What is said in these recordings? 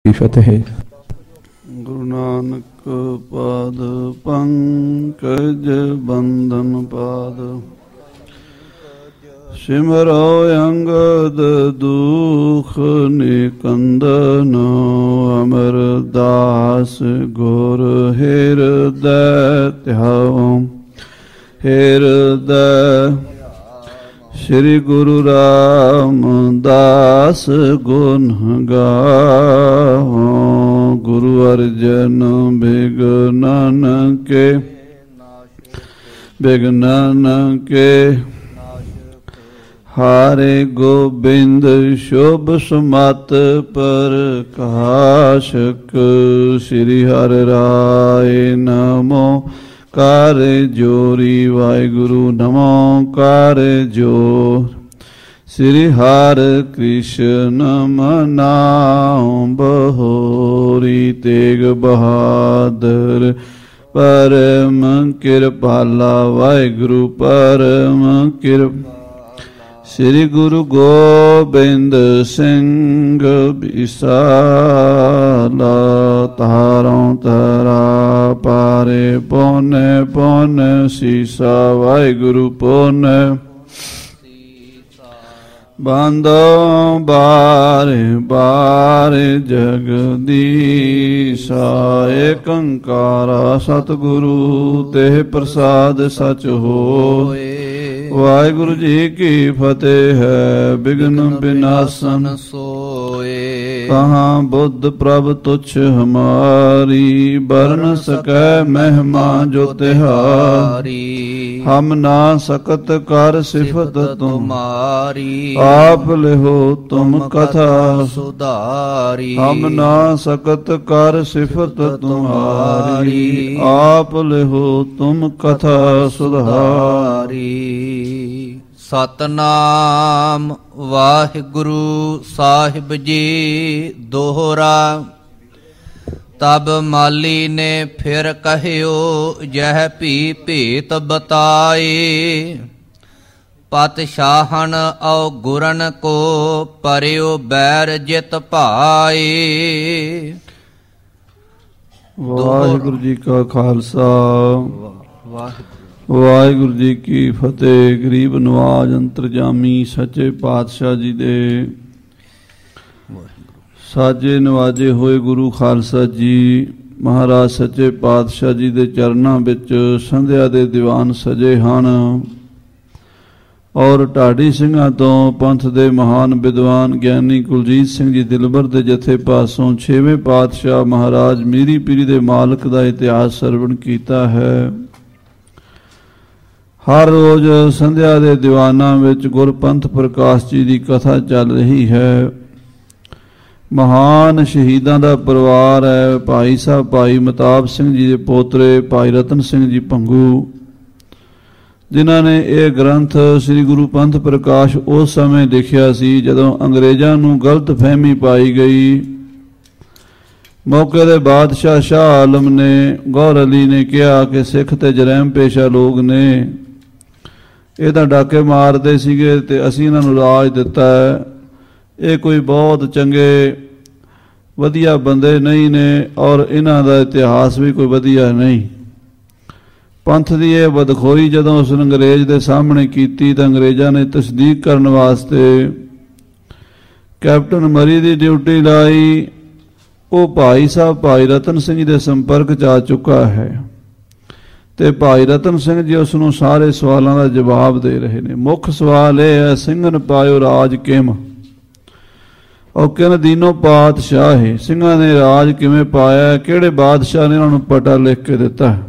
की फतेह। गुरु नानक पाद पंकज बंधन पाद, सिमरो अंगद दुख निकंदन, अमरदास गुर हृदय त्याओ हृदय। श्री गुरु रामदास गुण गाओ, गुरु अर्जन विघ्नन के हारे गोबिंद शुभ सुमत प्रकाशक। श्री हरि राय नमो कारे जोरी, वाहिगुरु नमो कारे जोर। श्री हरि कृष्ण मनाओ बहोरी, तेग बहादुर परम कृपाला, वाहिगुरु परम कृपा। श्री गुरु गोबिंद सिंह विसाला, तारों तरा पारे पौने पौने सीसा, वाहिगुरु पौने बांधो बारे बारे जगदीशा। एक ओंकारा सतगुरु तेह प्रसाद सच होए, वाहिगुरु जी की फतेह है। विघ्न विनाशन सोए, कहाँ बुद्ध प्रभ तुच्छ हमारी, बरन सकै महिमा जो तिहारी। हम ना सकत कर सिफत तुम्हारी, आप लिहो तुम कथा सुधारी। हम ना सकत कर सिफत तुम्हारी, आप लिहो तुम कथा सुधारी। सतनाम वाहिगुरु साहिब जी दोहरा। तब माली ने फिर कहियो, यह भी भेत बताए। पातशाहन औ गुरन को परियो बैर जित पाए। वाहिगुरु जी का खालसा, वाहिगुरु जी की फतेह। गरीब नवाज अंतरजामी सच्चे पातशाह जी दे साजे नवाजे होए गुरु खालसा जी महाराज सच्चे पातशाह जी दे चरनां विच संध्या दे दीवान सजे हन। और ढाडी ਸਿੰਘਾਂ ਤੋਂ पंथ ਦੇ महान विद्वान ਗਿਆਨੀ ਕੁਲਜੀਤ ਸਿੰਘ ਜੀ ਦਿਲਬਰ ਦੇ ਜਥੇ ਪਾਸੋਂ 6ਵੇਂ ਪਾਤਸ਼ਾਹ ਮਹਾਰਾਜ ਮੀਰੀ ਪੀਰੀ ਦੇ ਮਾਲਕ ਦਾ ਇਤਿਹਾਸ ਸਰਵਣ ਕੀਤਾ ਹੈ। ਹਰ ਰੋਜ਼ ਸੰਧਿਆ ਦੇ ਦੀਵਾਨਾਂ ਵਿੱਚ ਗੁਰਪੰਥ ਪ੍ਰਕਾਸ਼ ਜੀ ਦੀ ਕਥਾ ਚੱਲ ਰਹੀ ਹੈ। ਮਹਾਨ ਸ਼ਹੀਦਾਂ ਦਾ ਪਰਿਵਾਰ ਹੈ। ਭਾਈ ਸਾਹਿਬ ਭਾਈ ਮਤਾਬ ਸਿੰਘ ਜੀ ਦੇ ਪੋਤਰੇ ਭਾਈ ਰਤਨ ਸਿੰਘ ਜੀ ਭੰਗੂ, ਜਿਨ੍ਹਾਂ ਨੇ ਇਹ ਗ੍ਰੰਥ ਸ੍ਰੀ ਗੁਰੂ ਪੰਥ ਪ੍ਰਕਾਸ਼ ਉਸ ਸਮੇਂ ਲਿਖਿਆ ਸੀ ਜਦੋਂ ਅੰਗਰੇਜ਼ਾਂ ਨੂੰ ਗਲਤ ਫਹਿਮੀ ਪਾਈ ਗਈ। ਮੌਕੇ ਦੇ ਬਾਦਸ਼ਾਹ ਸ਼ਾਹ ਆਲਮ ਨੇ ਗੌਰ ਅਲੀ ਨੇ ਕਿਹਾ ਕਿ ਸਿੱਖ ਤੇ ਜਰੈਮ ਪੇਸ਼ਾ ਲੋਕ ਨੇ, ਇਹ ਤਾਂ ਡਾਕੇ ਮਾਰਦੇ ਸੀਗੇ ਤੇ ਅਸੀਂ ਇਹਨਾਂ ਨੂੰ ਰਾਜ ਦਿੱਤਾ ਹੈ। ਇਹ ਕੋਈ ਬਹੁਤ ਚੰਗੇ ਵਧੀਆ ਬੰਦੇ ਨਹੀਂ ਨੇ ਔਰ ਇਹਨਾਂ ਦਾ ਇਤਿਹਾਸ ਵੀ ਕੋਈ ਵਧੀਆ ਨਹੀਂ। ਪੰਥ ਦੀ ਇਹ ਬਦਖੋਈ ਜਦੋਂ ਉਸ ਅੰਗਰੇਜ਼ ਦੇ ਸਾਹਮਣੇ ਕੀਤੀ ਤਾਂ ਅੰਗਰੇਜ਼ਾਂ ਨੇ ਤਸਦੀਕ ਕਰਨ ਵਾਸਤੇ ਕੈਪਟਨ ਮਰੀ ਦੀ ਡਿਊਟੀ ਲਾਈ। ਉਹ ਭਾਈ ਸਾਹਿਬ ਭਾਈ ਰਤਨ ਸਿੰਘ ਜੀ ਦੇ ਸੰਪਰਕ 'ਚ ਆ ਚੁੱਕਾ ਹੈ ਤੇ ਭਾਈ ਰਤਨ ਸਿੰਘ ਜੀ ਉਸ ਨੂੰ ਸਾਰੇ ਸਵਾਲਾਂ ਦਾ ਜਵਾਬ ਦੇ ਰਹੇ ਨੇ। ਮੁੱਖ ਸਵਾਲ ਇਹ ਹੈ, ਸਿੰਘਨ ਪਾਇਓ ਰਾਜ ਕਿਮ। ਉਹ ਕਹਿੰਦੇ ਦੀਨੋਂ ਪਾਤਸ਼ਾਹ ਹੈ, ਸਿੰਘਾਂ ਨੇ ਰਾਜ ਕਿਵੇਂ ਪਾਇਆ, ਕਿਹੜੇ ਬਾਦਸ਼ਾਹ ਨੇ ਉਹਨਾਂ ਨੂੰ ਪਟਾ ਲਿਖ ਕੇ ਦਿੱਤਾ।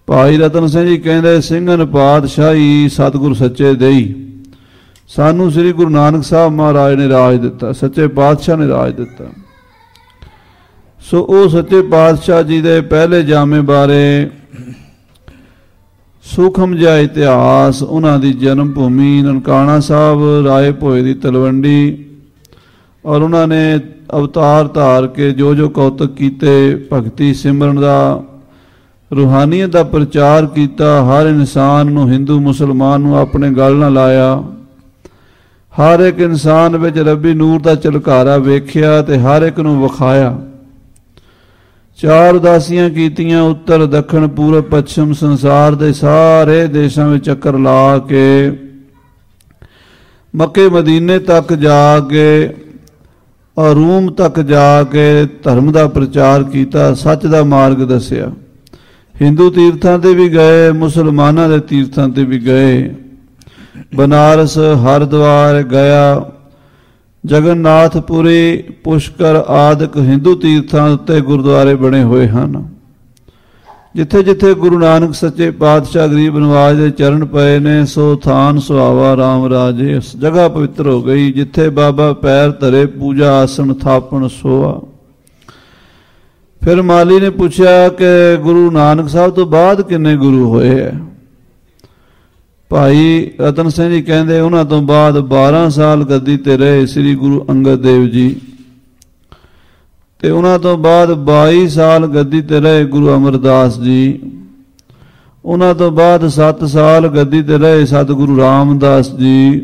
ਭਾਈ ਰਤਨ ਸਿੰਘ ਜੀ ਕਹਿੰਦੇ ਸਿੰਘਨ ਪਾਤਸ਼ਾਹੀ ਸਤਿਗੁਰੂ ਸੱਚੇ ਦੇਈ, ਸਾਨੂੰ ਸ੍ਰੀ ਗੁਰੂ ਨਾਨਕ ਸਾਹਿਬ ਮਹਾਰਾਜ ਨੇ ਰਾਜ ਦਿੱਤਾ, ਸੱਚੇ ਪਾਤਸ਼ਾਹ ਨੇ ਰਾਜ ਦਿੱਤਾ। ਸੋ ਉਹ ਸੱਚੇ ਪਾਤਸ਼ਾਹ ਜੀ ਦੇ ਪਹਿਲੇ ਜਾਮੇ ਬਾਰੇ ਸੂਖਮ ਜਿਹਾ ਇਤਿਹਾਸ, ਉਹਨਾਂ ਦੀ ਜਨਮ ਭੂਮੀ ਨਨਕਾਣਾ ਸਾਹਿਬ ਰਾਏ ਭੋਏ ਦੀ ਤਲਵੰਡੀ, ਔਰ ਉਹਨਾਂ ਨੇ ਅਵਤਾਰ ਧਾਰ ਕੇ ਜੋ ਜੋ ਕੌਤਕ ਕੀਤੇ, ਭਗਤੀ ਸਿਮਰਨ ਦਾ, रूहानियत का प्रचार किया, हर इंसान नूं हिंदू मुसलमान नूं अपने गल ना लाया, ਹਰ ਇੱਕ ਇਨਸਾਨ ਵਿੱਚ ਰੱਬੀ ਨੂਰ ਦਾ ਝਲਕਾਰਾ ਵੇਖਿਆ ਤੇ ਹਰ ਇੱਕ ਨੂੰ ਵਿਖਾਇਆ। 4 ਉਦਾਸੀਆਂ ਕੀਤੀਆਂ, ਉੱਤਰ ਦੱਖਣ ਪੂਰਬ ਪੱਛਮ ਸੰਸਾਰ ਦੇ ਸਾਰੇ ਦੇਸ਼ਾਂ ਵਿੱਚ ਚੱਕਰ ਲਾ ਕੇ ਮੱਕੇ ਮਦੀਨੇ ਤੱਕ ਜਾ ਕੇ ਔਰ ਰੂਮ ਤੱਕ ਜਾ ਕੇ ਧਰਮ ਦਾ ਪ੍ਰਚਾਰ ਕੀਤਾ, ਸੱਚ ਦਾ ਮਾਰਗ ਦੱਸਿਆ। ਹਿੰਦੂ ਤੀਰਥਾਂ ਤੇ ਵੀ ਗਏ, ਮੁਸਲਮਾਨਾਂ ਦੇ ਤੀਰਥਾਂ ਤੇ ਵੀ ਗਏ। ਬਨਾਰਸ, ਹਰਿਦੁਆਰ, ਗਿਆ, ਜਗਨਨਾਥਪੁਰੀ, ਪੁਸ਼ਕਰ ਆਦਿਕ ਹਿੰਦੂ ਤੀਰਥਾਂ ਉੱਤੇ ਗੁਰਦੁਆਰੇ ਬਣੇ ਹੋਏ ਹਨ। ਜਿੱਥੇ ਜਿੱਥੇ ਗੁਰੂ ਨਾਨਕ ਸੱਚੇ ਪਾਤਸ਼ਾਹ ਗਰੀਬ ਨਵਾਜ ਦੇ ਚਰਨ ਪਏ ਨੇ, ਸੋ ਥਾਨ ਸੁਹਾਵਾ ਰਾਮ ਰਾਜੇ। ਉਸ ਜਗ੍ਹਾ ਪਵਿੱਤਰ ਹੋ ਗਈ ਜਿੱਥੇ ਬਾਬਾ ਪੈਰ ਧਰੇ, ਪੂਜਾ ਆਸਣ ਥਾਪਣ ਸੋਆ। ਫਿਰ ਮਾਲੀ ਨੇ ਪੁੱਛਿਆ ਕਿ ਗੁਰੂ ਨਾਨਕ ਸਾਹਿਬ ਤੋਂ ਬਾਅਦ ਕਿੰਨੇ ਗੁਰੂ ਹੋਏ ਹੈ? ਭਾਈ ਰਤਨ ਸਿੰਘ ਜੀ ਕਹਿੰਦੇ ਉਹਨਾਂ ਤੋਂ ਬਾਅਦ 12 ਸਾਲ ਗੱਦੀ ਤੇ ਰਹੇ ਸ੍ਰੀ ਗੁਰੂ ਅੰਗਦ ਦੇਵ ਜੀ, ਤੇ ਉਹਨਾਂ ਤੋਂ ਬਾਅਦ 22 ਸਾਲ ਗੱਦੀ ਤੇ ਰਹੇ ਗੁਰੂ ਅਮਰਦਾਸ ਜੀ। ਉਹਨਾਂ ਤੋਂ ਬਾਅਦ 7 ਸਾਲ ਗੱਦੀ ਤੇ ਰਹੇ ਸਤਿਗੁਰੂ ਰਾਮਦਾਸ ਜੀ।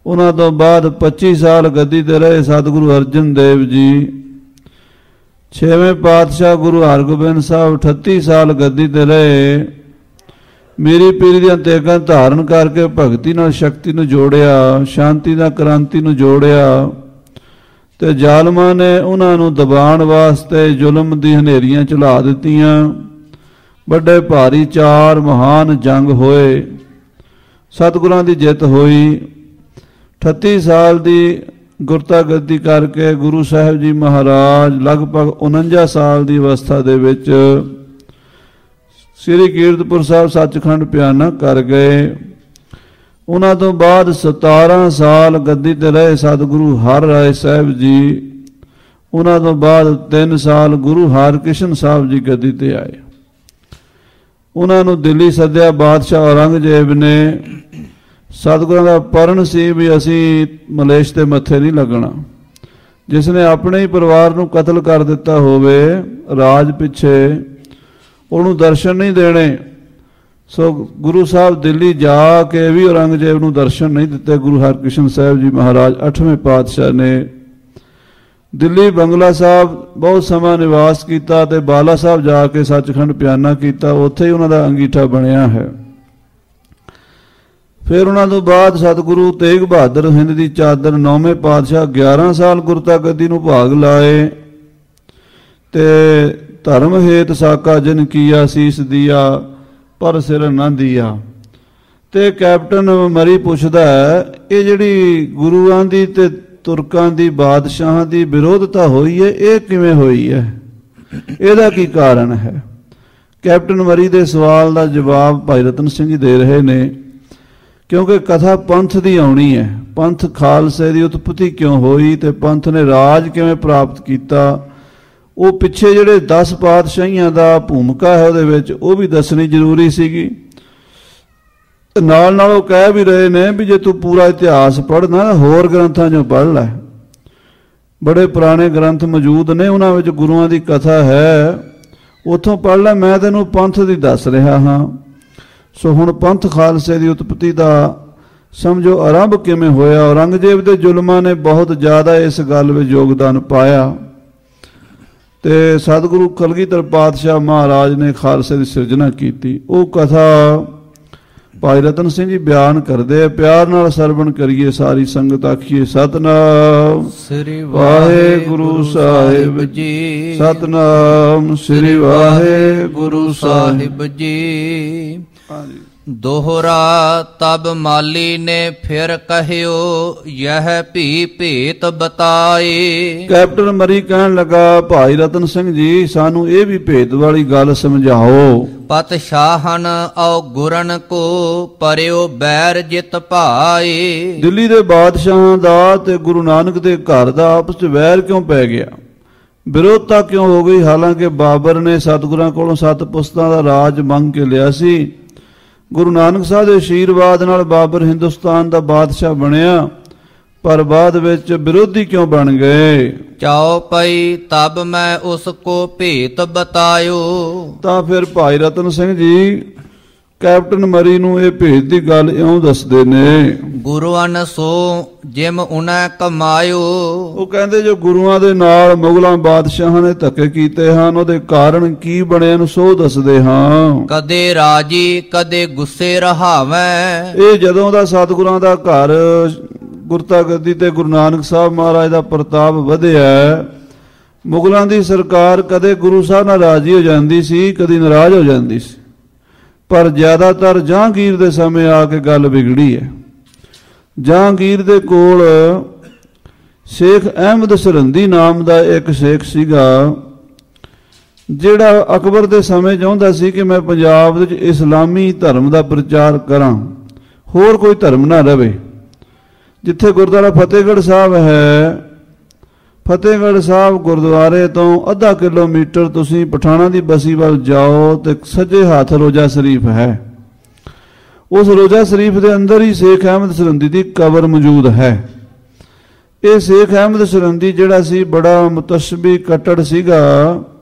ਉਹਨਾਂ ਤੋਂ ਬਾਅਦ 25 ਸਾਲ ਗੱਦੀ ਤੇ ਰਹੇ ਸਤਿਗੁਰੂ ਅਰਜਨ ਦੇਵ ਜੀ। 6ਵੇਂ ਪਾਤਸ਼ਾਹ ਗੁਰੂ ਹਰਗੋਬਿੰਦ ਸਾਹਿਬ 38 ਸਾਲ ਗੱਦੀ ਤੇ ਰਹੇ। ਮੇਰੀ ਪੀਰੀ ਦੀਆਂ ਤੇਗਾਂ ਧਾਰਨ ਕਰਕੇ ਭਗਤੀ ਨਾਲ ਸ਼ਕਤੀ ਨੂੰ ਜੋੜਿਆ, ਸ਼ਾਂਤੀ ਨਾਲ ਕ੍ਰਾਂਤੀ ਨੂੰ ਜੋੜਿਆ, ਤੇ ਜ਼ਾਲਮਾਂ ਨੇ ਉਹਨਾਂ ਨੂੰ ਦਬਾਉਣ ਵਾਸਤੇ ਜ਼ੁਲਮ ਦੀ ਹਨੇਰੀਆਂ ਚਲਾ ਦਿੱਤੀਆਂ। ਵੱਡੇ ਭਾਰੀ 4 ਮਹਾਨ ਜੰਗ ਹੋਏ, ਸਤਿਗੁਰਾਂ ਦੀ ਜਿੱਤ ਹੋਈ। 38 ਸਾਲ ਦੀ ਗੁਰਤਾ ਗੱਦੀ ਕਰਕੇ ਗੁਰੂ ਸਾਹਿਬ ਜੀ ਮਹਾਰਾਜ ਲਗਭਗ 49 ਸਾਲ ਦੀ ਅਵਸਥਾ ਦੇ ਵਿੱਚ ਸ੍ਰੀ ਕੀਰਤਪੁਰ ਸਾਹਿਬ ਸੱਚਖੰਡ ਭਿਆਨਕ ਕਰ ਗਏ। ਉਹਨਾਂ ਤੋਂ ਬਾਅਦ 17 ਸਾਲ ਗੱਦੀ ਤੇ ਰਹੇ ਸਤਿਗੁਰੂ ਹਰਿ ਰਾਏ ਸਾਹਿਬ ਜੀ। ਉਹਨਾਂ ਤੋਂ ਬਾਅਦ 3 ਸਾਲ ਗੁਰੂ ਹਰਕ੍ਰਿਸ਼ਨ ਸਾਹਿਬ ਜੀ ਗੱਦੀ ਤੇ ਆਏ। ਉਹਨਾਂ ਨੂੰ ਦਿੱਲੀ ਸੱਦਿਆ ਬਾਦਸ਼ਾਹ ਔਰੰਗਜ਼ੇਬ ਨੇ। ਸਤਿਗੁਰਾਂ ਦਾ ਪਰਨ ਸੀ ਵੀ ਅਸੀਂ ਮਲੇਸ਼ ਤੇ ਮੱਥੇ ਨਹੀਂ ਲੱਗਣਾ। ਜਿਸ ਨੇ ਆਪਣੇ ਹੀ ਪਰਿਵਾਰ ਨੂੰ ਕਤਲ ਕਰ ਦਿੱਤਾ ਹੋਵੇ ਰਾਜ ਪਿੱਛੇ, ਉਹਨੂੰ ਦਰਸ਼ਨ ਨਹੀਂ ਦੇਣੇ। ਸੋ ਗੁਰੂ ਸਾਹਿਬ ਦਿੱਲੀ ਜਾ ਕੇ ਵੀ ਔਰੰਗਜ਼ੇਬ ਨੂੰ ਦਰਸ਼ਨ ਨਹੀਂ ਦਿੱਤੇ। ਗੁਰੂ ਹਰਕ੍ਰਿਸ਼ਨ ਸਾਹਿਬ ਜੀ ਮਹਾਰਾਜ 8ਵੇਂ ਪਾਤਸ਼ਾਹ ਨੇ ਦਿੱਲੀ ਬੰਗਲਾ ਸਾਹਿਬ ਬਹੁਤ ਸਮਾਂ ਨਿਵਾਸ ਕੀਤਾ ਤੇ ਬਾਲਾ ਸਾਹਿਬ ਜਾ ਕੇ ਸੱਚਖੰਡ ਭਿਆਨਕ ਕੀਤਾ। ਉੱਥੇ ਹੀ ਉਹਨਾਂ ਦਾ ਅੰਗੀਠਾ ਬਣਿਆ ਹੈ। ਫਿਰ ਉਹਨਾਂ ਤੋਂ ਬਾਅਦ ਸਤਿਗੁਰੂ ਤੇਗ ਬਹਾਦਰ ਹਿੰਦ ਦੀ ਚਾਦਰ 9ਵੇਂ ਪਾਤਸ਼ਾਹ 11 ਸਾਲ ਗੁਰਤਾ ਗੱਦੀ ਨੂੰ ਭਾਗ ਲਾਏ ਤੇ ਧਰਮ ਹੇਤ ਸਾਕਾ ਜਨ ਕੀਆ ਸੀਸ ਦੀਆ ਪਰ ਸਿਰ ਨਾ ਦੀਆ। ਤੇ ਕੈਪਟਨ ਮਰੀ ਪੁੱਛਦਾ ਹੈ ਇਹ ਜਿਹੜੀ ਗੁਰੂਆਂ ਦੀ ਤੇ ਤੁਰਕਾਂ ਦੀ ਬਾਦਸ਼ਾਹਾਂ ਦੀ ਵਿਰੋਧਤਾ ਹੋਈ ਹੈ, ਇਹ ਕਿਵੇਂ ਹੋਈ ਹੈ? ਇਹਦਾ ਕੀ ਕਾਰਨ ਹੈ? ਕੈਪਟਨ ਮਰੀ ਦੇ ਸਵਾਲ ਦਾ ਜਵਾਬ ਭਾਈ ਰਤਨ ਸਿੰਘ ਜੀ ਦੇ ਰਹੇ ਨੇ। ਕਿਉਂਕਿ ਕਥਾ ਪੰਥ ਦੀ ਆਉਣੀ ਹੈ। ਪੰਥ ਖਾਲਸੇ ਦੀ ਉਤਪਤੀ ਕਿਉਂ ਹੋਈ ਤੇ ਪੰਥ ਨੇ ਰਾਜ ਕਿਵੇਂ ਪ੍ਰਾਪਤ ਕੀਤਾ, ਉਹ ਪਿੱਛੇ ਜਿਹੜੇ 10 ਪਾਤਸ਼ਾਹੀਆਂ ਦਾ ਭੂਮਿਕਾ ਹੈ ਉਹਦੇ ਵਿੱਚ ਉਹ ਵੀ ਦੱਸਣੀ ਜ਼ਰੂਰੀ ਸੀਗੀ। ਨਾਲ ਨਾਲ ਉਹ ਕਹਿ ਵੀ ਰਹੇ ਨੇ ਵੀ ਜੇ ਤੂੰ ਪੂਰਾ ਇਤਿਹਾਸ ਪੜ੍ਹਨਾ ਹੋਰ ਗ੍ਰੰਥਾਂ 'ਚੋਂ ਪੜ੍ਹ ਲੈ। ਬੜੇ ਪੁਰਾਣੇ ਗ੍ਰੰਥ ਮੌਜੂਦ ਨੇ, ਉਹਨਾਂ ਵਿੱਚ ਗੁਰੂਆਂ ਦੀ ਕਥਾ ਹੈ, ਉੱਥੋਂ ਪੜ੍ਹ ਲੈ। ਮੈਂ ਤੈਨੂੰ ਪੰਥ ਦੀ ਦੱਸ ਰਿਹਾ ਹਾਂ। ਸੋ ਹੁਣ ਪੰਥ ਖਾਲਸੇ ਦੀ ਉਤਪਤੀ ਦਾ ਸਮਝੋ ਆਰੰਭ ਕਿਵੇਂ ਹੋਇਆ। ਔਰੰਗਜ਼ੇਬ ਦੇ ਜ਼ੁਲਮਾਂ ਨੇ ਬਹੁਤ ਜ਼ਿਆਦਾ ਇਸ ਗੱਲ ਵਿੱਚ ਯੋਗਦਾਨ ਪਾਇਆ ਤੇ ਸਤਿਗੁਰੂ ਕਲਗੀਧਰ ਪਾਤਸ਼ਾਹ ਮਹਾਰਾਜ ਨੇ ਖਾਲਸੇ ਦੀ ਸਿਰਜਣਾ ਕੀਤੀ। ਉਹ ਕਥਾ ਭਾਈ ਰਤਨ ਸਿੰਘ ਜੀ ਬਿਆਨ ਕਰਦੇ ਆ। ਪਿਆਰ ਨਾਲ ਸਰਵਣ ਕਰੀਏ, ਸਾਰੀ ਸੰਗਤ ਆਖੀਏ ਸਤਿਨਾਮ ਸ੍ਰੀ ਵਾਹਿਗੁਰੂ ਸਾਹਿਬ ਜੀ। ਸਤਿਨਾਮ ਸ੍ਰੀ ਵਾਹਿਗੁਰੂ ਸਾਹਿਬ ਜੀ। ਦੋਹਰਾ ਤਬ ਮਾਲੀ ਨੇ ਫਿਰ ਕਹਿਓ ਯਹ ਭੀ ਭੇਤ ਬਤਾਏ। ਕੈਪਟਨ ਮਰੀ ਕਹਿਣ ਲੱਗਾ ਭਾਈ ਰਤਨ ਸਿੰਘ ਜੀ ਸਾਨੂੰ ਇਹ ਵੀ ਭੇਤ ਵਾਲੀ ਗੱਲ ਸਮਝਾਓ। ਪਤ ਸ਼ਾਹਨ ਔ ਗੁਰਨ ਕੋ ਪਰਿਓ ਬੈਰ ਜਿਤ ਭਾਏ। ਦਿੱਲੀ ਦੇ ਬਾਦਸ਼ਾਹਾਂ ਦਾ ਤੇ ਗੁਰੂ ਨਾਨਕ ਦੇ ਘਰ ਦਾ ਆਪਸ ਵਿੱਚ ਵੈਰ ਕਿਉਂ ਪੈ ਗਿਆ, ਵਿਰੋਧਤਾ ਕਿਉਂ ਹੋ ਗਈ? ਹਾਲਾਂਕਿ ਬਾਬਰ ਨੇ ਸਤਿਗੁਰਾਂ ਕੋਲੋਂ 7 ਪੁਸਤਾਂ ਦਾ ਰਾਜ ਮੰਗ ਕੇ ਲਿਆ ਸੀ। ਗੁਰੂ ਨਾਨਕ ਸਾਹਿਬ ਦੇ ਅਸ਼ੀਰਵਾਦ ਨਾਲ ਬਾਬਰ ਹਿੰਦੁਸਤਾਨ ਦਾ ਬਾਦਸ਼ਾਹ ਬਣਿਆ, ਪਰ ਬਾਅਦ ਵਿੱਚ ਵਿਰੋਧੀ ਕਿਉਂ ਬਣ ਗਏ? ਚਾਉ ਪਈ ਤਬ ਮੈਂ ਉਸ ਕੋ ਭੇਤ ਬਤਾਇਓ। ਤਾਂ ਫਿਰ ਭਾਈ ਰਤਨ ਸਿੰਘ ਜੀ ਕੈਪਟਨ ਮਰੀ ਨੂੰ ਇਹ ਭੇਦ ਦੀ ਗੱਲ ਇਉਂ ਦੱਸਦੇ ਨੇ। ਗੁਰੂਆਂ ਸੋ ਜਿਮ ਉਨੈ ਕਮਾਇਓ। ਉਹ ਕਹਿੰਦੇ ਜੋ ਗੁਰੂਆਂ ਦੇ ਨਾਲ ਮੁਗਲਾਂ ਬਾਦਸ਼ਾਹਾਂ ਨੇ ਧੱਕੇ ਕੀਤੇ ਹਨ ਉਹਦੇ ਕਾਰਨ ਕੀ ਬਣੇ ਨੂੰ ਸੋ ਦੱਸਦੇ ਹਾਂ। ਕਦੇ ਰਾਜੀ ਕਦੇ ਗੁੱਸੇ ਰਹਾਵੈ। ਇਹ ਜਦੋਂ ਦਾ ਸਤਿਗੁਰਾਂ ਦਾ ਘਰ ਗੁਰਤਾ ਗੱਦੀ ਤੇ ਗੁਰੂ ਨਾਨਕ ਸਾਹਿਬ ਮਹਾਰਾਜ ਦਾ ਪ੍ਰਤਾਪ ਵਧਿਆ, ਮੁਗਲਾਂ ਦੀ ਸਰਕਾਰ ਕਦੇ ਗੁਰੂ ਸਾਹਿਬ ਨਾਲ ਰਾਜੀ ਹੋ ਜਾਂਦੀ ਸੀ, ਕਦੀ ਨਾਰਾਜ਼ ਹੋ ਜਾਂਦੀ ਸੀ, ਪਰ ਜ਼ਿਆਦਾਤਰ ਜਹਾਂਗੀਰ ਦੇ ਸਮੇਂ ਆ ਕੇ ਗੱਲ ਵਿਗੜੀ ਹੈ। ਜਹਾਂਗੀਰ ਦੇ ਕੋਲ ਸ਼ੇਖ ਅਹਿਮਦ ਸਰਹੰਦੀ ਨਾਮ ਦਾ ਇੱਕ ਸ਼ੇਖ ਸੀਗਾ, ਜਿਹੜਾ ਅਕਬਰ ਦੇ ਸਮੇਂ ਚਾਹੁੰਦਾ ਸੀ ਕਿ ਮੈਂ ਪੰਜਾਬ ਵਿੱਚ ਇਸਲਾਮੀ ਧਰਮ ਦਾ ਪ੍ਰਚਾਰ ਕਰਾਂ, ਹੋਰ ਕੋਈ ਧਰਮ ਨਾ ਰਵੇ। ਜਿੱਥੇ ਗੁਰਦੁਆਰਾ ਫਤਿਹਗੜ੍ਹ ਸਾਹਿਬ ਹੈ, ਫਤਿਹਗੜ੍ਹ ਸਾਹਿਬ ਗੁਰਦੁਆਰੇ ਤੋਂ ਅੱਧਾ ਕਿਲੋਮੀਟਰ ਤੁਸੀਂ ਪਠਾਣਾ ਦੀ ਬਸੀ ਵੱਲ ਜਾਓ ਤੇ ਸੱਜੇ ਹੱਥ ਰੋਜ਼ਾ ਸ਼ਰੀਫ ਹੈ। ਉਸ ਰੋਜ਼ਾ ਸ਼ਰੀਫ ਦੇ ਅੰਦਰ ਹੀ ਸ਼ੇਖ ਅਹਿਮਦ ਸਰਹੰਦੀ ਦੀ ਕਬਰ ਮੌਜੂਦ ਹੈ। ਇਹ ਸ਼ੇਖ ਅਹਿਮਦ ਸਰਹੰਦੀ ਜਿਹੜਾ ਸੀ ਬੜਾ ਮੁਤਸ਼ਬੀ ਕੱਟੜ ਸੀਗਾ।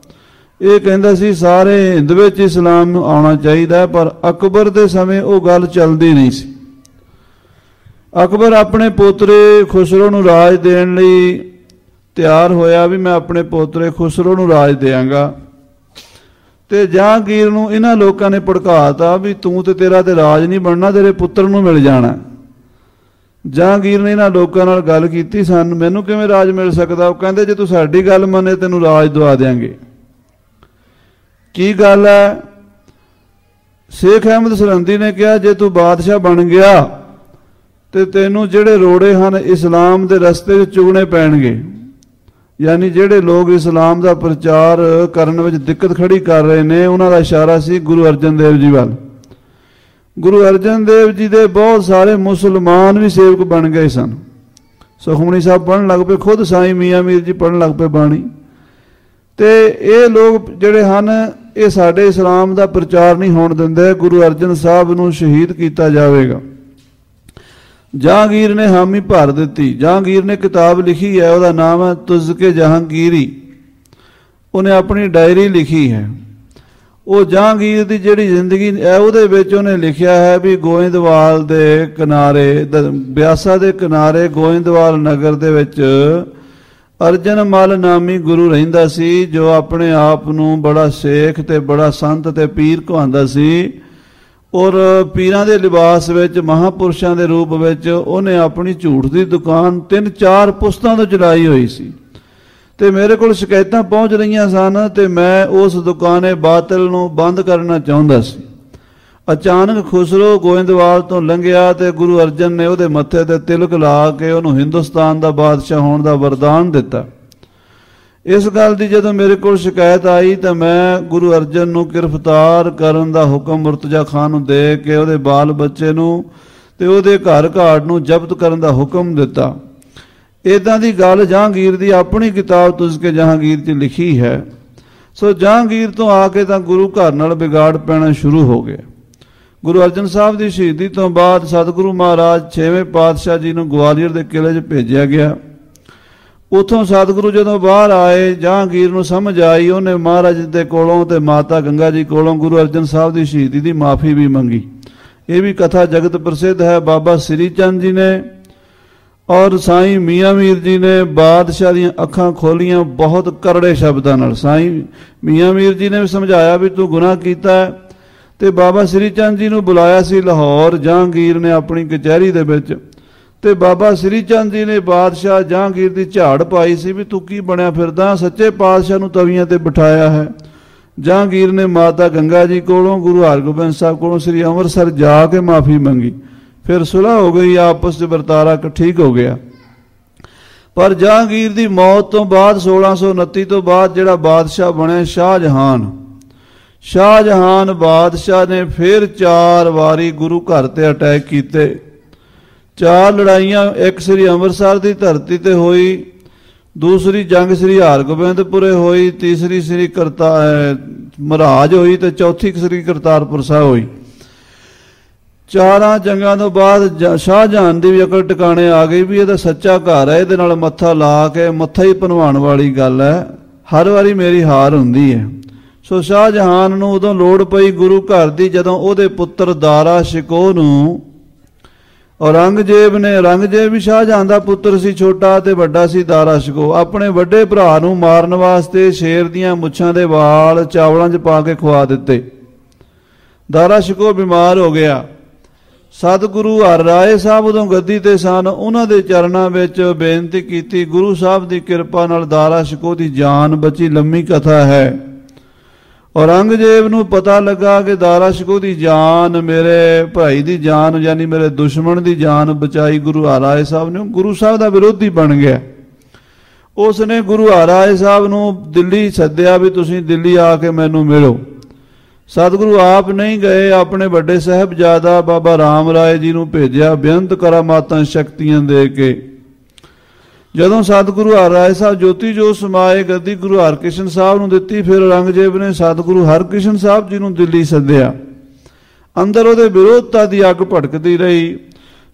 ਇਹ ਕਹਿੰਦਾ ਸੀ ਸਾਰੇ ਹਿੰਦ ਵਿੱਚ ਇਸਲਾਮ ਨੂੰ ਆਉਣਾ ਚਾਹੀਦਾ, ਪਰ ਅਕਬਰ ਦੇ ਸਮੇਂ ਉਹ ਗੱਲ ਚੱਲਦੀ ਨਹੀਂ ਸੀ। ਅਕਬਰ ਆਪਣੇ ਪੋਤਰੇ ਖੁਸਰੋ ਨੂੰ ਰਾਜ ਦੇਣ ਲਈ ਤਿਆਰ ਹੋਇਆ ਵੀ ਮੈਂ ਆਪਣੇ ਪੋਤਰੇ ਖੁਸਰੋ ਨੂੰ ਰਾਜ ਦੇਵਾਂਗਾ, ਤੇ ਜਹਾਂਗੀਰ ਨੂੰ ਇਹਨਾਂ ਲੋਕਾਂ ਨੇ ਭੜਕਾਤਾ ਵੀ ਤੂੰ ਤੇ ਤੇਰਾ ਤੇ ਰਾਜ ਨਹੀਂ ਬਣਨਾ, ਤੇਰੇ ਪੁੱਤਰ ਨੂੰ ਮਿਲ ਜਾਣਾ। ਜਹਾਂਗੀਰ ਨੇ ਇਹਨਾਂ ਲੋਕਾਂ ਨਾਲ ਗੱਲ ਕੀਤੀ, ਮੈਨੂੰ ਕਿਵੇਂ ਰਾਜ ਮਿਲ ਸਕਦਾ? ਉਹ ਕਹਿੰਦੇ ਜੇ ਤੂੰ ਸਾਡੀ ਗੱਲ ਮੰਨੇ ਤੈਨੂੰ ਰਾਜ ਦਵਾ ਦੇਾਂਗੇ। ਕੀ ਗੱਲ ਹੈ? ਸ਼ੇਖ ਅਹਿਮਦ ਸਰਹੰਦੀ ਨੇ ਕਿਹਾ ਜੇ ਤੂੰ ਬਾਦਸ਼ਾਹ ਬਣ ਗਿਆ ਤੇ ਤੈਨੂੰ ਜਿਹੜੇ ਰੋੜੇ ਹਨ ਇਸਲਾਮ ਦੇ ਰਸਤੇ ਵਿੱਚ ਚੁਗਣੇ ਪੈਣਗੇ। ਯਾਨੀ ਜਿਹੜੇ ਲੋਕ ਇਸਲਾਮ ਦਾ ਪ੍ਰਚਾਰ ਕਰਨ ਵਿੱਚ ਦਿੱਕਤ ਖੜੀ ਕਰ ਰਹੇ ਨੇ, ਉਹਨਾਂ ਦਾ ਇਸ਼ਾਰਾ ਸੀ ਗੁਰੂ ਅਰਜਨ ਦੇਵ ਜੀ ਵੱਲ। ਗੁਰੂ ਅਰਜਨ ਦੇਵ ਜੀ ਦੇ ਬਹੁਤ ਸਾਰੇ ਮੁਸਲਮਾਨ ਵੀ ਸੇਵਕ ਬਣ ਗਏ ਸਨ। ਸੁਖਮਨੀ ਸਾਹਿਬ ਪੜ੍ਹਨ ਲੱਗ ਪਏ, ਖੁਦ ਸਾਈਂ ਮੀਆਂ ਮੀਰ ਜੀ ਪੜ੍ਹਨ ਲੱਗ ਪਏ ਬਾਣੀ। ਤੇ ਇਹ ਲੋਕ ਜਿਹੜੇ ਹਨ ਇਹ ਸਾਡੇ ਇਸਲਾਮ ਦਾ ਪ੍ਰਚਾਰ ਨਹੀਂ ਹੋਣ ਦਿੰਦੇ, ਗੁਰੂ ਅਰਜਨ ਸਾਹਿਬ ਨੂੰ ਸ਼ਹੀਦ ਕੀਤਾ ਜਾਵੇਗਾ। ਜਹਾਂਗੀਰ ਨੇ ਹਾਮੀ ਭਰ ਦਿੱਤੀ। ਜਹਾਂਗੀਰ ਨੇ ਕਿਤਾਬ ਲਿਖੀ ਹੈ, ਉਹਦਾ ਨਾਮ ਹੈ ਤੁਜ਼ਕੇ ਜਹਾਂਗੀਰੀ। ਉਹਨੇ ਆਪਣੀ ਡਾਇਰੀ ਲਿਖੀ ਹੈ। ਉਹ ਜਹਾਂਗੀਰ ਦੀ ਜਿਹੜੀ ਜ਼ਿੰਦਗੀ ਹੈ ਉਹਦੇ ਵਿੱਚ ਉਹਨੇ ਲਿਖਿਆ ਹੈ ਵੀ ਗੋਇੰਦਵਾਲ ਦੇ ਕਿਨਾਰੇ, ਬਿਆਸਾ ਦੇ ਕਿਨਾਰੇ ਗੋਇੰਦਵਾਲ ਨਗਰ ਦੇ ਵਿੱਚ ਅਰਜਨ ਮਲ ਨਾਮੀ ਗੁਰੂ ਰਹਿੰਦਾ ਸੀ, ਜੋ ਆਪਣੇ ਆਪ ਨੂੰ ਬੜਾ ਸ਼ੇਖ ਤੇ ਬੜਾ ਸੰਤ ਤੇ ਪੀਰ ਕਹਾਉਂਦਾ ਸੀ। ਔਰ ਪੀਰਾਂ ਦੇ ਲਿਬਾਸ ਵਿੱਚ ਮਹਾਂਪੁਰਸ਼ਾਂ ਦੇ ਰੂਪ ਵਿੱਚ ਉਹਨੇ ਆਪਣੀ ਝੂਠ ਦੀ ਦੁਕਾਨ 3-4 ਪੁਸਤਾਂ ਤੋਂ ਚਲਾਈ ਹੋਈ ਸੀ, ਤੇ ਮੇਰੇ ਕੋਲ ਸ਼ਿਕਾਇਤਾਂ ਪਹੁੰਚ ਰਹੀਆਂ ਸਨ ਤੇ ਮੈਂ ਉਸ ਦੁਕਾਨੇ ਬਾਤਲ ਨੂੰ ਬੰਦ ਕਰਨਾ ਚਾਹੁੰਦਾ ਸੀ। ਅਚਾਨਕ ਖੁਸਰੋ ਗੋਇੰਦਵਾਲ ਤੋਂ ਲੰਘਿਆ ਤੇ ਗੁਰੂ ਅਰਜਨ ਨੇ ਉਹਦੇ ਮੱਥੇ ਤੇ ਤਿਲਕ ਲਾ ਕੇ ਉਹਨੂੰ ਹਿੰਦੁਸਤਾਨ ਦਾ ਬਾਦਸ਼ਾਹ ਹੋਣ ਦਾ ਵਰਦਾਨ ਦਿੱਤਾ। ਇਸ ਗੱਲ ਦੀ ਜਦੋਂ ਮੇਰੇ ਕੋਲ ਸ਼ਿਕਾਇਤ ਆਈ ਤਾਂ ਮੈਂ ਗੁਰੂ ਅਰਜਨ ਨੂੰ ਗ੍ਰਿਫਤਾਰ ਕਰਨ ਦਾ ਹੁਕਮ ਮੁਰਤਜ਼ਾ ਖਾਨ ਨੂੰ ਦੇ ਕੇ ਉਹਦੇ ਬਾਲ ਬੱਚੇ ਨੂੰ ਤੇ ਉਹਦੇ ਘਰ ਘਾਟ ਨੂੰ ਜ਼ਬਤ ਕਰਨ ਦਾ ਹੁਕਮ ਦਿੱਤਾ। ਇਦਾਂ ਦੀ ਗੱਲ ਜਹਾਂਗੀਰ ਦੀ ਆਪਣੀ ਕਿਤਾਬ ਤੁਜ਼ਕੇ ਜਹਾਂਗੀਰ 'ਚ ਲਿਖੀ ਹੈ। ਸੋ ਜਹਾਂਗੀਰ ਤੋਂ ਆ ਕੇ ਤਾਂ ਗੁਰੂ ਘਰ ਨਾਲ ਵਿਗਾੜ ਪੈਣਾ ਸ਼ੁਰੂ ਹੋ ਗਿਆ। ਗੁਰੂ ਅਰਜਨ ਸਾਹਿਬ ਦੀ ਸ਼ਹੀਦੀ ਤੋਂ ਬਾਅਦ ਸਤਿਗੁਰੂ ਮਹਾਰਾਜ 6ਵੇਂ ਪਾਤਸ਼ਾਹ ਜੀ ਨੂੰ ਗਵਾਲੀਅਰ ਦੇ ਕਿਲ੍ਹੇ 'ਚ ਭੇਜਿਆ ਗਿਆ। ਉੱਥੋਂ ਸਤਿਗੁਰੂ ਜਦੋਂ ਬਾਹਰ ਆਏ, ਜਹਾਂਗੀਰ ਨੂੰ ਸਮਝ ਆਈ, ਉਹਨੇ ਮਹਾਰਾਜ ਦੇ ਕੋਲੋਂ ਤੇ ਮਾਤਾ ਗੰਗਾ ਜੀ ਕੋਲੋਂ ਗੁਰੂ ਅਰਜਨ ਸਾਹਿਬ ਦੀ ਸ਼ਹੀਦੀ ਦੀ ਮਾਫੀ ਵੀ ਮੰਗੀ। ਇਹ ਵੀ ਕਥਾ ਜਗਤ ਪ੍ਰਸਿੱਧ ਹੈ। ਬਾਬਾ ਸ੍ਰੀ ਚੰਦ ਜੀ ਨੇ ਔਰ ਸਾਈਂ ਮੀਆਂ ਮੀਰ ਜੀ ਨੇ ਬਾਦਸ਼ਾਹ ਦੀਆਂ ਅੱਖਾਂ ਖੋਲੀਆਂ ਬਹੁਤ ਕਰੜੇ ਸ਼ਬਦਾਂ ਨਾਲ। ਸਾਈਂ ਮੀਆਂ ਮੀਰ ਜੀ ਨੇ ਵੀ ਸਮਝਾਇਆ ਵੀ ਤੂੰ ਗੁਨਾਹ ਕੀਤਾ, ਤੇ ਬਾਬਾ ਸ੍ਰੀ ਚੰਦ ਜੀ ਨੂੰ ਬੁਲਾਇਆ ਸੀ ਲਾਹੌਰ ਜਹਾਂਗੀਰ ਨੇ ਆਪਣੀ ਕਚਹਿਰੀ ਦੇ ਵਿੱਚ, ਤੇ ਬਾਬਾ ਸ੍ਰੀ ਚੰਦ ਜੀ ਨੇ ਬਾਦਸ਼ਾਹ ਜਹਾਂਗੀਰ ਦੀ ਝਾੜ ਪਾਈ ਸੀ ਵੀ ਤੂੰ ਕੀ ਬਣਿਆ ਫਿਰਦਾ, ਸੱਚੇ ਪਾਤਸ਼ਾਹ ਨੂੰ ਤਵੀਆਂ ਤੇ ਬਿਠਾਇਆ ਹੈ। ਜਹਾਂਗੀਰ ਨੇ ਮਾਤਾ ਗੰਗਾ ਜੀ ਕੋਲੋਂ, ਗੁਰੂ ਹਰਗੋਬਿੰਦ ਸਾਹਿਬ ਕੋਲੋਂ ਸ੍ਰੀ ਅੰਮ੍ਰਿਤਸਰ ਜਾ ਕੇ ਮਾਫੀ ਮੰਗੀ। ਫਿਰ ਸੁਲ੍ਹਾ ਹੋ ਗਈ, ਆਪਸ 'ਚ ਵਰਤਾਰਾ ਠੀਕ ਹੋ ਗਿਆ। ਪਰ ਜਹਾਂਗੀਰ ਦੀ ਮੌਤ ਤੋਂ ਬਾਅਦ 1629 ਤੋਂ ਬਾਅਦ ਜਿਹੜਾ ਬਾਦਸ਼ਾਹ ਬਣਿਆ ਸ਼ਾਹਜਹਾਨ ਬਾਦਸ਼ਾਹ ਨੇ ਫਿਰ 4 ਵਾਰੀ ਗੁਰੂ ਘਰ ਤੇ ਅਟੈਕ ਕੀਤੇ। 4 ਲੜਾਈਆਂ, ਇੱਕ ਸ੍ਰੀ ਅੰਮ੍ਰਿਤਸਰ ਦੀ ਧਰਤੀ ਤੇ ਹੋਈ, ਦੂਸਰੀ ਜੰਗ ਸ੍ਰੀ ਹਰਗੋਬਿੰਦਪੁਰੇ ਹੋਈ, ਤੀਸਰੀ ਸ੍ਰੀ ਮਹਾਰਾਜ ਹੋਈ ਤੇ ਚੌਥੀ ਸ੍ਰੀ ਕਰਤਾਰਪੁਰ ਸਾਹਿਬ ਹੋਈ। 4 ਜੰਗਾਂ ਤੋਂ ਬਾਅਦ ਸ਼ਾਹਜਹਾਨ ਦੀ ਵੀ ਅਕਲ ਟਿਕਾਣੇ ਆ ਗਈ ਵੀ ਇਹ ਤਾਂ ਸੱਚਾ ਘਰ ਹੈ, ਇਹਦੇ ਨਾਲ ਮੱਥਾ ਲਾ ਕੇ ਮੱਥਾ ਹੀ ਭਨਵਾਉਣ ਵਾਲੀ ਗੱਲ ਹੈ, ਹਰ ਵਾਰੀ ਮੇਰੀ ਹਾਰ ਹੁੰਦੀ ਹੈ। ਸੋ ਸ਼ਾਹਜਹਾਨ ਨੂੰ ਉਦੋਂ ਲੋੜ ਪਈ ਗੁਰੂ ਘਰ ਦੀ, ਜਦੋਂ ਉਹਦੇ ਪੁੱਤਰ ਦਾਰਾ ਸ਼ਿਕੋਹ ਨੂੰ ਔਰੰਗਜ਼ੇਬ ਨੇ, ਔਰੰਗਜ਼ੇਬ ਵੀ ਸ਼ਾਹਜਹਾਨ ਦਾ ਪੁੱਤਰ ਸੀ ਛੋਟਾ, ਤੇ ਵੱਡਾ ਸੀ ਦਾਰਾ ਸ਼ਿਕੋਹ, ਆਪਣੇ ਵੱਡੇ ਭਰਾ ਨੂੰ ਮਾਰਨ ਵਾਸਤੇ ਸ਼ੇਰ ਦੀਆਂ ਮੁੱਛਾਂ ਦੇ ਵਾਲ ਚਾਵਲਾਂ 'ਚ ਪਾ ਕੇ ਖਵਾ ਦਿੱਤੇ। ਦਾਰਾ ਸ਼ਿਕੋਹ ਬਿਮਾਰ ਹੋ ਗਿਆ। ਸਤਿਗੁਰੂ ਹਰਿ ਰਾਏ ਸਾਹਿਬ ਉਦੋਂ ਗੱਦੀ ਤੇ ਸਨ, ਉਹਨਾਂ ਦੇ ਚਰਨਾਂ ਵਿੱਚ ਬੇਨਤੀ ਕੀਤੀ। ਗੁਰੂ ਸਾਹਿਬ ਦੀ ਕਿਰਪਾ ਨਾਲ ਦਾਰਾ ਸ਼ਿਕੋਹ ਦੀ ਜਾਨ ਬਚੀ। ਲੰਮੀ ਕਥਾ ਹੈ। ਔਰੰਗਜ਼ੇਬ ਨੂੰ ਪਤਾ ਲੱਗਾ ਕਿ ਦਾਰਾ ਸ਼ਿਕੋਹ ਦੀ ਜਾਨ ਮੇਰੇ ਭਾਈ ਦੀ ਜਾਨ ਯਾਨੀ ਮੇਰੇ ਦੁਸ਼ਮਣ ਦੀ ਜਾਨ ਬਚਾਈ ਗੁਰੂ ਹਰਿ ਰਾਏ ਸਾਹਿਬ ਨੇ। ਗੁਰੂ ਸਾਹਿਬ ਦਾ ਵਿਰੋਧੀ ਬਣ ਗਿਆ। ਉਸ ਨੇ ਗੁਰੂ ਹਰਿ ਰਾਏ ਸਾਹਿਬ ਨੂੰ ਦਿੱਲੀ ਸੱਦਿਆ ਵੀ ਤੁਸੀਂ ਦਿੱਲੀ ਆ ਕੇ ਮੈਨੂੰ ਮਿਲੋ। ਸਤਿਗੁਰੂ ਆਪ ਨਹੀਂ ਗਏ, ਆਪਣੇ ਵੱਡੇ ਸਾਹਿਬਜ਼ਾਦਾ ਬਾਬਾ ਰਾਮ ਰਾਏ ਜੀ ਨੂੰ ਭੇਜਿਆ ਬੇਅੰਤ ਕਰਾਮਾਤਾਂ ਸ਼ਕਤੀਆਂ ਦੇ ਕੇ। ਜਦੋਂ ਸਤਿਗੁਰੂ ਹਰਿ ਰਾਏ ਸਾਹਿਬ ਜੋਤੀ ਜੋਤ ਸਮਾਏ, ਗੱਦੀ ਗੁਰੂ ਹਰਕ੍ਰਿਸ਼ਨ ਸਾਹਿਬ ਨੂੰ ਦਿੱਤੀ। ਫਿਰ ਔਰੰਗਜ਼ੇਬ ਨੇ ਸਤਿਗੁਰੂ ਹਰਕ੍ਰਿਸ਼ਨ ਸਾਹਿਬ ਜੀ ਨੂੰ ਦਿੱਲੀ ਸੱਦਿਆ। ਅੰਦਰ ਉਹਦੇ ਵਿਰੋਧਤਾ ਦੀ ਅੱਗ ਭੜਕਦੀ ਰਹੀ।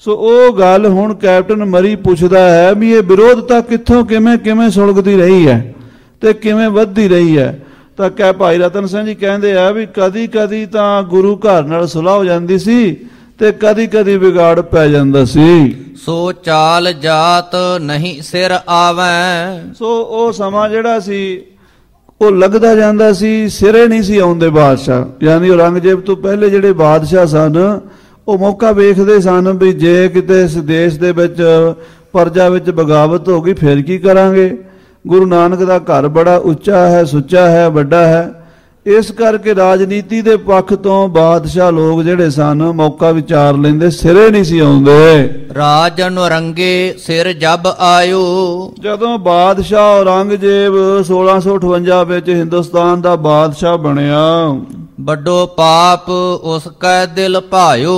ਸੋ ਉਹ ਗੱਲ ਹੁਣ ਕੈਪਟਨ ਮਰੀ ਪੁੱਛਦਾ ਹੈ ਵੀ ਇਹ ਵਿਰੋਧਤਾ ਕਿੱਥੋਂ ਕਿਵੇਂ ਸੁਲਗਦੀ ਰਹੀ ਹੈ ਤੇ ਕਿਵੇਂ ਵੱਧਦੀ ਰਹੀ ਹੈ। ਤਾਂ ਕਹਿ ਭਾਈ ਰਤਨ ਸਿੰਘ ਜੀ ਕਹਿੰਦੇ ਆ ਵੀ ਕਦੀ ਕਦੀ ਤਾਂ ਗੁਰੂ ਘਰ ਨਾਲ ਸੁਲਾਹ ਹੋ ਜਾਂਦੀ ਸੀ ਤੇ ਕਦੀ ਕਦੀ ਵਿਗਾੜ ਪੈ ਜਾਂਦਾ ਸੀ। ਸੋ ਚਾਲ ਜਾਤ ਨਹੀਂ ਸਿਰ ਆਵੈ। ਸੋ ਉਹ ਸਮਾਂ ਜਿਹੜਾ ਸੀ ਉਹ ਲੱਗਦਾ ਜਾਂਦਾ ਸੀ, ਸਿਰੇ ਨਹੀਂ ਸੀ ਆਉਂਦੇ ਬਾਦਸ਼ਾਹ। ਯਾਨੀ ਔਰੰਗਜ਼ੇਬ ਤੋਂ ਪਹਿਲੇ ਜਿਹੜੇ ਬਾਦਸ਼ਾਹ ਸਨ ਉਹ ਮੌਕਾ ਵੇਖਦੇ ਸਨ ਵੀ ਜੇ ਕਿਤੇ ਇਸ ਦੇਸ਼ ਦੇ ਵਿੱਚ ਪਰਜਾ ਵਿੱਚ ਬਗਾਵਤ ਹੋ ਗਈ ਫਿਰ ਕੀ ਕਰਾਂਗੇ। ਗੁਰੂ ਨਾਨਕ ਦਾ ਘਰ ਬੜਾ ਉੱਚਾ ਹੈ, ਸੁੱਚਾ ਹੈ, ਵੱਡਾ ਹੈ। ਇਸ ਕਰਕੇ ਰਾਜਨੀਤੀ ਦੇ ਪੱਖ ਤੋਂ ਬਾਦਸ਼ਾਹ ਲੋਕ ਜਿਹੜੇ ਸਨ ਮੌਕਾ ਵਿਚਾਰ ਲੈਂਦੇ, ਸਿਰੇ ਨਹੀਂ ਸੀ ਆਉਂਦੇ। ਰਾਜਨ ਔਰੰਗੇ ਸਿਰ ਜਬ ਆਇਓ। ਜਦੋਂ ਬਾਦਸ਼ਾਹ ਔਰੰਗਜ਼ੇਬ 1658 ਵਿੱਚ ਹਿੰਦੁਸਤਾਨ ਦਾ ਬਾਦਸ਼ਾਹ ਬਣਿਆ, ਵੱਡੋ ਪਾਪ ਉਸ ਕੈ ਦਿਲ ਭਾਇਓ।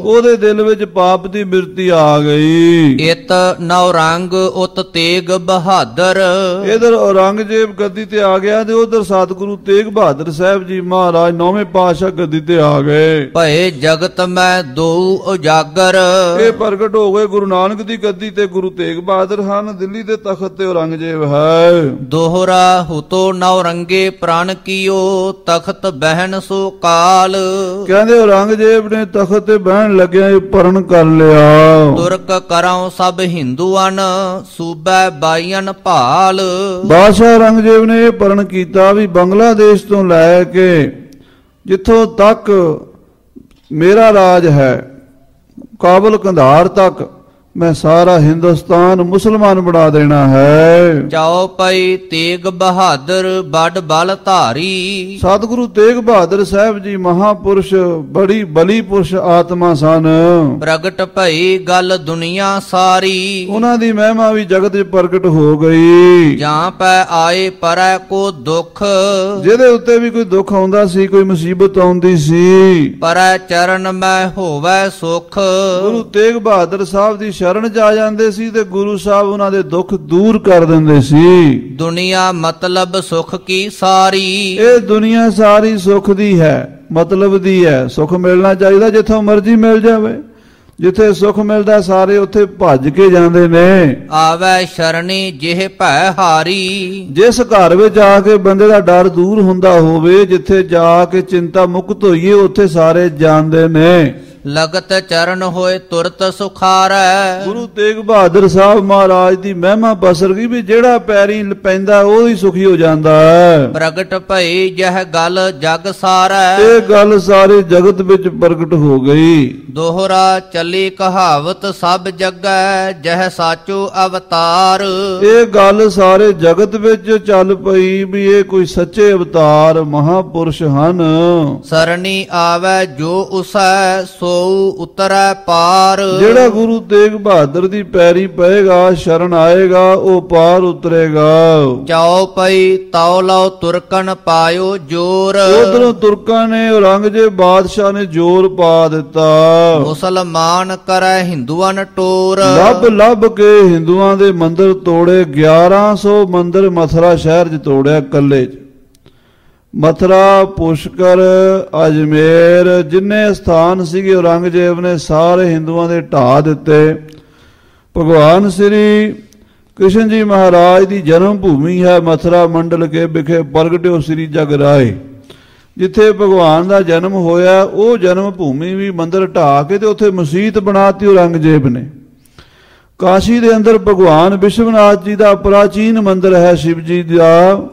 ਉਹਦੇ ਦਿਲ ਵਿੱਚ ਪਾਪ ਦੀ ਬਿਰਤੀ ਆ ਗਈ। ਇਤ ਨੌਰੰਗ ਉਤ ਤੇਗ ਬਹਾਦਰ। ਇਧਰ ਔਰੰਗਜ਼ੇਬ ਗੱਦੀ ਤੇ ਆ ਗਿਆ ਤੇ ਉਧਰ ਸਤਿਗੁਰੂ ਤੇਗ ਬਹਾਦਰ ਸਾਹਿਬ ਜੀ ਮਹਾਰਾਜ 9ਵੇਂ ਪਾਤਸ਼ਾਹ ਗੱਦੀ ਤੇ ਆ ਗਏ। ਭਏ ਜਗਤ ਮੈਂ ਦੋ ਉਜਾਗਰ। ਇਹ ਪ੍ਰਗਟ ਹੋ ਗਏ ਗੁਰੂ ਨਾਨਕ ਦੀ ਗੱਦੀ ਤੇ ਗੁਰੂ ਤੇਗ ਬਹਾਦਰ ਹਨ, ਦਿੱਲੀ ਦੇ ਤਖਤ ਤੇ ਔਰੰਗਜ਼ੇਬ ਹੈ। ਦੋਹਰਾ ਹੁਤੋ ਨੌਰੰਗੇ ਪ੍ਰਾਨ ਕੀਓ ਤਖਤ ਬਹਿਨ ਸੋ ਕਾਲ। ਕਹਿੰਦੇ ਔਰੰਗਜ਼ੇਬ ਨੇ ਤਖਤ ਤੇ ਬਹਿਣ ਲੱਗਿਆ ਇਹ ਪਰਨ ਕਰ ਲਿਆ। ਤੁਰਕ ਕਰਾਉ ਸਭ ਹਿੰਦੂਆਂ ਸੂਬੇ ਬਾਈਨ ਭਾਲ। ਬਾਦਸ਼ਾਹ ਔਰੰਗਜ਼ੇਬ ਨੇ ਇਹ ਪਰਨ ਕੀਤਾ ਵੀ ਬੰਗਲਾਦੇਸ਼ ਤੋਂ ਲੈ ਕੇ ਜਿੱਥੋਂ ਤੱਕ ਮੇਰਾ ਰਾਜ ਹੈ, ਕਾਬਲ ਕੰਧਾਰ ਤੱਕ ਮੈਂ ਸਾਰਾ ਹਿੰਦੁਸਤਾਨ ਮੁਸਲਮਾਨ ਬਣਾ ਦੇਣਾ ਹੈ। ਚਾਓ ਪਈ ਤੇਗ ਬਹਾਦਰ ਬੜ ਬਲ ਧਾਰੀ। ਸਤਿਗੁਰੂ ਤੇਗ ਬਹਾਦਰ ਸਾਹਿਬ ਜੀ ਮਹਾਪੁਰਸ਼, ਬੜੀ ਬਲੀ ਪੁਰਸ਼ ਆਤਮਾ ਸਨ। ਪ੍ਰਗਟ ਭਈ ਗੱਲ ਦੁਨੀਆ ਸਾਰੀ। ਉਹਨਾਂ ਦੀ ਮਹਿਮਾ ਵੀ ਜਗਤ ਵਿੱਚ ਪ੍ਰਗਟ ਹੋ ਗਈ। ਜਾਂ ਪੈ ਆਏ ਪਰੈ ਕੋ ਦੁੱਖ। ਜਿਹਦੇ ਉੱਤੇ ਵੀ ਕੋਈ ਦੁੱਖ ਆਉਂਦਾ ਸੀ, ਕੋਈ ਮੁਸੀਬਤ ਆਉਂਦੀ ਸੀ, ਪਰੈ ਚਰਨ ਮੈਂ ਹੋਵੈ ਸੁਖ। ਗੁਰੂ ਤੇਗ ਬਹਾਦਰ ਸਾਹਿਬ ਦੀ ਸ਼ਰਨ ਚ ਆ ਜਾਂਦੇ ਸੀ ਤੇ ਗੁਰੂ ਸਾਹਿਬ ਉਹਨਾਂ ਦੇ ਦੁੱਖ ਦੂਰ ਕਰ ਦਿੰਦੇ ਸੀ। ਦੁਨੀਆ ਮਤਲਬ ਸੁਖ ਕੀ ਸਾਰੀ। ਇਹ ਦੁਨੀਆ ਸਾਰੀ ਸੁਖ ਦੀ ਹੈ, ਮਤਲਬ ਦੀ ਹੈ। ਸੁਖ ਮਿਲਣਾ ਚਾਹੀਦਾ ਜਿੱਥੋਂ ਮਰਜ਼ੀ ਮਿਲ ਜਾਵੇ। ਜਿੱਥੇ ਸੁਖ ਮਿਲਦਾ ਸਾਰੇ ਉੱਥੇ ਭੱਜ ਕੇ ਜਾਂਦੇ ਨੇ। ਆਵੈ ਸ਼ਰਣੀ ਜਿਹ ਭੈ ਹਾਰੀ। ਜਿਸ ਘਰ ਵਿੱਚ ਆ ਕੇ ਬੰਦੇ ਦਾ ਡਰ ਦੂਰ ਹੁੰਦਾ ਹੋਵੇ, ਜਿੱਥੇ ਜਾ ਕੇ ਚਿੰਤਾ ਮੁਕਤ ਹੋਈਏ, ਉੱਥੇ ਸਾਰੇ ਜਾਂਦੇ ਨੇ। ਲਗਤ ਚਰਨ ਹੋਏ ਤੁਰਤ ਸੁਖਾਰੈ। ਗੁਰੂ ਤੇਗ ਬਹਾਦਰ ਸਾਹਿਬ ਮਹਾਰਾਜ ਦੀ ਮਹਿਮਾ ਬਸਰ ਗਈ ਵੀ ਜਿਹੜਾ ਪੈਰੀ ਪੈਂਦਾ ਉਹ ਹੀ ਸੁਖੀ ਹੋ ਜਾਂਦਾ ਹੈ। ਪ੍ਰਗਟ ਭਈ ਜਹ ਗੱਲ ਜਗ ਸਾਰੈ। ਇਹ ਗੱਲ ਸਾਰੇ ਜਗਤ ਵਿੱਚ ਪ੍ਰਗਟ ਹੋ ਗਈ। ਦੋਹਰਾ ਚੱਲੀ ਕਹਾਵਤ ਸਭ ਜਗੈ ਜਹ ਸਾਚੋ ਅਵਤਾਰ। ਇਹ ਗੱਲ ਸਾਰੇ ਜਗਤ ਵਿੱਚ ਚੱਲ ਪਈ ਵੀ ਇਹ ਕੋਈ ਸੱਚੇ ਅਵਤਾਰ ਮਹਾਪੁਰਸ਼ ਹਨ। ਸਰਣੀ ਆਵੈ ਜੋ ਉਸੈ ਸੋ ਉਤਰੈ ਪਾਰ। ਜਿਹੜਾ ਗੁਰੂ ਤੇਗ ਬਹਾਦਰ ਦੀ ਪੈਰੀ ਪਏਗਾ, ਸ਼ਰਨ ਆਏਗਾ, ਉਹ ਪਾਰ ਉਤਰੇਗਾ। ਚਾਉ ਪਈ ਤਾਉ ਲਓ ਤੁਰਕਨ ਪਾਇਓ ਜੋਰ। ਉਧਰੋਂ ਤੁਰਕਾਂ ਨੇ ਔਰੰਗਜ਼ੇਬ ਬਾਦਸ਼ਾਹ ਨੇ ਜ਼ੋਰ ਪਾ ਦਿੱਤਾ। ਮੁਸਲਮਾਨ ਕਰੈ ਹਿੰਦੂਆਂ ਟੋਰ। ਲੱਭ ਲੱਭ ਕੇ ਹਿੰਦੂਆਂ ਦੇ ਮੰਦਿਰ ਤੋੜੇ। 1100 ਮੰਦਿਰ ਮਥੁਰਾ ਸ਼ਹਿਰ 'ਚ ਤੋੜਿਆ ਇਕੱਲੇ 'ਚ। ਮਥੁਰਾ, ਪੁਸ਼ਕਰ, ਅਜਮੇਰ, ਜਿੰਨੇ ਸਥਾਨ ਸੀਗੇ ਔਰੰਗਜ਼ੇਬ ਨੇ ਸਾਰੇ ਹਿੰਦੂਆਂ ਦੇ ਢਾਹ ਦਿੱਤੇ। ਭਗਵਾਨ ਸ੍ਰੀ ਕ੍ਰਿਸ਼ਨ ਜੀ ਮਹਾਰਾਜ ਦੀ ਜਨਮ ਭੂਮੀ ਹੈ ਮਥੁਰਾ ਮੰਡਲ ਕੇ ਵਿਖੇ ਪ੍ਰਗਟਿਓ ਸ੍ਰੀ ਜਗ ਰਾਏ। ਜਿੱਥੇ ਭਗਵਾਨ ਦਾ ਜਨਮ ਹੋਇਆ ਉਹ ਜਨਮ ਭੂਮੀ ਵੀ ਮੰਦਰ ਢਾਹ ਕੇ ਤੇ ਉੱਥੇ ਮਸਜਿਦ ਬਣਾਤੀ ਔਰੰਗਜ਼ੇਬ ਨੇ। ਕਾਸ਼ੀ ਦੇ ਅੰਦਰ ਭਗਵਾਨ ਵਿਸ਼ਵਨਾਥ ਜੀ ਦਾ ਪ੍ਰਾਚੀਨ ਮੰਦਰ ਹੈ ਸ਼ਿਵ ਜੀ ਦਾ,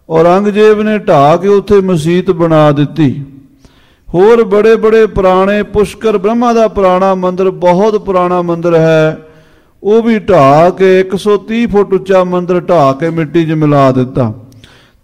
ਔਰੰਗਜ਼ੇਬ ਨੇ ਢਾਹ ਕੇ ਉੱਥੇ ਮਸਜਿਦ ਬਣਾ ਦਿੱਤੀ। ਹੋਰ ਬੜੇ ਬੜੇ ਪੁਰਾਣੇ ਪੁਸ਼ਕਰ ਬ੍ਰਹਮਾ ਦਾ ਪੁਰਾਣਾ ਮੰਦਰ, ਬਹੁਤ ਪੁਰਾਣਾ ਮੰਦਰ ਹੈ, ਉਹ ਵੀ ਢਾਹ ਕੇ 130 ਫੁੱਟ ਉੱਚਾ ਮੰਦਰ ਢਾਹ ਕੇ ਮਿੱਟੀ 'ਚ ਮਿਲਾ ਦਿੱਤਾ।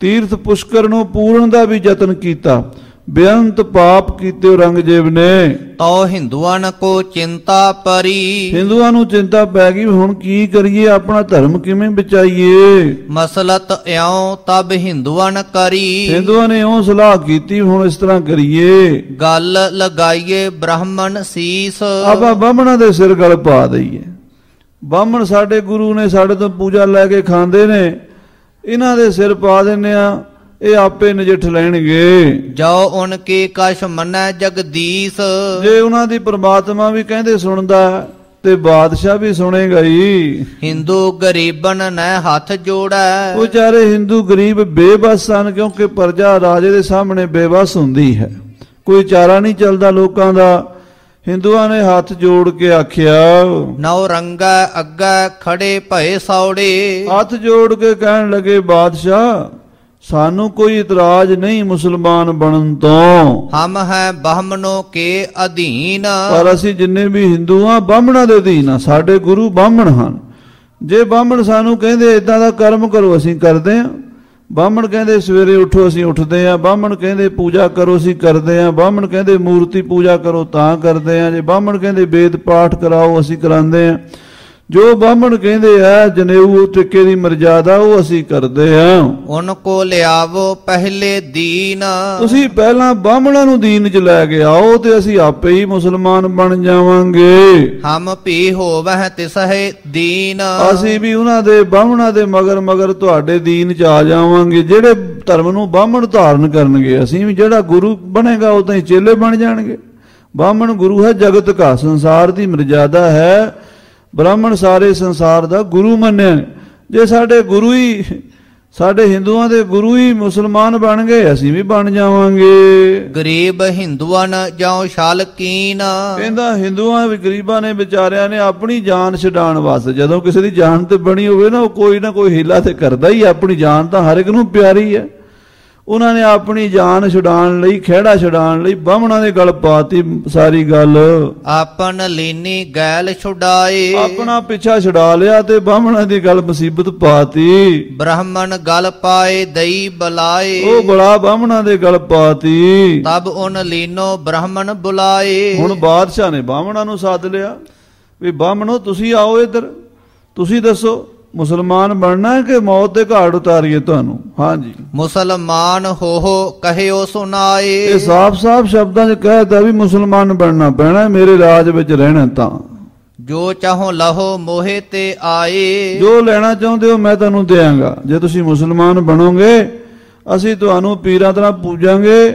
ਤੀਰਥ ਪੁਸ਼ਕਰ ਨੂੰ ਪੂਰਨ ਦਾ ਵੀ ਯਤਨ ਕੀਤਾ, ਬੇਅੰਤ ਪਾਪ ਕੀਤੇ ਔਰੰਗਜ਼ੇਬ ਨੇ। ਤੋ ਹਿੰਦੂਆਂ ਕੋ ਚਿੰਤਾ ਪਰੀ, ਹਿੰਦੂਆਂ ਨੂੰ ਚਿੰਤਾ ਪੈ ਗਈ ਹੁਣ ਕੀ ਕਰੀਏ, ਆਪਣਾ ਧਰਮ ਕਿਵੇਂ ਬਚਾਈਏ। ਮਸਲਤ ਇਉ ਤਬ ਹਿੰਦੂਆਂ ਕਰੀ, ਹਿੰਦੂਆਂ ਨੇ ਉਹ ਸਲਾਹ ਕੀਤੀ ਹੁਣ ਇਸ ਤਰ੍ਹਾਂ ਕਰੀਏ, ਗੱਲ ਲਗਾਈਏ ਬ੍ਰਾਹਮਣ ਸੀਸ। ਆਪਾਂ ਬਾਹਮਣਾਂ ਦੇ ਸਿਰ ਗਲ ਪਾ ਦਈਏ। ਬਾਹਮਣ ਸਾਡੇ ਗੁਰੂ ਨੇ, ਸਾਡੇ ਤੋਂ ਪੂਜਾ ਲੈ ਕੇ ਖਾਂਦੇ ਨੇ, ਇਹਨਾਂ ਦੇ ਸਿਰ ਪਾ ਦਿੰਨੇ ਆ, ਇਹ ਆਪੇ ਨਜਿੱਠ ਲੈਣਗੇ। ਜੋ ਉਨਕੇ ਕਛ ਮੰਨੈ ਜਗਦੀਸ਼, ਜੇ ਉਹਨਾਂ ਦੀ ਪ੍ਰਮਾਤਮਾ ਵੀ ਕਹਿੰਦੇ ਸੁਣਦਾ ਤੇ ਬਾਦਸ਼ਾਹ ਵੀ ਸੁਣੇਗਾ ਹੀ। ਹਿੰਦੂ ਗਰੀਬਨ ਨੈ ਹੱਥ ਜੋੜੈ, ਉਹ ਵਿਚਾਰੇ ਹਿੰਦੂ ਗਰੀਬ ਬੇਬਸ ਹਨ, ਕਿਉਂਕਿ ਪ੍ਰਜਾ ਰਾਜੇ ਦੇ ਸਾਹਮਣੇ ਬੇਬਸ ਹੁੰਦੀ ਹੈ, ਕੋਈ ਚਾਰਾ ਨਹੀਂ ਚੱਲਦਾ ਲੋਕਾਂ ਦਾ। ਹਿੰਦੂਆਂ ਨੇ ਹੱਥ ਜੋੜ ਕੇ ਆਖਿਆ, ਨੌ ਰੰਗਾ ਅੱਗਾ ਖੜੇ ਭਏ ਸੌੜੇ। ਹੱਥ ਜੋੜ ਕੇ ਕਹਿਣ ਲੱਗੇ, ਬਾਦਸ਼ਾਹ ਸਾਨੂੰ ਕੋਈ ਇਤਰਾਜ਼ ਨਹੀਂ ਮੁਸਲਮਾਨ ਬਣਨ ਤੋਂ, ਹਮ ਹੈ ਬ੍ਰਾਹਮਣੋ ਕੇ ਅਧੀਨ। ਪਰ ਅਸੀਂ ਜਿੰਨੇ ਵੀ ਹਿੰਦੂ ਆ ਬਾਹਮਣਾਂ ਦੇ ਅਧੀਨ ਆ, ਸਾਡੇ ਗੁਰੂ ਬਾਹਮਣ ਹਨ। ਜੇ ਬਾਹਮਣ ਸਾਨੂੰ ਕਹਿੰਦੇ ਇਦਾਂ ਦਾ ਕਰਮ ਕਰੋ ਅਸੀਂ ਕਰਦੇ ਆ, ਬਾਹਮਣ ਕਹਿੰਦੇ ਸਵੇਰੇ ਉੱਠੋ ਅਸੀਂ ਉੱਠਦੇ ਆ, ਬਾਹਮਣ ਕਹਿੰਦੇ ਪੂਜਾ ਕਰੋ ਅਸੀਂ ਕਰਦੇ ਆ, ਬਾਹਮਣ ਕਹਿੰਦੇ ਮੂਰਤੀ ਪੂਜਾ ਕਰੋ ਤਾਂ ਕਰਦੇ ਆ, ਜੇ ਬਾਹਮਣ ਕਹਿੰਦੇ ਵੇਦ ਪਾਠ ਕਰਾਓ ਅਸੀਂ ਕਰਾਉਂਦੇ ਆ, ਜੋ ਬਾਹਮਣ ਕਹਿੰਦੇ ਆ ਜਨੇਊ ਟਿੱਕੇ ਦੀ ਮਰਜ਼ਾਦਾ ਉਹ ਅਸੀਂ ਕਰਦੇ ਆ। ਉਨ ਕੋ ਲਿਆਵੋ ਪਹਿਲੇ ਦੀਨ, ਤੁਸੀਂ ਪਹਿਲਾਂ ਬਾਹਮਣਾਂ ਨੂੰ ਦੀਨ 'ਚ ਲੈ ਕੇ ਆਓ ਤੇ ਅਸੀਂ ਆਪੇ ਹੀ ਮੁਸਲਮਾਨ ਬਣ ਜਾਵਾਂਗੇ। ਹਮ ਭੀ ਹੋਵਹਿ ਤਿਸਹਿ ਦੀਨ, ਅਸੀਂ ਵੀ ਉਹਨਾਂ ਦੇ ਬਾਹਮਣਾਂ ਦੇ ਮਗਰ ਮਗਰ ਤੁਹਾਡੇ ਦੀਨ 'ਚ ਆ ਜਾਵਾਂਗੇ। ਜਿਹੜੇ ਧਰਮ ਨੂੰ ਬਾਹਮਣ ਧਾਰਨ ਕਰਨਗੇ ਅਸੀਂ ਵੀ, ਜਿਹੜਾ ਗੁਰੂ ਬਣੇਗਾ ਉਦਾਂ ਹੀ ਚੇਲੇ ਬਣ ਜਾਣਗੇ। ਬਾਹਮਣ ਗੁਰੂ ਹੈ ਜਗਤ ਕਾ, ਸੰਸਾਰ ਦੀ ਮਰਜ਼ਾਦਾ ਹੈ, ਬ੍ਰਾਹਮਣ ਸਾਰੇ ਸੰਸਾਰ ਦਾ ਗੁਰੂ ਮੰਨਿਆ। ਜੇ ਸਾਡੇ ਗੁਰੂ ਹੀ, ਸਾਡੇ ਹਿੰਦੂਆਂ ਦੇ ਗੁਰੂ ਹੀ ਮੁਸਲਮਾਨ ਬਣ ਗਏ ਅਸੀਂ ਵੀ ਬਣ ਜਾਵਾਂਗੇ। ਗਰੀਬ ਹਿੰਦੂਆਂ ਜਾਉ ਸ਼ਾਲਕੀਨ, ਕਹਿੰਦਾ ਹਿੰਦੂਆਂ ਵੀ ਗਰੀਬਾਂ ਨੇ ਵਿਚਾਰਿਆਂ ਨੇ ਆਪਣੀ ਜਾਨ ਛਡਾਉਣ ਵਾਸਤੇ, ਜਦੋਂ ਕਿਸੇ ਦੀ ਜਾਨ ਤੇ ਬਣੀ ਹੋਵੇ ਨਾ, ਉਹ ਕੋਈ ਨਾ ਕੋਈ ਹੀਲਾ ਤੇ ਕਰਦਾ ਹੀ। ਆਪਣੀ ਜਾਨ ਤਾਂ ਹਰ ਇੱਕ ਨੂੰ ਪਿਆਰੀ ਹੈ। ਉਹਨਾਂ ਨੇ ਆਪਣੀ ਜਾਨ ਛੁਡਾਉਣ ਲਈ, ਖਹਿੜਾ ਛੁਡਾਉਣ ਲਈ ਬਾਹਮਣਾਂ ਦੇ ਗਲ ਪਾਤੀ ਸਾਰੀ ਗੱਲ। ਆਪਨ ਲੀਨੀ ਗੈਲ ਛੁਡਾਏ, ਆਪਣਾ ਪਿੱਛਾ ਛੁਡਾ ਲਿਆ ਤੇ ਬਾਹਮਣਾਂ ਦੀ ਗੱਲ ਮੁਸੀਬਤ ਪਾਤੀ। ਬ੍ਰਾਹਮਣ ਗਲ ਪਾਏ ਦਈ ਬਲਾਏ, ਉਹ ਬੜਾ ਬਾਹਮਣਾਂ ਦੇ ਗਲ ਪਾਤੀ। ਤਬ ਉਨ ਲੀਨੋ ਬ੍ਰਾਹਮਣ ਬੁਲਾਏ। ਹੁਣ ਬਾਦਸ਼ਾਹ ਨੇ ਬਾਹਮਣਾਂ ਨੂੰ ਸੱਦ ਲਿਆ ਵੀ ਬਾਹਮਣੋ ਤੁਸੀਂ ਆਓ ਇੱਧਰ, ਤੁਸੀਂ ਦੱਸੋ ਮੁਸਲਮਾਨ ਬਣਨਾ ਹੈ ਕਿ ਮੌਤ ਦੇ ਘਾਟ ਉਤਾਰੀਏ ਤੁਹਾਨੂੰ। ਹਾਂਜੀ, ਮੁਸਲਮਾਨ ਹੋ ਕਹਿਓ ਸੁਨਾਏ। ਇਹ ਸਾਫ਼-ਸਾਫ਼ ਸ਼ਬਦਾਂ 'ਚ ਕਹਿਤਾ ਵੀ ਮੁਸਲਮਾਨ ਬਣਨਾ ਪੈਣਾ, ਮੇਰੇ ਰਾਜ ਵਿੱਚ ਰਹਿਣਾ। ਤਾਂ ਜੋ ਚਾਹੋ ਲਹੋ ਮੋਹੇ ਤੇ ਆਏ, ਜੋ ਲੈਣਾ ਚਾਹੁੰਦੇ ਹੋ ਮੈਂ ਤੁਹਾਨੂੰ ਦਿਆਂਗਾ। ਜੇ ਤੁਸੀਂ ਮੁਸਲਮਾਨ ਬਣੋਗੇ ਅਸੀਂ ਤੁਹਾਨੂੰ ਪੀਰਾਂ ਤਰ੍ਹਾਂ ਪੂਜਾਂਗੇ,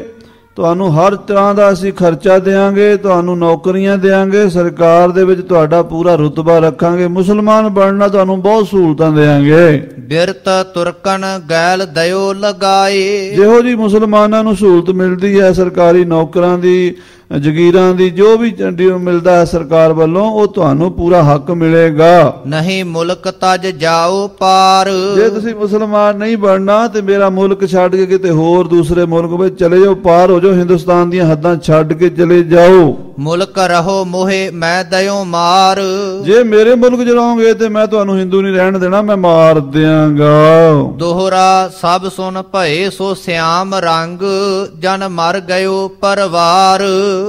ਤੁਹਾਨੂੰ ਹਰ ਤਰ੍ਹਾਂ ਦਾ ਅਸੀਂ ਖਰਚਾ ਦੇਵਾਂਗੇ, ਤੁਹਾਨੂੰ ਨੌਕਰੀਆਂ ਦੇਵਾਂਗੇ, ਸਰਕਾਰ ਦੇ ਵਿੱਚ ਤੁਹਾਡਾ ਪੂਰਾ ਰੁਤਬਾ ਰੱਖਾਂਗੇ। ਮੁਸਲਮਾਨ ਬਣਨਾ ਤੁਹਾਨੂੰ ਬਹੁਤ ਸਹੂਲਤਾਂ ਦੇਵਾਂਗੇ। ਬਿਰਤ ਤੁਰਕਨ ਗੈਲ ਦਇਓ ਲਗਾਏ, ਜਿਹੋ ਜੀ ਮੁਸਲਮਾਨਾਂ ਨੂੰ ਸਹੂਲਤ ਮਿਲਦੀ ਹੈ ਸਰਕਾਰੀ ਨੌਕਰਾਂ ਦੀ, ਜਗੀਰਾਂ ਦੀ, ਜੋ ਵੀ ਮਿਲਦਾ ਹੈ ਸਰਕਾਰ ਵੱਲੋਂ, ਉਹ ਤੁਹਾਨੂੰ ਪੂਰਾ ਹੱਕ ਮਿਲੇਗਾ। ਨਹੀਂ ਮੁਲਕ ਤਜ ਜਾਓ ਪਾਰ, ਜੇ ਤੁਸੀਂ ਮੁਸਲਮਾਨ ਨਹੀਂ ਬਣਨਾ ਤੇ ਮੇਰਾ ਮੁਲਕ ਛੱਡ ਕੇ ਕਿਤੇ ਹੋਰ ਦੂਸਰੇ ਮੁਲਕ ਵਿੱਚ ਚਲੇ ਜਾਓ, ਪਾਰ ਹੋ ਜਾਓ, ਹਿੰਦੁਸਤਾਨ ਦੀਆਂ ਹੱਦਾਂ ਛੱਡ ਕੇ ਚਲੇ ਜਾਓ। ਮੁਲਕ ਰਹੋ ਮੋਹੇ ਮੈਂ ਦਇਓ ਮਾਰ, ਜੇ ਮੇਰੇ ਮੁਲਕ 'ਚ ਰਹੋਗੇ ਤੇ ਮੈਂ ਤੁਹਾਨੂੰ ਹਿੰਦੂ ਨਹੀਂ ਰਹਿਣ ਦੇਣਾ, ਮੈਂ ਮਾਰ ਦਿਆਂਗਾ। ਦੋਹਰਾ ਸਭ ਸੁਨ ਭਏ ਸੋ ਸਿਆਮ ਰੰਗ, ਜਨ ਮਰ ਗਇਓ ਪਰਵਾਰ।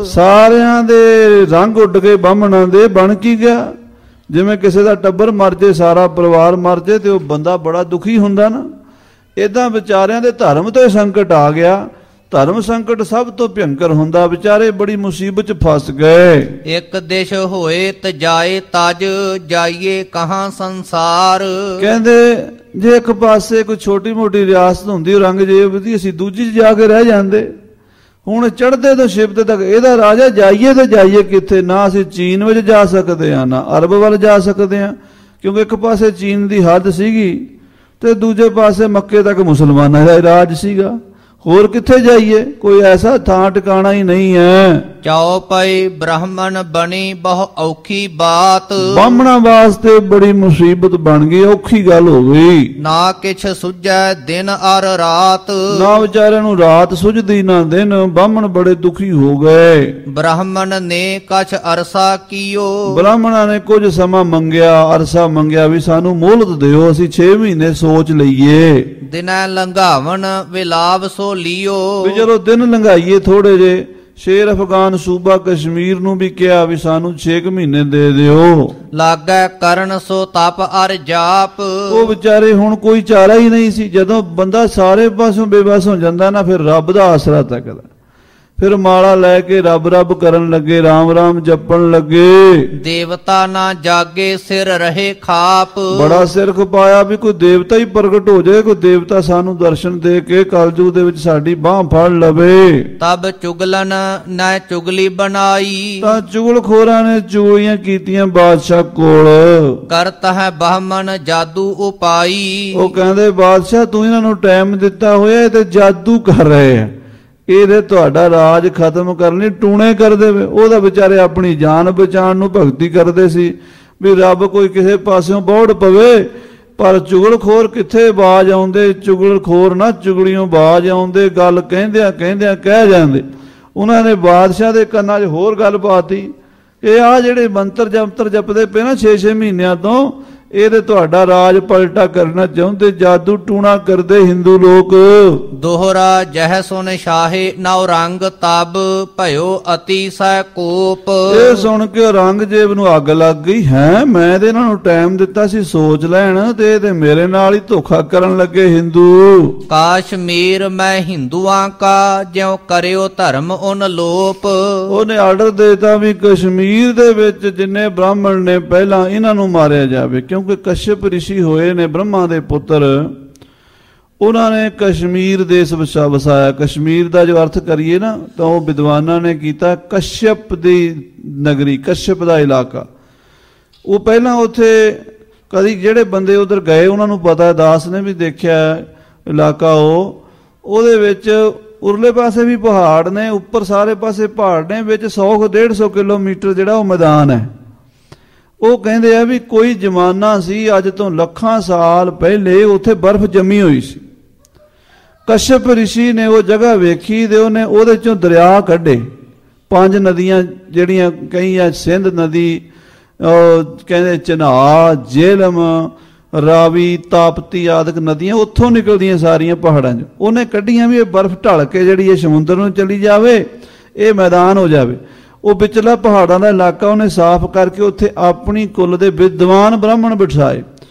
ਸਾਰਿਆਂ ਦੇ ਰੰਗ ਉੱਡ ਗਏ ਬਾਹਮਣਾਂ ਦੇ। ਬਣ ਕੀ ਗਿਆ? ਜਿਵੇਂ ਕਿਸੇ ਦਾ ਟੱਬਰ ਮਰ ਜੇ, ਸਾਰਾ ਪਰਿਵਾਰ ਮਰ ਜੇ ਤੇ ਉਹ ਬੰਦਾ ਬੜਾ ਦੁਖੀ ਹੁੰਦਾ ਨਾ, ਏਦਾਂ ਵਿਚਾਰਿਆਂ ਦੇ ਧਰਮ ਤੇ ਸੰਕਟ ਆ ਗਿਆ। ਧਰਮ ਸੰਕਟ ਸਭ ਤੋਂ ਭਿਅੰਕਰ ਹੁੰਦਾ, ਵਿਚਾਰੇ ਬੜੀ ਮੁਸੀਬਤ 'ਚ ਫਸ ਗਏ। ਇੱਕ ਦਿਸ਼ ਹੋਏ ਤਜਾਏ ਤਜ, ਜਾਈਏ ਕਹਾਂ ਸੰਸਾਰ। ਕਹਿੰਦੇ ਜੇ ਇੱਕ ਪਾਸੇ ਕੋਈ ਛੋਟੀ ਮੋਟੀ ਰਿਆਸਤ ਹੁੰਦੀ ਔਰੰਗਜ਼ੇਬ ਦੀ, ਅਸੀਂ ਦੂਜੀ 'ਚ ਜਾ ਕੇ ਰਹਿ ਜਾਂਦੇ। ਹੁਣ ਚੜ੍ਹਦੇ ਤੋਂ ਸ਼ਿਵਤੇ ਤੱਕ ਇਹਦਾ ਰਾਜਾ, ਜਾਈਏ ਤੇ ਜਾਈਏ ਕਿੱਥੇ? ਨਾ ਅਸੀਂ ਚੀਨ ਵਿੱਚ ਜਾ ਸਕਦੇ ਹਾਂ, ਨਾ ਅਰਬ ਵੱਲ ਜਾ ਸਕਦੇ ਹਾਂ, ਕਿਉਂਕਿ ਇੱਕ ਪਾਸੇ ਚੀਨ ਦੀ ਹੱਦ ਸੀਗੀ ਤੇ ਦੂਜੇ ਪਾਸੇ ਮੱਕੇ ਤੱਕ ਮੁਸਲਮਾਨਾਂ ਦਾ ਰਾਜ ਸੀਗਾ। ਹੋਰ ਕਿੱਥੇ ਜਾਈਏ, ਕੋਈ ਐਸਾ ਥਾਂ ਟਿਕਾਣਾ ਹੀ ਨਹੀਂ ਹੈ। ਚਉਪਈ ਬ੍ਰਾਹਮਣ ਬਣੀ ਬਹੁ ਔਖੀ ਬਾਤ, ਬਾਹਮਣਾਂ ਵਾਸਤੇ ਬੜੀ ਮੁਸੀਬਤ ਬਣ ਗਈ, ਔਖੀ ਗੱਲ ਹੋ ਗਈ। ਨਾ ਕਿਛ ਸੁਝੈ ਦਿਨ ਅਰ ਰਾਤ, ਨਾ ਵਿਚਾਰਿਆਂ ਨੂੰ ਰਾਤ ਸੁਝਦੀ ਨਾ ਦਿਨ, ਬਾਹਮਣ ਬੜੇ ਦੁਖੀ ਹੋ ਗਏ। ਬ੍ਰਾਹਮਣ ਨੇ ਕਛ ਅਰਸਾ ਕੀਓ, ਬ੍ਰਾਹਮਣਾਂ ਨੇ ਕੁਝ ਸਮਾਂ ਮੰਗਿਆ, ਅਰਸਾ ਮੰਗਿਆ ਵੀ ਸਾਨੂੰ ਮੋਹਲਤ ਦਿਓ, ਅਸੀਂ 6 ਮਹੀਨੇ ਸੋਚ ਲਈਏ। ਦਿਨੈ ਲੰਘਾਵਨ ਵਿਲਾਪ ਸੋ ਲਿਓ, ਵੀ ਚਲੋ ਦਿਨ ਲੰਘਾਈਏ ਥੋੜੇ ਜੇ। ਸ਼ੇਰ ਅਫਗਾਨ ਸੂਬਾ ਕਸ਼ਮੀਰ ਨੂੰ ਵੀ ਕਿਹਾ ਵੀ ਸਾਨੂੰ 6 ਮਹੀਨੇ ਦੇ ਦਿਓ। ਲਾਗੈ ਕਰਨ ਸੋ ਤਪ ਅਰ ਜਾਪ, ਉਹ ਵਿਚਾਰੇ ਹੁਣ ਕੋਈ ਚਾਰਾ ਹੀ ਨਹੀਂ ਸੀ। ਜਦੋਂ ਬੰਦਾ ਸਾਰੇ ਪਾਸੋਂ ਬੇਬਸ ਹੋ ਜਾਂਦਾ ਨਾ, ਫਿਰ ਰੱਬ ਦਾ ਆਸਰਾ ਤੱਕਦਾ। ਫਿਰ ਮਾਲਾ ਲੈ ਕੇ ਰੱਬ ਰੱਬ ਕਰਨ ਲੱਗੇ, ਰਾਮ ਰਾਮ ਜਪਣ ਲੱਗੇ। ਦੇਵਤਾ ਨਾ ਜਾਗੇ ਸਿਰ ਰਹੇ ਖਾਪ, ਬੜਾ ਸਿਰ ਖਪਾਇਆ ਵੀ ਕੋਈ ਦੇਵਤਾ ਹੀ ਪ੍ਰਗਟ ਹੋ ਜਾਏ, ਕੋਈ ਦੇਵਤਾ ਸਾਨੂੰ ਦਰਸ਼ਨ ਦੇ ਕੇ ਕਲਯੁਗ ਦੇ ਵਿੱਚ ਸਾਡੀ ਬਾਹ ਫੜ ਲਵੇ। ਤਬ ਚੁਗਲਨ ਨਾ ਚੁਗਲੀ ਬਣਾਈ, ਤਾਂ ਚੁਗਲਖੋਰਾਂ ਨੇ ਚੁਗਲੀਆਂ ਕੀਤੀਆਂ ਬਾਦਸ਼ਾਹ ਕੋਲ। ਕਰਤ ਹੈ ਬ੍ਰਾਹਮਣ ਜਾਦੂ ਉਪਾਈ, ਉਹ ਕਹਿੰਦੇ ਬਾਦਸ਼ਾਹ ਤੂੰ ਇਹਨਾਂ ਨੂੰ ਟਾਈਮ ਦਿੱਤਾ ਹੋਇਆ, ਇਹ ਤੇ ਜਾਦੂ ਕਰ ਰਹੇ ਆ, ਇਹਦੇ ਤੁਹਾਡਾ ਰਾਜ ਖਤਮ ਕਰਨੀ ਟੂਣੇ ਕਰ ਦੇਵੇ। ਉਹਦਾ ਵਿਚਾਰੇ ਆਪਣੀ ਜਾਨ ਬਚਾਉਣ ਨੂੰ ਭਗਤੀ ਕਰਦੇ ਸੀ ਵੀ ਰੱਬ ਕੋਈ ਕਿਸੇ ਪਾਸਿਓਂ ਬੌੜ ਪਵੇ, ਪਰ ਚੁਗਲਖੋਰ ਕਿੱਥੇ ਬਾਜ ਆਉਂਦੇ। ਚੁਗਲਖੋਰ ਨਾ ਚੁਗਲੀਓਂ ਬਾਜ ਆਉਂਦੇ, ਗੱਲ ਕਹਿੰਦਿਆਂ ਕਹਿੰਦਿਆਂ ਕਹਿ ਜਾਂਦੇ। ਉਹਨਾਂ ਨੇ ਬਾਦਸ਼ਾਹ ਦੇ ਕੰਨਾਂ 'ਚ ਹੋਰ ਗੱਲ ਪਾਤੀ, ਇਹ ਆ ਜਿਹੜੇ ਮੰਤਰ ਜੰਤਰ ਜਪਦੇ ਪਏ ਨਾ 6-6 ਮਹੀਨਿਆਂ ਤੋਂ, ਇਹ ਤੇ ਤੁਹਾਡਾ ਰਾਜ ਪਲਟਾ ਕਰਨਾ ਚਾਹੁੰਦੇ, ਜਾਦੂ ਟੂਣਾ ਕਰਦੇ ਹਿੰਦੂ ਲੋਕ। ਦੋਹਰਾ ਜਹ ਸੁਨ ਸ਼ਾਹੇ ਨਉ ਰੰਗ ਤਬ ਭਇਓ ਅਤੀ ਸੈ ਕੋਪ, ਇਹ ਸੁਣ ਕੇ ਔਰੰਗਜ਼ੇਬ ਨੂੰ ਅੱਗ ਲੱਗ ਗਈ। ਹੈ ਮੈਂ ਤੇ ਇਹਨਾਂ ਨੂੰ ਟਾਈਮ ਦਿੱਤਾ ਸੀ ਸੋਚ ਲੈਣ, ਤੇ ਇਹ ਤੇ ਮੇਰੇ ਨਾਲ ਹੀ ਧੋਖਾ ਕਰਨ ਲੱਗੇ ਹਿੰਦੂ। ਕਾਸ਼ਮੀਰ ਮੈਂ ਹਿੰਦੂਆਂ ਕਾ ਜਿਉ ਕਰਿਓ ਧਰਮ ਉਨ ਲੋਪ, ਉਹਨੇ ਆਰਡਰ ਦੇਤਾ ਵੀ ਕਸ਼ਮੀਰ ਦੇ ਵਿੱਚ ਜਿੰਨੇ ਬ੍ਰਾਹਮਣ ਨੇ ਪਹਿਲਾਂ ਇਹਨਾਂ ਨੂੰ ਮਾਰਿਆ ਜਾਵੇ, ਕਿਉਂਕਿ ਕਸ਼ਯਪ ਰਿਸ਼ੀ ਹੋਏ ਨੇ ਬ੍ਰਹਮਾ ਦੇ ਪੁੱਤਰ। ਉਹਨਾਂ ਨੇ ਕਸ਼ਮੀਰ ਦੇਸ਼ ਵਸਾਇਆ। ਕਸ਼ਮੀਰ ਦਾ ਜੋ ਅਰਥ ਕਰੀਏ ਨਾ ਤਾਂ ਉਹ ਵਿਦਵਾਨਾਂ ਨੇ ਕੀਤਾ ਕਸ਼ਯਪ ਦੀ ਨਗਰੀ, ਕਸ਼ਯਪ ਦਾ ਇਲਾਕਾ। ਉਹ ਪਹਿਲਾਂ ਉੱਥੇ ਕਦੀ ਜਿਹੜੇ ਬੰਦੇ ਉਧਰ ਗਏ ਉਹਨਾਂ ਨੂੰ ਪਤਾ, ਦਾਸ ਨੇ ਵੀ ਦੇਖਿਆ ਇਲਾਕਾ। ਉਹਦੇ ਵਿੱਚ ਉਰਲੇ ਪਾਸੇ ਵੀ ਪਹਾੜ ਨੇ, ਉੱਪਰ ਸਾਰੇ ਪਾਸੇ ਪਹਾੜ ਨੇ, ਵਿੱਚ 100-150 ਕਿਲੋਮੀਟਰ ਜਿਹੜਾ ਉਹ ਮੈਦਾਨ ਹੈ। ਉਹ ਕਹਿੰਦੇ ਆ ਵੀ ਕੋਈ ਜ਼ਮਾਨਾ ਸੀ ਅੱਜ ਤੋਂ ਲੱਖਾਂ ਸਾਲ ਪਹਿਲੇ ਉੱਥੇ ਬਰਫ਼ ਜੰਮੀ ਹੋਈ ਸੀ। ਕਸ਼ਯਪ ਰਿਸ਼ੀ ਨੇ ਉਹ ਜਗ੍ਹਾ ਵੇਖੀ ਤੇ ਉਹਨੇ ਉਹਦੇ ਚੋਂ ਦਰਿਆ ਕੱਢੇ, 5 ਨਦੀਆਂ ਜਿਹੜੀਆਂ ਕਈ ਸਿੰਧ ਨਦੀ, ਕਹਿੰਦੇ ਚਨਾਹ, ਜੇਹਲਮ, ਰਾਵੀ, ਤਾਪਤੀ ਆਦਿਕ ਨਦੀਆਂ ਉੱਥੋਂ ਨਿਕਲਦੀਆਂ ਸਾਰੀਆਂ ਪਹਾੜਾਂ 'ਚ। ਉਹਨੇ ਕੱਢੀਆਂ ਵੀ ਇਹ ਬਰਫ਼ ਢਲ ਕੇ ਜਿਹੜੀ ਇਹ ਸਮੁੰਦਰ ਨੂੰ ਚਲੀ ਜਾਵੇ, ਇਹ ਮੈਦਾਨ ਹੋ ਜਾਵੇ। ਉਹ ਵਿਚਲਾ ਪਹਾੜਾਂ ਦਾ ਇਲਾਕਾ ਉਹਨੇ ਸਾਫ਼ ਕਰਕੇ ਉੱਥੇ ਆਪਣੀ ਕੁੱਲ ਦੇ ਵਿਦਵਾਨ ਬ੍ਰਾਹਮਣ ਬਿਠਾਏ।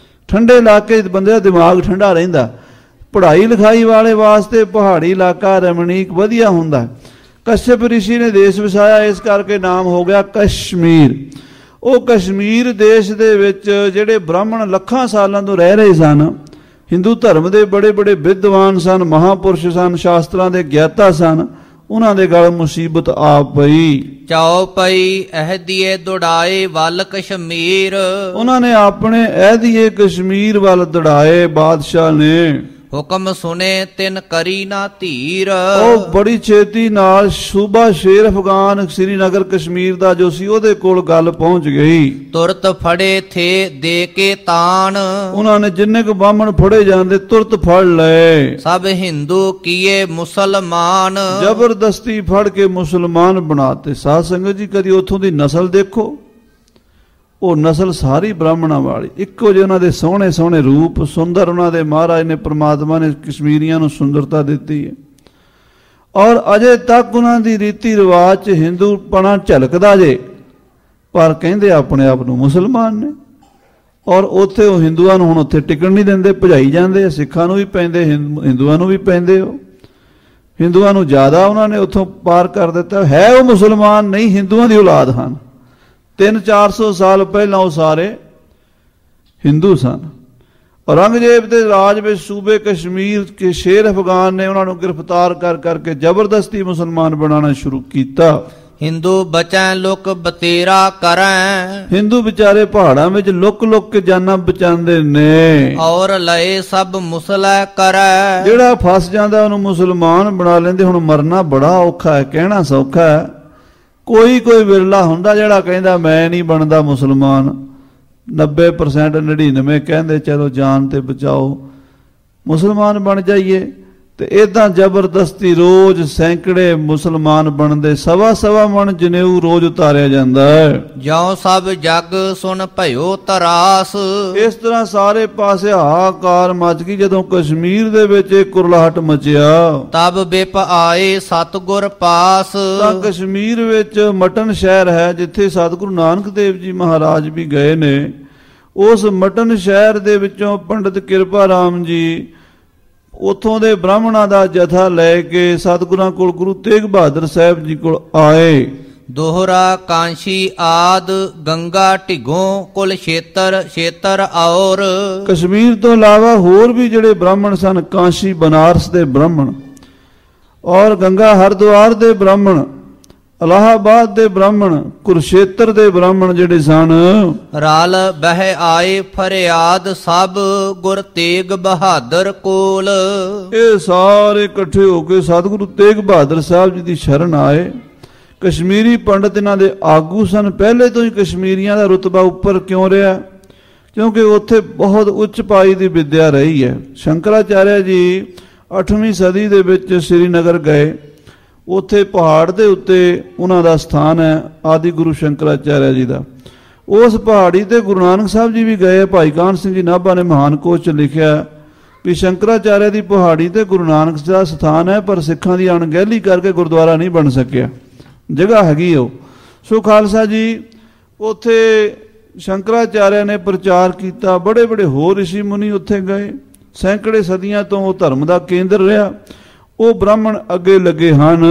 ਠੰਡੇ ਇਲਾਕੇ 'ਚ ਬੰਦੇ ਦਾ ਦਿਮਾਗ ਠੰਡਾ ਰਹਿੰਦਾ, ਪੜ੍ਹਾਈ ਲਿਖਾਈ ਵਾਲੇ ਵਾਸਤੇ ਪਹਾੜੀ ਇਲਾਕਾ ਰਮਣੀਕ ਵਧੀਆ ਹੁੰਦਾ। ਕਸ਼ਯਪ ਰਿਸ਼ੀ ਨੇ ਦੇਸ਼ ਵਸਾਇਆ, ਇਸ ਕਰਕੇ ਨਾਮ ਹੋ ਗਿਆ ਕਸ਼ਮੀਰ। ਉਹ ਕਸ਼ਮੀਰ ਦੇਸ਼ ਦੇ ਵਿੱਚ ਜਿਹੜੇ ਬ੍ਰਾਹਮਣ ਲੱਖਾਂ ਸਾਲਾਂ ਤੋਂ ਰਹਿ ਰਹੇ ਸਨ, ਹਿੰਦੂ ਧਰਮ ਦੇ ਬੜੇ ਬੜੇ ਵਿਦਵਾਨ ਸਨ, ਮਹਾਪੁਰਸ਼ ਸਨ, ਸ਼ਾਸਤਰਾਂ ਦੇ ਗਿਆਤਾ ਸਨ, ਉਹਨਾਂ ਦੇ ਗਲ ਮੁਸੀਬਤ ਆ ਪਈ। ਚਉਪਈ ਅਹਦੀਏ ਦੁੜਾਏ ਵੱਲ ਕਸ਼ਮੀਰ, ਉਹਨਾਂ ਨੇ ਆਪਣੇ ਅਹਦੀਏ ਕਸ਼ਮੀਰ ਵੱਲ ਦੜਾਏ। ਬਾਦਸ਼ਾਹ ਨੇ ਹੁਕਮ ਸੁਨੇ ਤਿਨ ਕਰੀ ਨਾ ਧੀਰ, ਉਹ ਬੜੀ ਛੇਤੀ ਨਾਲ ਸੂਬਾ ਸ਼ੇਰ ਅਫਗਾਨ ਸ੍ਰੀਨਗਰ ਕਸ਼ਮੀਰ ਦਾ ਜੋ ਸੀ ਉਹਦੇ ਕੋਲ ਗੱਲ ਪਹੁੰਚ ਗਈ। ਤੁਰਤ ਫੜੇ ਥੇ ਦੇ ਕੇ ਤਾਨ, ਉਹਨਾਂ ਨੇ ਜਿੰਨੇ ਕੁ ਬਾਹਮਣ ਫੜੇ ਜਾਂਦੇ ਤੁਰਤ ਫੜ ਲਏ। ਸਭ ਹਿੰਦੂ ਕੀਏ ਮੁਸਲਮਾਨ, ਜ਼ਬਰਦਸਤੀ ਫੜ ਕੇ ਮੁਸਲਮਾਨ ਬਣਾਤੇ। ਸਾਧ ਸੰਗਤ ਜੀ ਕਦੀ ਉੱਥੋਂ ਦੀ ਨਸਲ ਦੇਖੋ, ਉਹ ਨਸਲ ਸਾਰੀ ਬ੍ਰਾਹਮਣਾਂ ਵਾਲੀ, ਇੱਕੋ ਜਿਹੇ ਉਹਨਾਂ ਦੇ ਸੋਹਣੇ ਸੋਹਣੇ ਰੂਪ, ਸੁੰਦਰ ਉਹਨਾਂ ਦੇ ਮਹਾਰਾਜ ਨੇ, ਪ੍ਰਮਾਤਮਾ ਨੇ ਕਸ਼ਮੀਰੀਆਂ ਨੂੰ ਸੁੰਦਰਤਾ ਦਿੱਤੀ ਹੈ। ਔਰ ਅਜੇ ਤੱਕ ਉਹਨਾਂ ਦੀ ਰੀਤੀ ਰਿਵਾਜ 'ਚ ਹਿੰਦੂਪਣਾ ਝਲਕਦਾ ਜੇ, ਪਰ ਕਹਿੰਦੇ ਆਪਣੇ ਆਪ ਨੂੰ ਮੁਸਲਮਾਨ ਨੇ। ਔਰ ਉੱਥੇ ਉਹ ਹਿੰਦੂਆਂ ਨੂੰ ਹੁਣ ਉੱਥੇ ਟਿਕਣ ਨਹੀਂ ਦਿੰਦੇ, ਭਜਾਈ ਜਾਂਦੇ। ਸਿੱਖਾਂ ਨੂੰ ਵੀ ਪੈਂਦੇ, ਹਿੰਦੂਆਂ ਨੂੰ ਵੀ ਪੈਂਦੇ। ਉਹ ਹਿੰਦੂਆਂ ਨੂੰ ਜ਼ਿਆਦਾ ਉਹਨਾਂ ਨੇ ਉੱਥੋਂ ਪਾਰ ਕਰ ਦਿੱਤਾ। ਹੈ ਉਹ ਮੁਸਲਮਾਨ ਨਹੀਂ, ਹਿੰਦੂਆਂ ਦੀ ਔਲਾਦ ਹਨ। 300-400 ਸਾਲ ਪਹਿਲਾਂ ਉਹ ਸਾਰੇ ਹਿੰਦੂ ਸਨ। ਔਰੰਗਜ਼ੇਬ ਦੇ ਰਾਜ ਵਿੱਚ ਸੂਬੇ ਕਸ਼ਮੀਰ ਕੇ ਸ਼ੇਰ ਅਫਗਾਨ ਨੇ ਉਹਨਾਂ ਨੂੰ ਗ੍ਰਿਫਤਾਰ ਕਰ ਕਰਕੇ ਜ਼ਬਰਦਸਤੀ ਮੁਸਲਮਾਨ ਬਣਾਉਣਾ ਸ਼ੁਰੂ ਕੀਤਾ। ਹਿੰਦੂ ਬਚੈ ਲੁਕ ਬਤੇਰਾ ਕਰੈ ਹਿੰਦੂ ਵਿਚਾਰੇ ਪਹਾੜਾਂ ਵਿੱਚ ਲੁਕ ਲੁਕ ਕੇ ਜਾਨਾਂ ਬਚਾਉਂਦੇ ਨੇ ਔਰ ਲਏ ਸਭ ਮੁਸਲੈ ਕਰੈ ਜਿਹੜਾ ਫਸ ਜਾਂਦਾ ਉਹਨੂੰ ਮੁਸਲਮਾਨ ਬਣਾ ਲੈਂਦੇ ਹੁਣ ਮਰਨਾ ਬੜਾ ਔਖਾ ਹੈ ਕਹਿਣਾ ਸੌਖਾ ਹੈ ਕੋਈ ਵਿਰਲਾ ਹੁੰਦਾ ਜਿਹੜਾ ਕਹਿੰਦਾ ਮੈਂ ਨਹੀਂ ਬਣਦਾ ਮੁਸਲਮਾਨ 90% 99 ਕਹਿੰਦੇ ਚਲੋ ਜਾਨ ਤੇ ਬਚਾਓ ਮੁਸਲਮਾਨ ਬਣ ਜਾਈਏ ਤੇ ਇਦਾਂ ਜ਼ਬਰਦਸਤੀ ਰੋਜ਼ ਸੈਂਕੜੇ ਮੁਸਲਮਾਨ ਬਣਦੇ ਸਵਾ ਮਣ ਜਨੇਊ ਰੋਜ਼ ਉਤਾਰਿਆ ਜਾਂਦਾ ਹੈ ਜਿਉ ਸਭ ਜਗ ਸੁਣ ਭਇਓ ਤਰਾਸ ਇਸ ਤਰ੍ਹਾਂ ਸਾਰੇ ਪਾਸੇ ਹਾਹਾਕਾਰ ਮਚ ਗਈ ਜਦੋਂ ਕਸ਼ਮੀਰ ਦੇ ਵਿੱਚ ਇਹ ਕੁਰਲਾਹਟ ਮਚਿਆ ਤਬ ਬਿਪ ਆਏ ਸਤਿਗੁਰ ਪਾਸ ਤਾਂ ਕਸ਼ਮੀਰ ਵਿੱਚ ਮਟਨ ਸ਼ਹਿਰ ਹੈ ਜਿੱਥੇ ਸਤਿਗੁਰੂ ਨਾਨਕ ਦੇਵ ਜੀ ਮਹਾਰਾਜ ਵੀ ਗਏ ਨੇ ਉਸ ਮਟਨ ਸ਼ਹਿਰ ਦੇ ਵਿੱਚੋਂ ਪੰਡਿਤ ਕਿਰਪਾ ਰਾਮ ਜੀ ਉਥੋਂ ਦੇ ਬ੍ਰਾਹਮਣਾਂ ਦਾ ਜਥਾ ਲੈ ਕੇ ਸਤਿਗੁਰਾਂ ਕੋਲ ਗੁਰੂ ਤੇਗ ਬਹਾਦਰ ਸਾਹਿਬ ਜੀ ਕੋਲ ਆਏ ਦੋਹਰਾ ਕਾਂਸ਼ੀ ਆਦ ਗੰਗਾ ਢਿਗੋਂ ਕੁਲ ਛੇਤਰ ਔਰ ਕਸ਼ਮੀਰ ਤੋਂ ਇਲਾਵਾ ਹੋਰ ਵੀ ਜਿਹੜੇ ਬ੍ਰਾਹਮਣ ਸਨ ਕਾਂਸ਼ੀ ਬਨਾਰਸ ਦੇ ਬ੍ਰਾਹਮਣ ਔਰ ਗੰਗਾ ਹਰਿਦੁਆਰ ਦੇ ਬ੍ਰਾਹਮਣ ਇਲਾਹਾਬਾਦ ਦੇ ਬ੍ਰਾਹਮਣ ਕੁਰਸ਼ੇਤਰ ਦੇ ਬ੍ਰਾਹਮਣ ਜਿਹੜੇ ਸਨ ਰਲ ਬਹਿ ਆਏ ਫਰਿਆਦ ਸਭ ਗੁਰ ਤੇਗ ਬਹਾਦਰ ਕੋਲ ਇਹ ਸਾਰੇ ਇਕੱਠੇ ਹੋ ਕੇ ਸਤਿਗੁਰੂ ਤੇਗ ਬਹਾਦਰ ਸਾਹਿਬ ਜੀ ਦੀ ਸ਼ਰਨ ਆਏ ਕਸ਼ਮੀਰੀ ਪੰਡਤ ਇਹਨਾਂ ਦੇ ਆਗੂ ਸਨ ਪਹਿਲੇ ਤੋਂ ਹੀ ਕਸ਼ਮੀਰੀਆਂ ਦਾ ਰੁਤਬਾ ਉੱਪਰ ਕਿਉਂ ਰਿਹਾ ਕਿਉਂਕਿ ਉੱਥੇ ਬਹੁਤ ਉੱਚ ਪਾਈ ਦੀ ਵਿੱਦਿਆ ਰਹੀ ਹੈ ਸ਼ੰਕਰਾਚਾਰਿਆ ਜੀ 8ਵੀਂ ਸਦੀ ਦੇ ਵਿੱਚ ਸ੍ਰੀਨਗਰ ਗਏ ਉੱਥੇ ਪਹਾੜ ਦੇ ਉੱਤੇ ਉਹਨਾਂ ਦਾ ਸਥਾਨ ਹੈ ਆਦਿ ਗੁਰੂ ਸ਼ੰਕਰਾਚਾਰਿਆ ਜੀ ਦਾ ਉਸ ਪਹਾੜੀ ਤੇ ਗੁਰੂ ਨਾਨਕ ਸਾਹਿਬ ਜੀ ਵੀ ਗਏ ਭਾਈ ਕਾਹਨ ਸਿੰਘ ਜੀ ਨਾਭਾ ਨੇ ਮਹਾਨ ਕੋਸ਼ 'ਚ ਲਿਖਿਆ ਵੀ ਸ਼ੰਕਰਾਚਾਰਿਆ ਦੀ ਪਹਾੜੀ ਤੇ ਗੁਰੂ ਨਾਨਕ ਦਾ ਸਥਾਨ ਹੈ ਪਰ ਸਿੱਖਾਂ ਦੀ ਅਣਗਹਿਲੀ ਕਰਕੇ ਗੁਰਦੁਆਰਾ ਨਹੀਂ ਬਣ ਸਕਿਆ ਜਗ੍ਹਾ ਹੈਗੀ ਉਹ ਸੋ ਖਾਲਸਾ ਜੀ ਉੱਥੇ ਸ਼ੰਕਰਾਚਾਰਿਆ ਨੇ ਪ੍ਰਚਾਰ ਕੀਤਾ ਬੜੇ ਹੋਰ ਰਿਸ਼ੀ ਮੁਨੀ ਉੱਥੇ ਗਏ ਸੈਂਕੜੇ ਸਦੀਆਂ ਤੋਂ ਉਹ ਧਰਮ ਦਾ ਕੇਂਦਰ ਰਿਹਾ ਉਹ ਬ੍ਰਾਹਮਣ ਅੱਗੇ ਲੱਗੇ ਹਨ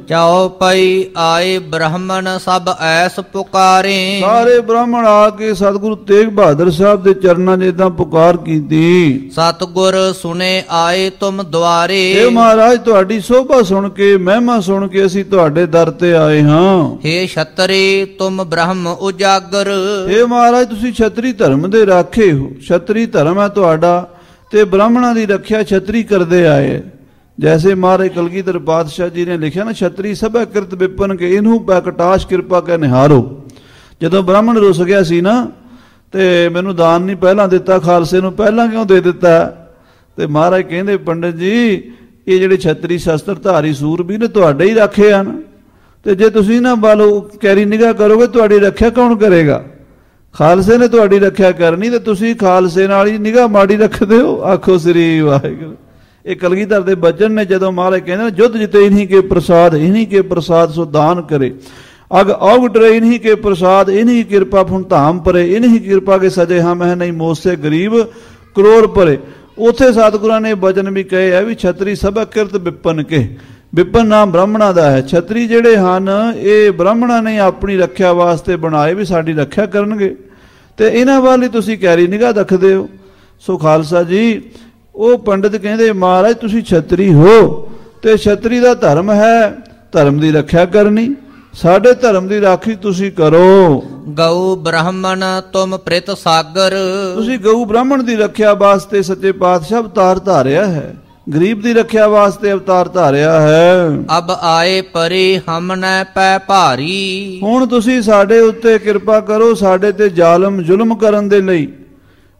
ਚਾਉ ਪਈ ਆਏ ਬ੍ਰਾਹਮਣ ਸਭ ਐਸ ਪੁਕਾਰੇ ਸਾਰੇ ਬ੍ਰਾਹਮਣ ਆ ਕੇ ਸਤਿਗੁਰੂ ਤੇਗ ਬਹਾਦਰ ਸਾਹਿਬ ਦੇ ਚਰਨਾਂ 'ਚ ਏਦਾਂ ਪੁਕਾਰ ਕੀਤੀ ਸਤਿਗੁਰ ਸੁਨੇ ਆਏ ਤੁਮ ਦੁਆਰੇ ਇਹ ਮਹਾਰਾਜ ਤੁਹਾਡੀ ਸੋਭਾ ਸੁਣ ਕੇ ਮਹਿਮਾ ਸੁਣ ਕੇ ਅਸੀਂ ਤੁਹਾਡੇ ਦਰ ਤੇ ਆਏ ਹਾਂ ਹੇ ਛਤਰੀ ਤੁਮ ਬ੍ਰਹਮ ਉਜਾਗਰ ਇਹ ਮਹਾਰਾਜ ਤੁਸੀਂ ਛਤਰੀ ਧਰਮ ਦੇ ਰਾਖੇ ਹੋ ਛਤਰੀ ਧਰਮ ਹੈ ਤੁਹਾਡਾ ਤੇ ਬ੍ਰਾਹਮਣਾਂ ਦੀ ਰੱਖਿਆ ਛਤਰੀ ਕਰਦੇ ਆਏ ਜੈਸੇ ਮਹਾਰਾਜ ਕਲਗੀਧਰ ਪਾਤਸ਼ਾਹ ਜੀ ਨੇ ਲਿਖਿਆ ਨਾ ਛਤਰੀ ਸਭੈ ਕਿਰਤ ਵਿਪਨ ਕੇ ਇਹਨੂੰ ਪ੍ਰਗਟਾਸ਼ ਕਿਰਪਾ ਕੇ ਨਿਹਾਰੋ ਜਦੋਂ ਬ੍ਰਾਹਮਣ ਰੁੱਸ ਗਿਆ ਸੀ ਨਾ ਤੇ ਮੈਨੂੰ ਦਾਨ ਨਹੀਂ ਪਹਿਲਾਂ ਦਿੱਤਾ ਖਾਲਸੇ ਨੂੰ ਪਹਿਲਾਂ ਕਿਉਂ ਦੇ ਦਿੱਤਾ ਤੇ ਮਹਾਰਾਜ ਕਹਿੰਦੇ ਪੰਡਿਤ ਜੀ ਇਹ ਜਿਹੜੇ ਛਤਰੀ ਸ਼ਸਤਰ ਧਾਰੀ ਸੂਰਬੀਰ ਨੇ ਤੁਹਾਡੇ ਹੀ ਰੱਖੇ ਹਨ ਤੇ ਜੇ ਤੁਸੀਂ ਨਾ ਬਾਲੋ ਕੈਰੀ ਨਿਗਾਹ ਕਰੋਗੇ ਤੁਹਾਡੀ ਰੱਖਿਆ ਕੌਣ ਕਰੇਗਾ ਖਾਲਸੇ ਨੇ ਤੁਹਾਡੀ ਰੱਖਿਆ ਕਰਨੀ ਤੇ ਤੁਸੀਂ ਖਾਲਸੇ ਨਾਲ ਹੀ ਨਿਗਾਹ ਮਾੜੀ ਰੱਖਦੇ ਹੋ ਆਖੋ ਸ੍ਰੀ ਵਾਹਿਗੁਰੂ ਇਹ ਕਲਗੀਧਰ ਦੇ ਬਚਨ ਨੇ ਜਦੋਂ ਮਹਾਰਾਜ ਕਹਿੰਦੇ ਨੇ ਜੁੱਧ ਜਿਤੇ ਇਨਹੀ ਕੇ ਪ੍ਰਸਾਦ ਸੋ ਦਾਨ ਕਰੇ ਅਗ ਔਗਟਰੇ ਇਨਹੀ ਕੇ ਪ੍ਰਸਾਦ ਇਨਹੀ ਕਿਰਪਾ ਫੁਨ ਧਾਮ ਪਰੇ ਇਨਹੀ ਕਿਰਪਾ ਕੇ ਸਜੇ ਹਮ ਹੈ ਨਹੀਂ ਮੋਸੇ ਗਰੀਬ ਕਰੋੜ ਪਰੇ ਉੱਥੇ ਸਤਿਗੁਰਾਂ ਨੇ ਬਚਨ ਵੀ ਕਹੇ ਹੈ ਵੀ ਛਤਰੀ ਸਭਾ ਕਿਰਤ ਵਿਪਨ ਕੇ ਵਿਪਨ ਨਾਮ ਬ੍ਰਾਹਮਣਾਂ ਦਾ ਹੈ ਛਤਰੀ ਜਿਹੜੇ ਹਨ ਇਹ ਬ੍ਰਾਹਮਣਾਂ ਨੇ ਆਪਣੀ ਰੱਖਿਆ ਵਾਸਤੇ ਬਣਾਏ ਵੀ ਸਾਡੀ ਰੱਖਿਆ ਕਰਨਗੇ ਤੇ ਇਹਨਾਂ ਵੱਲ ਹੀ ਤੁਸੀਂ ਕੈਰੀ ਨਿਗਾਹ ਰੱਖਦੇ ਹੋ ਸੋ ਖਾਲਸਾ ਜੀ ਉਹ ਪੰਡਿਤ ਕਹਿੰਦੇ ਮਹਾਰਾਜ ਤੁਸੀਂ ਛਤਰੀ ਹੋ ਤੇ ਛਤਰੀ ਦਾ ਧਰਮ ਹੈ ਧਰਮ ਦੀ ਰੱਖਿਆ ਕਰਨੀ ਸਾਡੇ ਧਰਮ ਦੀ ਰਾਖੀ ਤੁਸੀਂ ਕਰੋ ਗਊ ਬ੍ਰਾਹਮਣ ਤੁਮ ਪ੍ਰਿਤ ਸਾਗਰ ਤੁਸੀਂ ਗਊ ਬ੍ਰਾਹਮਣ ਦੀ ਰੱਖਿਆ ਵਾਸਤੇ ਸੱਚੇ ਪਾਤਸ਼ਾਹ ਅਵਤਾਰ ਧਾਰਿਆ ਹੈ ਗਰੀਬ ਦੀ ਰੱਖਿਆ ਵਾਸਤੇ ਅਵਤਾਰ ਧਾਰਿਆ ਹੈ ਅਬ ਆਏ ਪਰੇ ਹਮਨੈ ਪੈ ਭਾਰੀ ਹੁਣ ਤੁਸੀਂ ਸਾਡੇ ਉੱਤੇ ਕਿਰਪਾ ਕਰੋ ਸਾਡੇ ਤੇ ਜ਼ਾਲਮ ਜ਼ੁਲਮ ਕਰਨ ਦੇ ਲਈ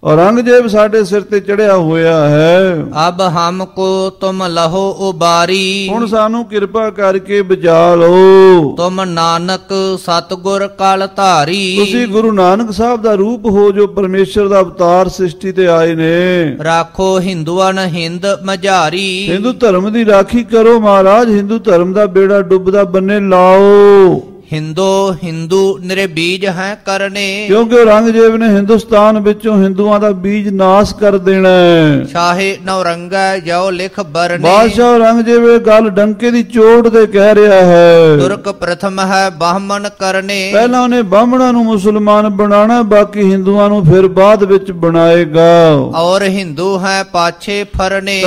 ਔਰੰਗਜ਼ੇਬ ਸਾਡੇ ਸਿਰ ਤੇ ਚੜਿਆ ਹੋਇਆ ਹੈ ਅਬ ਹਮਕੋ ਤੁਮ ਲਹੋ ਉਬਾਰੀ ਹੁਣ ਸਾਨੂੰ ਕਿਰਪਾ ਕਰਕੇ ਬਚਾ ਲਓ ਤੁਮ ਨਾਨਕ ਸਤਿਗੁਰ ਕਲ ਧਾਰੀ ਤੁਸੀਂ ਗੁਰੂ ਨਾਨਕ ਸਾਹਿਬ ਦਾ ਰੂਪ ਹੋ ਜੋ ਪਰਮੇਸ਼ਰ ਦਾ ਅਵਤਾਰ ਸ੍ਰਿਸ਼ਟੀ ਤੇ ਆਏ ਨੇ ਰਾਖੋ ਹਿੰਦੂਆਂ ਹਿੰਦ ਮਝਾਰੀ ਹਿੰਦੂ ਧਰਮ ਦੀ ਰਾਖੀ ਕਰੋ ਮਹਾਰਾਜ ਹਿੰਦੂ ਧਰਮ ਦਾ ਬੇੜਾ ਡੁੱਬਦਾ ਬੰਨੇ ਲਾਓ ਹਿੰਦੂ ਹਿੰਦੂ ਨਿਰਬੀਜ ਹੈ ਕਰਨੇ। ਕਿਉਂਕਿ ਔਰੰਗਜ਼ੇਬ ਨੇ ਹਿੰਦੁਸਤਾਨ ਵਿੱਚੋਂ ਹਿੰਦੂਆਂ ਦਾ ਬੀਜ ਨਾਸ ਕਰ ਦੇਣਾ ਹੈ। ਸ਼ਾਹੇ ਨੌਰੰਗਾ ਜੋ ਲਿਖ ਬਰਨੇ। ਬਾਦਸ਼ਾਹ ਔਰੰਗਜ਼ੇਬ ਇਹ ਗੱਲ ਡੰਕੇ ਦੀ ਚੋਟ ਤੇ ਕਹਿ ਰਿਹਾ ਹੈ। ਤੁਰਕ ਪ੍ਰਥਮ ਹੈ ਬਾਹਮਣ ਕਰਨੇ। ਪਹਿਲਾਂ ਉਹਨੇ ਬਾਹਮਣਾਂ ਨੂੰ ਮੁਸਲਮਾਨ ਬਣਾਉਣਾ, ਬਾਕੀ ਹਿੰਦੂਆਂ ਨੂੰ ਫਿਰ ਬਾਅਦ ਵਿੱਚ ਬਣਾਏਗਾ। ਔਰ ਹਿੰਦੂ ਹੈ ਪਾਛੇ ਫਰਨੇ।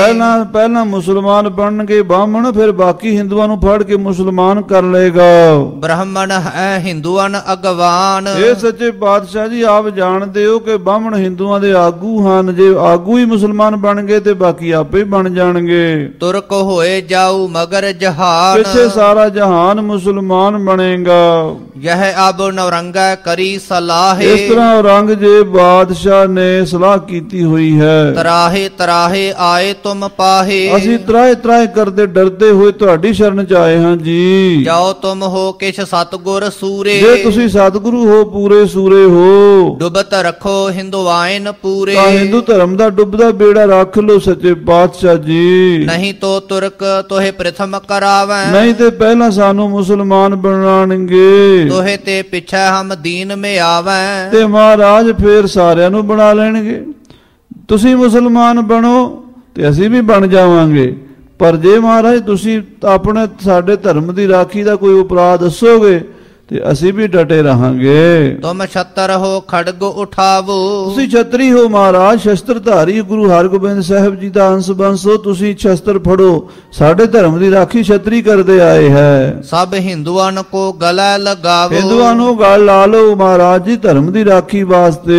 ਪਹਿਲਾਂ ਮੁਸਲਮਾਨ ਬਣਨਗੇ ਬਾਹਮਣ, ਫਿਰ ਬਾਕੀ ਹਿੰਦੂਆਂ ਨੂੰ ਫੜ ਕੇ ਮੁਸਲਮਾਨ ਕਰ ਲਏਗਾ। ਬ੍ਰਾਹਮਣ ਹੈ ਹਿੰਦੂਆਂ ਅਗਵਾਨ। ਇਹ ਸੱਚੇ ਪਾਤਸ਼ਾਹ ਜੀ ਆਪ ਜਾਣਦੇ ਹੋ ਕਿ ਬਾਹਮਣ ਹਿੰਦੂਆਂ ਦੇ ਆਗੂ ਹਨ। ਜੇ ਆਗੂ ਹੀ ਮੁਸਲਮਾਨ ਬਣ ਗਏ ਤੇ ਬਾਕੀ ਆਪੇ ਬਣ ਜਾਣਗੇ। ਤੁਰਕ ਹੋਏ ਜਾਊ ਮਗਰ ਜਹਾਨ। ਪਿੱਛੇ ਸਾਰਾ ਜਹਾਨ ਮੁਸਲਮਾਨ ਬਣੇਗਾ। ਯਹ ਅਬ ਨੌਰੰਗਾ ਕਰੀ ਸਲਾਹ। ਇਸ ਤਰ੍ਹਾਂ ਔਰੰਗਜ਼ੇਬ ਬਾਦਸ਼ਾਹ ਨੇ ਸਲਾਹ ਕੀਤੀ ਹੋਈ ਹੈ। ਤਰਾਹੇ ਤਰਾਹੇ ਆਏ ਤੁਮ ਪਾਹੇ। ਅਸੀਂ ਤਰਾਹੇ ਤਰਾਹੇ ਕਰਦੇ ਡਰਦੇ ਹੋਏ ਤੁਹਾਡੀ ਸ਼ਰਨ ਚ ਆਏ ਹਾਂ ਜੀ। ਜਾਓ ਤੁਮ ਹੋ ਕਿਛ ਸਤਗੁਰ ਸੂਰੇ। ਜੇ ਤੁਸੀਂ ਸਤਿਗੁਰੂ ਹੋ, ਪੂਰੇ ਸੂਰੇ ਹੋ। ਡੁੱਬਤ ਰੱਖੋ ਹਿੰਦੁਆਇਨ ਪੂਰੇ। ਤਾਂ ਹਿੰਦੂ ਧਰਮ ਦਾ ਡੁੱਬਦਾ ਬੇੜਾ ਰੱਖ ਲੋ ਸੱਚੇ ਪਾਤਸ਼ਾਹ ਜੀ। ਨਹੀਂ ਤੋ ਤੁਰਕ ਤੋਹੇ ਪ੍ਰਥਮ ਕਰਾਵੈ। ਨਹੀਂ ਤੇ ਪਹਿਲਾਂ ਸਾਨੂੰ ਮੁਸਲਮਾਨ ਬਣਾਣਗੇ। ਤੋਹੇ ਤੇ ਪਿੱਛੇ ਹਮ ਦੀਨ ਮੇ ਆਵੈ। ਤੇ ਮਹਾਰਾਜ ਫੇਰ ਸਾਰਿਆਂ ਨੂੰ ਬਣਾ ਲੈਣਗੇ। ਤੁਸੀਂ ਮੁਸਲਮਾਨ ਬਣੋ ਤੇ ਅਸੀਂ ਵੀ ਬਣ ਜਾਵਾਂਗੇ। ਪਰ ਜੇ ਮਹਾਰਾਜ ਤੁਸੀਂ ਆਪਣੇ ਸਾਡੇ ਧਰਮ ਦੀ ਰਾਖੀ ਦਾ ਕੋਈ ਉਪਰਾਧ ਦੱਸੋਗੇ ਤੇ ਅਸੀਂ ਵੀ ਡਟੇ ਰਹਾਂਗੇ। ਤੁਮ ਛਤਰ ਹੋ ਖੜਗ ਉਠਾਵੋ। ਤੁਸੀਂ ਛਤਰੀ ਹੋ ਮਹਾਰਾਜ, ਸ਼ਸਤਰਧਾਰੀ ਗੁਰੂ ਹਰਗੋਬਿੰਦ ਸਾਹਿਬ ਜੀ ਦਾ ਅੰਸ਼ ਬੰਸ ਹੋ। ਤੁਸੀਂ ਸ਼ਸਤਰ ਫੜੋ, ਸਾਡੇ ਧਰਮ ਦੀ ਰਾਖੀ ਛਤਰੀ ਕਰਦੇ ਆਏ ਹੈ। ਸਭ ਹਿੰਦੂਆਂ ਕੋ ਗਲਾ ਲਗਾਵੋ। ਹਿੰਦੂਆਂ ਨੂੰ ਗਲ ਲਾ ਲਓ ਮਹਾਰਾਜ ਜੀ ਧਰਮ ਦੀ ਰਾਖੀ ਵਾਸਤੇ।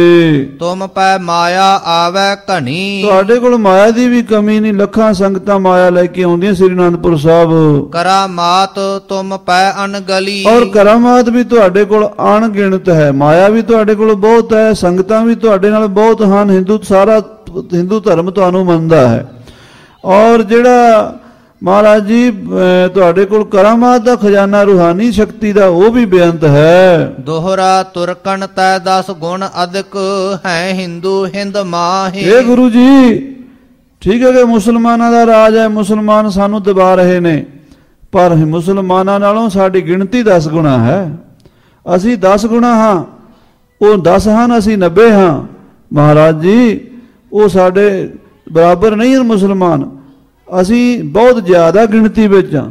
ਤੁਮ ਪੈ ਮਾਇਆ ਆਵੈ ਘਣੀ। ਤੁਹਾਡੇ ਕੋਲ ਮਾਇਆ ਦੀ ਵੀ ਕਮੀ ਨਹੀਂ। ਲੱਖਾਂ ਸੰਗਤਾਂ ਮਾਇਆ ਲੈ ਕੇ ਆਉਂਦੀਆਂ ਸ੍ਰੀ ਅਨੰਦਪੁਰ ਸਾਹਿਬ। ਕਰਾਮਾਤ ਤੁਮ ਪੈ ਅਨਗਲੀ। ਔਰ ਕਰਾਮਾਤ ਵੀ ਤੁਹਾਡੇ ਕੋਲ ਅਣਗਿਣਤ ਹੈ। ਮਾਇਆ ਵੀ ਤੁਹਾਡੇ ਕੋਲ ਬਹੁਤ ਹੈ, ਸੰਗਤਾਂ ਵੀ ਤੁਹਾਡੇ ਨਾਲ ਬਹੁਤ ਹਨ। ਹਿੰਦੂ ਧਰਮ ਤੁਹਾਨੂੰ ਮੰਨਦਾ ਹੈ। ਔਰ ਜਿਹੜਾ ਮਹਾਰਾਜ ਜੀ ਤੁਹਾਡੇ ਕੋਲ ਕਰਾਮਾਤ ਦਾ ਖਜ਼ਾਨਾ ਰੂਹਾਨੀ ਸ਼ਕਤੀ ਦਾ ਉਹ ਵੀ ਬੇਅੰਤ ਹੈ। ਦੋਹਰਾ ਤੁਰਕਣ ਤੈ 10 ਗੁਣ ਅਧਿਕ ਹੈ ਹਿੰਦੂ ਹਿੰਦ ਮਾਹੇ। ਇਹ ਗੁਰੂ ਜੀ ਠੀਕ ਹੈ ਕਿ ਮੁਸਲਮਾਨਾਂ ਦਾ ਰਾਜ ਹੈ, ਮੁਸਲਮਾਨ ਸਾਨੂੰ ਦਬਾ ਰਹੇ ਨੇ, ਪਰ ਮੁਸਲਮਾਨਾਂ ਨਾਲੋਂ ਸਾਡੀ ਗਿਣਤੀ 10 ਗੁਣਾ ਹੈ। ਅਸੀਂ 10 ਗੁਣਾ ਹਾਂ, ਉਹ 10 ਹਨ, ਅਸੀਂ 90 ਹਾਂ। ਮਹਾਰਾਜ ਜੀ ਉਹ ਸਾਡੇ ਬਰਾਬਰ ਨਹੀਂ ਹਨ ਮੁਸਲਮਾਨ। ਅਸੀਂ ਬਹੁਤ ਜ਼ਿਆਦਾ ਗਿਣਤੀ ਵਿੱਚ ਹਾਂ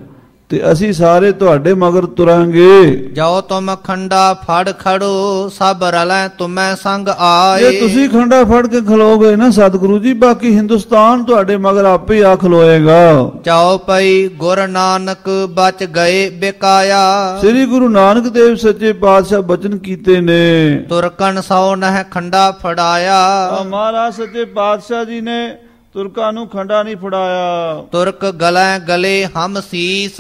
ਤੇ ਅਸੀਂ ਸਾਰੇ ਤੁਹਾਡੇ ਮਗਰ ਤੁਰਾਂਗੇ। ਜਾਓ ਤੁਮ ਖੰਡਾ ਫੜ ਖੜੋ ਸਭ ਰਲੈ ਤੁਮੈ ਸੰਗ ਆਏ। ਜੇ ਤੁਸੀਂ ਖੰਡਾ ਫੜ ਕੇ ਖਲੋਗੇ ਨਾ ਸਤਿਗੁਰੂ ਜੀ, ਬਾਕੀ ਹਿੰਦੁਸਤਾਨ ਤੁਹਾਡੇ ਮਗਰ ਆਪੇ ਆ ਖਲੋਏਗਾ। ਚਾਓ ਪਈ ਗੁਰ ਨਾਨਕ ਬਚ ਗਏ ਬਿਕਾਇਆ। ਸ੍ਰੀ ਗੁਰੂ ਨਾਨਕ ਦੇਵ ਸੱਚੇ ਪਾਤਸ਼ਾਹ ਬਚਨ ਕੀਤੇ ਨੇ। ਤੁਰਕਨ ਸੋ ਨਹਿ ਖੰਡਾ ਫੜਾਇਆ। ਮਹਾਰਾਜ ਸੱਚੇ ਪਾਤਸ਼ਾਹ ਜੀ ਨੇ ਤੁਰਕਾਂ ਨੂੰ ਖੰਡਾ ਨਹੀਂ ਫੜਾਇਆ। ਤੁਰਕ ਗਲੇ ਗਲੇ ਹਮ ਸੀਸ।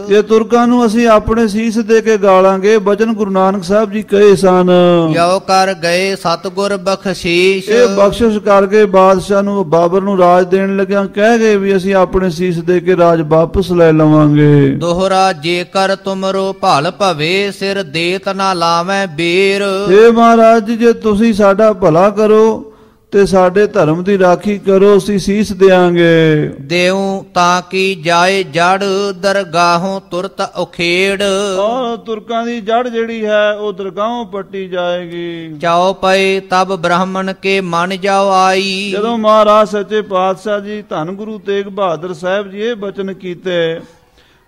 ਇਹ ਤੁਰਕਾਂ ਨੂੰ ਅਸੀਂ ਆਪਣੇ ਸੀਸ ਦੇ ਕੇ ਗਾਲਾਂਗੇ। ਬਚਨ ਗੁਰੂ ਨਾਨਕ ਸਾਹਿਬ ਜੀ ਕਹੇ ਸਨ। ਜੋ ਕਰ ਗਏ ਸਤਿਗੁਰ ਬਖਸ਼ੀਸ਼। ਇਹ ਬਖਸ਼ਿਸ਼ ਕਰਕੇ ਬਾਦਸ਼ਾਹ ਨੂੰ, ਬਾਬਰ ਨੂੰ ਰਾਜ ਦੇਣ ਲੱਗਿਆ ਕਹਿ ਗਏ ਵੀ ਅਸੀਂ ਆਪਣੇ ਸੀਸ ਦੇ ਕੇ ਰਾਜ ਵਾਪਸ ਲੈ ਲਵਾਂਗੇ। ਦੋਹਰਾ ਜੇਕਰ ਤੁਮਰੋ ਭਲ ਭਵੇ ਸਿਰ ਦੇਤ ਨਾ ਲਾਵੇਂ ਬੇਰ। ਇਹ ਮਹਾਰਾਜ ਜੀ ਜੇ ਤੁਸੀਂ ਸਾਡਾ ਭਲਾ ਕਰੋ ਤੇ ਸਾਡੇ ਧਰਮ ਦੀ ਰਾਖੀ ਕਰੋ, ਅਸੀਂ ਸੀਸ ਦੇਾਂਗੇ। ਦੇਉ ਤਾਂ ਕੀ ਜਾਏ ਜੜ ਦਰਗਾਹੋਂ ਤੁਰਤ ਉਖੇੜ। ਔਰ ਤੁਰਕਾਂ ਦੀ ਜੜ ਜਿਹੜੀ ਹੈ ਉਹ ਦਰਗਾਹੋਂ ਪੱਟੀ ਜਾਏਗੀ। ਚਾਓ ਪਏ ਤਬ ਬ੍ਰਾਹਮਣ ਕੇ ਮਨ ਜਾਓ ਆਈ। ਜਦੋਂ ਮਹਾਰਾਜ ਸੱਚੇ ਪਾਤਸ਼ਾਹ ਜੀ ਧੰਨ ਗੁਰੂ ਤੇਗ ਬਹਾਦਰ ਸਾਹਿਬ ਜੀ ਇਹ ਬਚਨ ਕੀਤੇ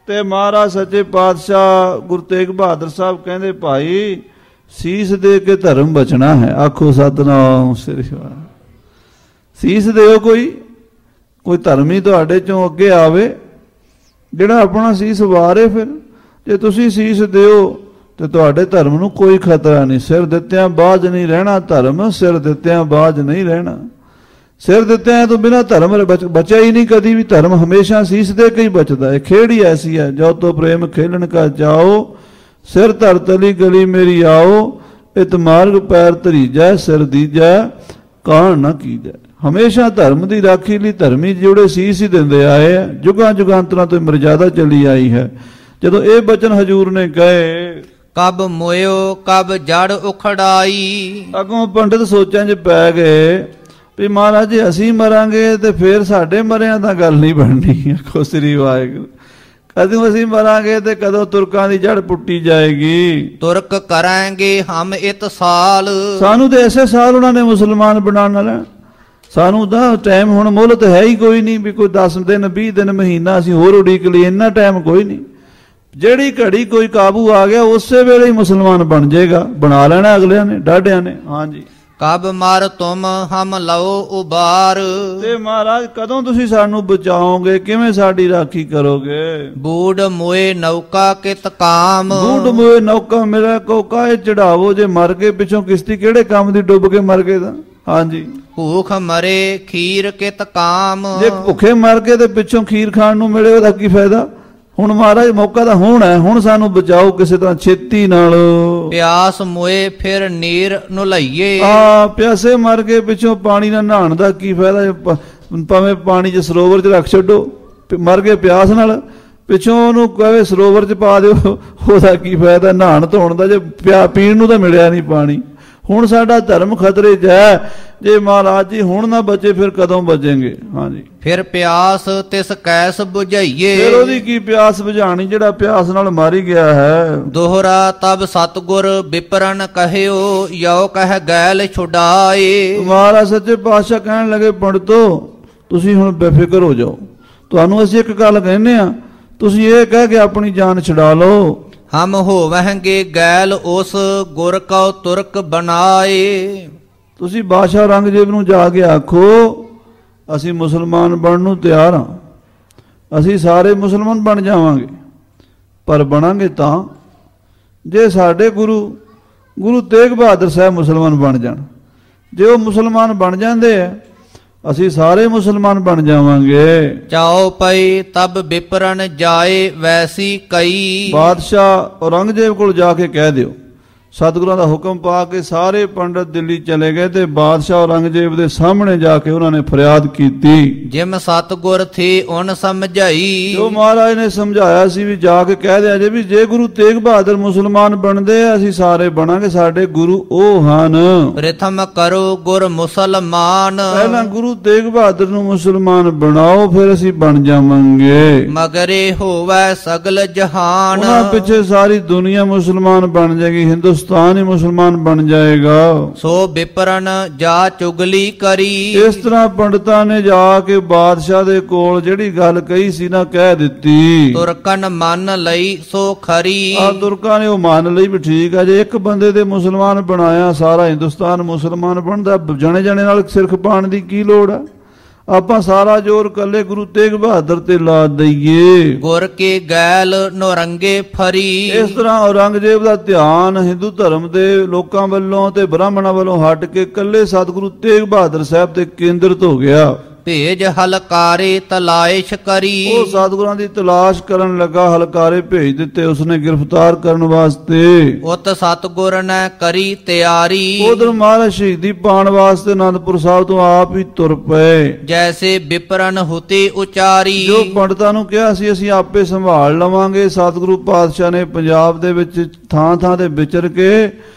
ਤੇ ਮਹਾਰਾਜ ਸੱਚੇ ਪਾਤਸ਼ਾਹ ਗੁਰੂ ਤੇਗ ਬਹਾਦਰ ਸਾਹਿਬ ਕਹਿੰਦੇ ਭਾਈ ਸੀਸ ਦੇ ਕੇ ਧਰਮ ਬਚਣਾ ਹੈ। ਆਖੋ ਸਤਿਨਾਮ ਸ੍ਰੀ ਵਾਹਿਗੁਰੂ। ਸੀਸ ਦਿਓ, ਕੋਈ ਧਰਮੀ ਤੁਹਾਡੇ ਚੋਂ ਅੱਗੇ ਆਵੇ ਜਿਹੜਾ ਆਪਣਾ ਸੀਸ ਵਾਰੇ। ਫਿਰ ਜੇ ਤੁਸੀਂ ਸੀਸ ਦਿਓ ਤੇ ਤੁਹਾਡੇ ਧਰਮ ਨੂੰ ਕੋਈ ਖਤਰਾ ਨਹੀਂ। ਸਿਰ ਦਿੱਤਿਆਂ ਬਾਝ ਨਹੀਂ ਰਹਿਣਾ ਧਰਮ, ਸਿਰ ਦਿੱਤਿਆਂ ਬਾਝ ਨਹੀਂ ਰਹਿਣਾ। ਸਿਰ ਦਿੱਤਿਆਂ ਤੋਂ ਬਿਨਾਂ ਧਰਮ ਬਚਿਆ ਹੀ ਨਹੀਂ ਕਦੀ ਵੀ। ਧਰਮ ਹਮੇਸ਼ਾ ਸੀਸ ਦੇ ਕੇ ਹੀ ਬਚਦਾ ਹੈ। ਖੇਡ ਹੀ ਐਸੀ ਹੈ ਜੋ ਤੋ ਪ੍ਰੇਮ ਖੇਲਣ ਕਾ ਜਾਓ, ਸਿਰ ਧਰ ਤਲੀ ਗਲੀ ਮੇਰੀ ਆਓ, ਇਤ ਮਾਰਗ ਪੈਰ ਧਰੀਜੈ, ਸਿਰ ਦੀਜੈ ਕਾਣ ਨਾ ਕੀਜੈ। ਹਮੇਸ਼ਾ ਧਰਮ ਦੀ ਰਾਖੀ ਲਈ ਧਰਮੀ ਜਿਹੜੇ ਸੀਸ ਹੀ ਦਿੰਦੇ ਆਏ ਆ। ਜੁਗਾਂ ਜੁਗਾਂਤਰਾਂ ਤੋਂ ਮਰਜ਼ਾਦਾ ਚੱਲੀ ਆਈ ਹੈ। ਜਦੋਂ ਇਹ ਬਚਨ ਹਜੂਰ ਨੇ ਕਹੇ ਕਬ ਮੋਇਓ ਕਬ ਜੜ ਉਖੜਾਈ। ਅੱਗੋਂ ਪੰਡਿਤ ਸੋਚਾਂ 'ਚ ਪੈ ਗਏ ਵੀ ਮਹਾਰਾਜ ਜੀ ਅਸੀਂ ਮਰਾਂਗੇ ਤੇ ਫੇਰ ਸਾਡੇ ਮਰਿਆਂ ਦਾ ਗੱਲ ਨਹੀਂ ਬਣਨੀ। ਆਖੋ ਸ੍ਰੀ ਵਾਹਿਗੁਰੂ। ਕਦੋਂ ਅਸੀਂ ਮਰਾਂਗੇ ਤੇ ਕਦੋਂ ਤੁਰਕਾਂ ਦੀ ਜੜ ਪੁੱਟੀ ਜਾਏਗੀ। ਤੁਰਕ ਕਰਾਂਗੇ ਹਮ ਇਤਸਾਲ। ਸਾਨੂੰ ਤੇ ਐਸੇ ਸਾਲ ਉਹਨਾਂ ਨੇ ਮੁਸਲਮਾਨ ਬਣਾਉਣ ਵਾਲਾ। ਸਾਨੂੰ ਤਾਂ ਟਾਈਮ ਹੁਣ ਮੁੱਲ ਤਾਂ ਹੈ ਹੀ ਕੋਈ ਨਹੀਂ ਵੀ ਕੋਈ 10 ਦਿਨ 20 ਦਿਨ ਮਹੀਨਾ ਅਸੀਂ ਹੋਰ ਉਡੀਕ ਲਈ, ਇੰਨਾ ਟਾਈਮ ਕੋਈ ਨਹੀਂ। ਜਿਹੜੀ ਘੜੀ ਕੋਈ ਕਾਬੂ ਆ ਗਿਆ ਉਸੇ ਵੇਲੇ ਹੀ ਮੁਸਲਮਾਨ ਬਣ ਜਾਏਗਾ। ਬਣਾ ਲੈਣਾ ਅਗਲਿਆਂ ਨੇ, ਡਾਢਿਆਂ ਨੇ। ਹਾਂਜੀ। ਕਬ ਮਰ ਤੁਮ ਹਮ ਲਓ ਉਬਾਰ। ਤੇ ਮਹਾਰਾਜ ਕਦੋਂ ਤੁਸੀਂ ਸਾਨੂੰ ਬਚਾਓਗੇ, ਕਿਵੇਂ ਸਾਡੀ ਰਾਖੀ ਕਰੋਗੇ? ਬੂੜ ਮੋਏ ਨੌਕਾ ਕਿਤ ਕਾਮ। ਬੂੜ ਮੋਏ ਨੌਕਾ ਮੇਰਾ ਕੋਕਾ ਇਹ ਚੜਾਵੋ, ਜੇ ਮਰ ਗਏ ਪਿੱਛੋਂ ਕਿਸ਼ਤੀ ਕਿਹੜੇ ਕੰਮ ਦੀ ਡੁੱਬ ਕੇ ਮਰ ਗਏ ਤਾਂ। ਹਾਂਜੀ। ਭੂਖ ਮਰੇ ਖੀਰ ਕਿਤ ਕਾਮ। ਜੇ ਭੁੱਖੇ ਮਰ ਗਏ ਤੇ ਪਿੱਛੋਂ ਖੀਰ ਖਾਣ ਨੂੰ ਮਿਲੇ ਉਹਦਾ ਕੀ ਫਾਇਦਾ? ਹੁਣ ਮਹਾਰਾਜ ਮੌਕਾ ਤਾਂ ਹੁਣ ਹੈ, ਹੁਣ ਸਾਨੂੰ ਬਚਾਓ ਕਿਸੇ ਤਰ੍ਹਾਂ ਛੇਤੀ ਨਾਲ। ਪਿਆਸ ਮੋਏ ਫਿਰ ਨੀਰ ਨੂੰ ਲਈਏ। ਪਿਆਸੇ ਮਰ ਗਏ ਪਿੱਛੋਂ ਪਾਣੀ ਨਾਲ ਨਹਾਣ ਦਾ ਕੀ ਫਾਇਦਾ? ਭਾਵੇਂ ਪਾਣੀ 'ਚ ਸਰੋਵਰ 'ਚ ਰੱਖ ਛੱਡੋ, ਮਰ ਗਏ ਪਿਆਸ ਨਾਲ, ਪਿੱਛੋਂ ਉਹਨੂੰ ਕਹੇ ਸਰੋਵਰ 'ਚ ਪਾ ਦਿਓ, ਉਹਦਾ ਕੀ ਫਾਇਦਾ ਨਹਾਣ ਧੋਣ ਦਾ ਜੇ ਪੀਣ ਨੂੰ ਤਾਂ ਮਿਲਿਆ ਨਹੀਂ ਪਾਣੀ। ਹੁਣ ਸਾਡਾ ਧਰਮ ਖਤਰੇ 'ਚ ਹੈ। ਜੇ ਮਹਾਰਾਜ ਜੀ ਹੁਣ ਨਾ ਬਚੇ ਫਿਰ ਕਦੋਂ ਬਚेंगे? ਹਾਂਜੀ। ਫਿਰ ਪਿਆਸ ਤਿਸ ਕੈਸ ਬੁਝਾਈਏ। ਫਿਰ ਉਹਦੀ ਕੀ ਪਿਆਸ ਬੁਝਾਣੀ ਜਿਹੜਾ ਪਿਆਸ ਨਾਲ ਮਾਰੀ ਗਿਆ ਹੈ। ਦੋਹਰਾ ਤਬ ਸਤਗੁਰ ਵਿਪਰਨ ਕਹਿਓ, ਯੋ ਕਹਿ ਗੈਲ ਛੁਡਾਏ। ਮਹਾਰਾਜ ਸੱਚੇ ਪਾਤਸ਼ਾਹ ਕਹਿਣ ਲੱਗੇ ਪੰਡਤੋ ਤੁਸੀਂ ਹੁਣ ਬੇਫਿਕਰ ਹੋ ਜਾਓ, ਤੁਹਾਨੂੰ ਅਸੀਂ ਇੱਕ ਗੱਲ ਕਹਿੰਦੇ ਆ, ਤੁਸੀਂ ਇਹ ਕਹਿ ਕੇ ਆਪਣੀ ਜਾਨ ਛੁਡਾ ਲਓ। ਹਮ ਹੋਵਹਿਗੇ ਗੈਲ ਉਸ ਗੁਰ ਕਉ ਤੁਰਕ ਬਣਾਏ। ਤੁਸੀਂ ਬਾਦਸ਼ਾਹ ਔਰੰਗਜ਼ੇਬ ਨੂੰ ਜਾ ਕੇ ਆਖੋ ਅਸੀਂ ਮੁਸਲਮਾਨ ਬਣਨ ਨੂੰ ਤਿਆਰ ਹਾਂ, ਅਸੀਂ ਸਾਰੇ ਮੁਸਲਮਾਨ ਬਣ ਜਾਵਾਂਗੇ, ਪਰ ਬਣਾਂਗੇ ਤਾਂ ਜੇ ਸਾਡੇ ਗੁਰੂ ਤੇਗ ਬਹਾਦਰ ਸਾਹਿਬ ਮੁਸਲਮਾਨ ਬਣ ਜਾਣ। ਜੇ ਉਹ ਮੁਸਲਮਾਨ ਬਣ ਜਾਂਦੇ ਆ ਅਸੀਂ ਸਾਰੇ ਮੁਸਲਮਾਨ ਬਣ ਜਾਵਾਂਗੇ। ਚਾਓ ਪਈ ਤਬ ਵਿਪਰਨ ਜਾਏ ਵੈਸੀ ਕਈ। ਬਾਦਸ਼ਾਹ ਔਰੰਗਜ਼ੇਬ ਕੋਲ ਜਾ ਕੇ ਕਹਿ ਦਿਓ, ਸਤਿਗੁਰਾਂ ਦਾ ਹੁਕਮ ਪਾ ਕੇ ਸਾਰੇ ਪੰਡਤ ਦਿੱਲੀ ਚਲੇ ਗਏ ਤੇ ਬਾਦਸ਼ਾਹ ਔਰੰਗਜ਼ੇਬ ਦੇ ਸਾਹਮਣੇ ਜਾ ਕੇ ਉਹਨਾਂ ਨੇ ਫਰਿਆਦ ਕੀਤੀ। ਜਿਮ ਸਤਿਗੁਰ ਥੀ ਉਨ ਸਮਝਾਈ। ਜੋ ਮਹਾਰਾਜ ਨੇ ਸਮਝਾਇਆ ਸੀ ਵੀ ਜਾ ਕੇ ਕਹਿ ਦਿਆ ਜੇ ਵੀ ਜੇ ਗੁਰੂ ਤੇਗ ਬਹਾਦਰ ਮੁਸਲਮਾਨ ਬਣਦੇ ਆ ਅਸੀਂ ਸਾਰੇ ਬਣਾਂਗੇ, ਸਾਡੇ ਗੁਰੂ ਉਹ ਹਨ। ਪ੍ਰਥਮ ਕਰੋ ਗੁਰ ਮੁਸਲਮਾਨ। ਪਹਿਲਾਂ ਗੁਰੂ ਤੇਗ ਬਹਾਦਰ ਨੂੰ ਮੁਸਲਮਾਨ ਬਣਾਓ ਫਿਰ ਅਸੀਂ ਬਣ ਜਾਵਾਂਗੇ। ਮਗਰੇ ਹੋਵੇ ਸਗਲ ਜਹਾਨ। ਉਹਨਾਂ ਪਿੱਛੇ ਸਾਰੀ ਦੁਨੀਆ ਮੁਸਲਮਾਨ ਬਣ ਜਾਏਗੀ, ਹਿੰਦੁਸਤਾਨ ਹੀ ਮੁਸਲਮਾਨ ਬਣ ਜਾਏਗਾ। ਸੋ ਵਿਪਰਨ ਜਾ ਚੁਗਲੀ ਕਰੀ। ਇਸ ਤਰ੍ਹਾਂ ਪੰਡਤਾਂ ਨੇ ਜਾ ਕੇ ਬਾਦਸ਼ਾਹ ਦੇ ਕੋਲ ਜਿਹੜੀ ਗੱਲ ਕਹੀ ਸੀ ਨਾ ਕਹਿ ਦਿੱਤੀ। ਤੁਰਕਨ ਮੰਨ ਲਈ ਸੋ ਖਰੀ। ਤੁਰਕਾਂ ਨੇ ਉਹ ਮੰਨ ਲਈ ਵੀ ਠੀਕ ਆ, ਜੇ ਇੱਕ ਬੰਦੇ ਦੇ ਮੁਸਲਮਾਨ ਬਣਾਇਆ ਸਾਰਾ ਹਿੰਦੁਸਤਾਨ ਮੁਸਲਮਾਨ ਬਣਦਾ, ਜਣੇ ਜਣੇ ਨਾਲ ਸਿਰ ਖਪਾਉਣ ਦੀ ਕੀ ਲੋੜ ਆ? ਆਪਾਂ ਸਾਰਾ ਜ਼ੋਰ ਕੱਲੇ ਗੁਰੂ ਤੇਗ ਬਹਾਦਰ ਤੇ ਲਾ ਦਈਏ। ਗੁਰ ਕੇ ਗੈਲ ਨੌਰੰਗੇ ਫਰੀ। ਇਸ ਤਰ੍ਹਾਂ ਔਰੰਗਜ਼ੇਬ ਦਾ ਧਿਆਨ ਹਿੰਦੂ ਧਰਮ ਦੇ ਲੋਕਾਂ ਵੱਲੋਂ ਤੇ ਬ੍ਰਾਹਮਣਾਂ ਵੱਲੋਂ ਹਟ ਕੇ ਕੱਲੇ ਸਤਿਗੁਰੂ ਤੇਗ ਬਹਾਦਰ ਸਾਹਿਬ ਤੇ ਕੇਂਦਰਿਤ ਹੋ ਗਿਆ। ਭੇਜ ਹਲਕਾਰੇ ਤਲਾਇਸ਼ ਕਰੀ। ਉਹ ਸਤਿਗੁਰਾਂ ਦੀ ਤਲਾਸ਼ ਕਰਨ ਲੱਗਾ, ਹਲਕਾਰੇ ਭੇਜ ਦਿੱਤੇ ਉਸਨੇ ਗ੍ਰਿਫਤਾਰ ਕਰਨ ਵਾਸਤੇ। ਉਤ ਸਤਿਗੁਰ ਨੇ ਕਰੀ ਤਿਆਰੀ। ਉਧਰ ਮਹਾਰਾਜ ਸ਼ਹੀਦੀ ਪਾਉਣ ਵਾਸਤੇ ਅਨੰਦਪੁਰ ਸਾਹਿਬ ਤੋਂ ਆਪ ਹੀ ਤੁਰ ਪਏ। ਜੈਸੇ ਵਿਪਰਨ ਹੁਤੇ ਉਚਾਰੀ। ਜੋ ਪੰਡਤਾਂ ਨੂੰ ਕਿਹਾ ਸੀ ਅਸੀਂ ਆਪੇ ਸੰਭਾਲ ਲਵਾਂਗੇ, ਸਤਿਗੁਰੂ ਪਾਤਸ਼ਾਹ ਨੇ ਪੰਜਾਬ ਦੇ ਵਿੱਚ ਥਾਂ ਥਾਂ ਤੇ ਵਿਚਰ ਕੇ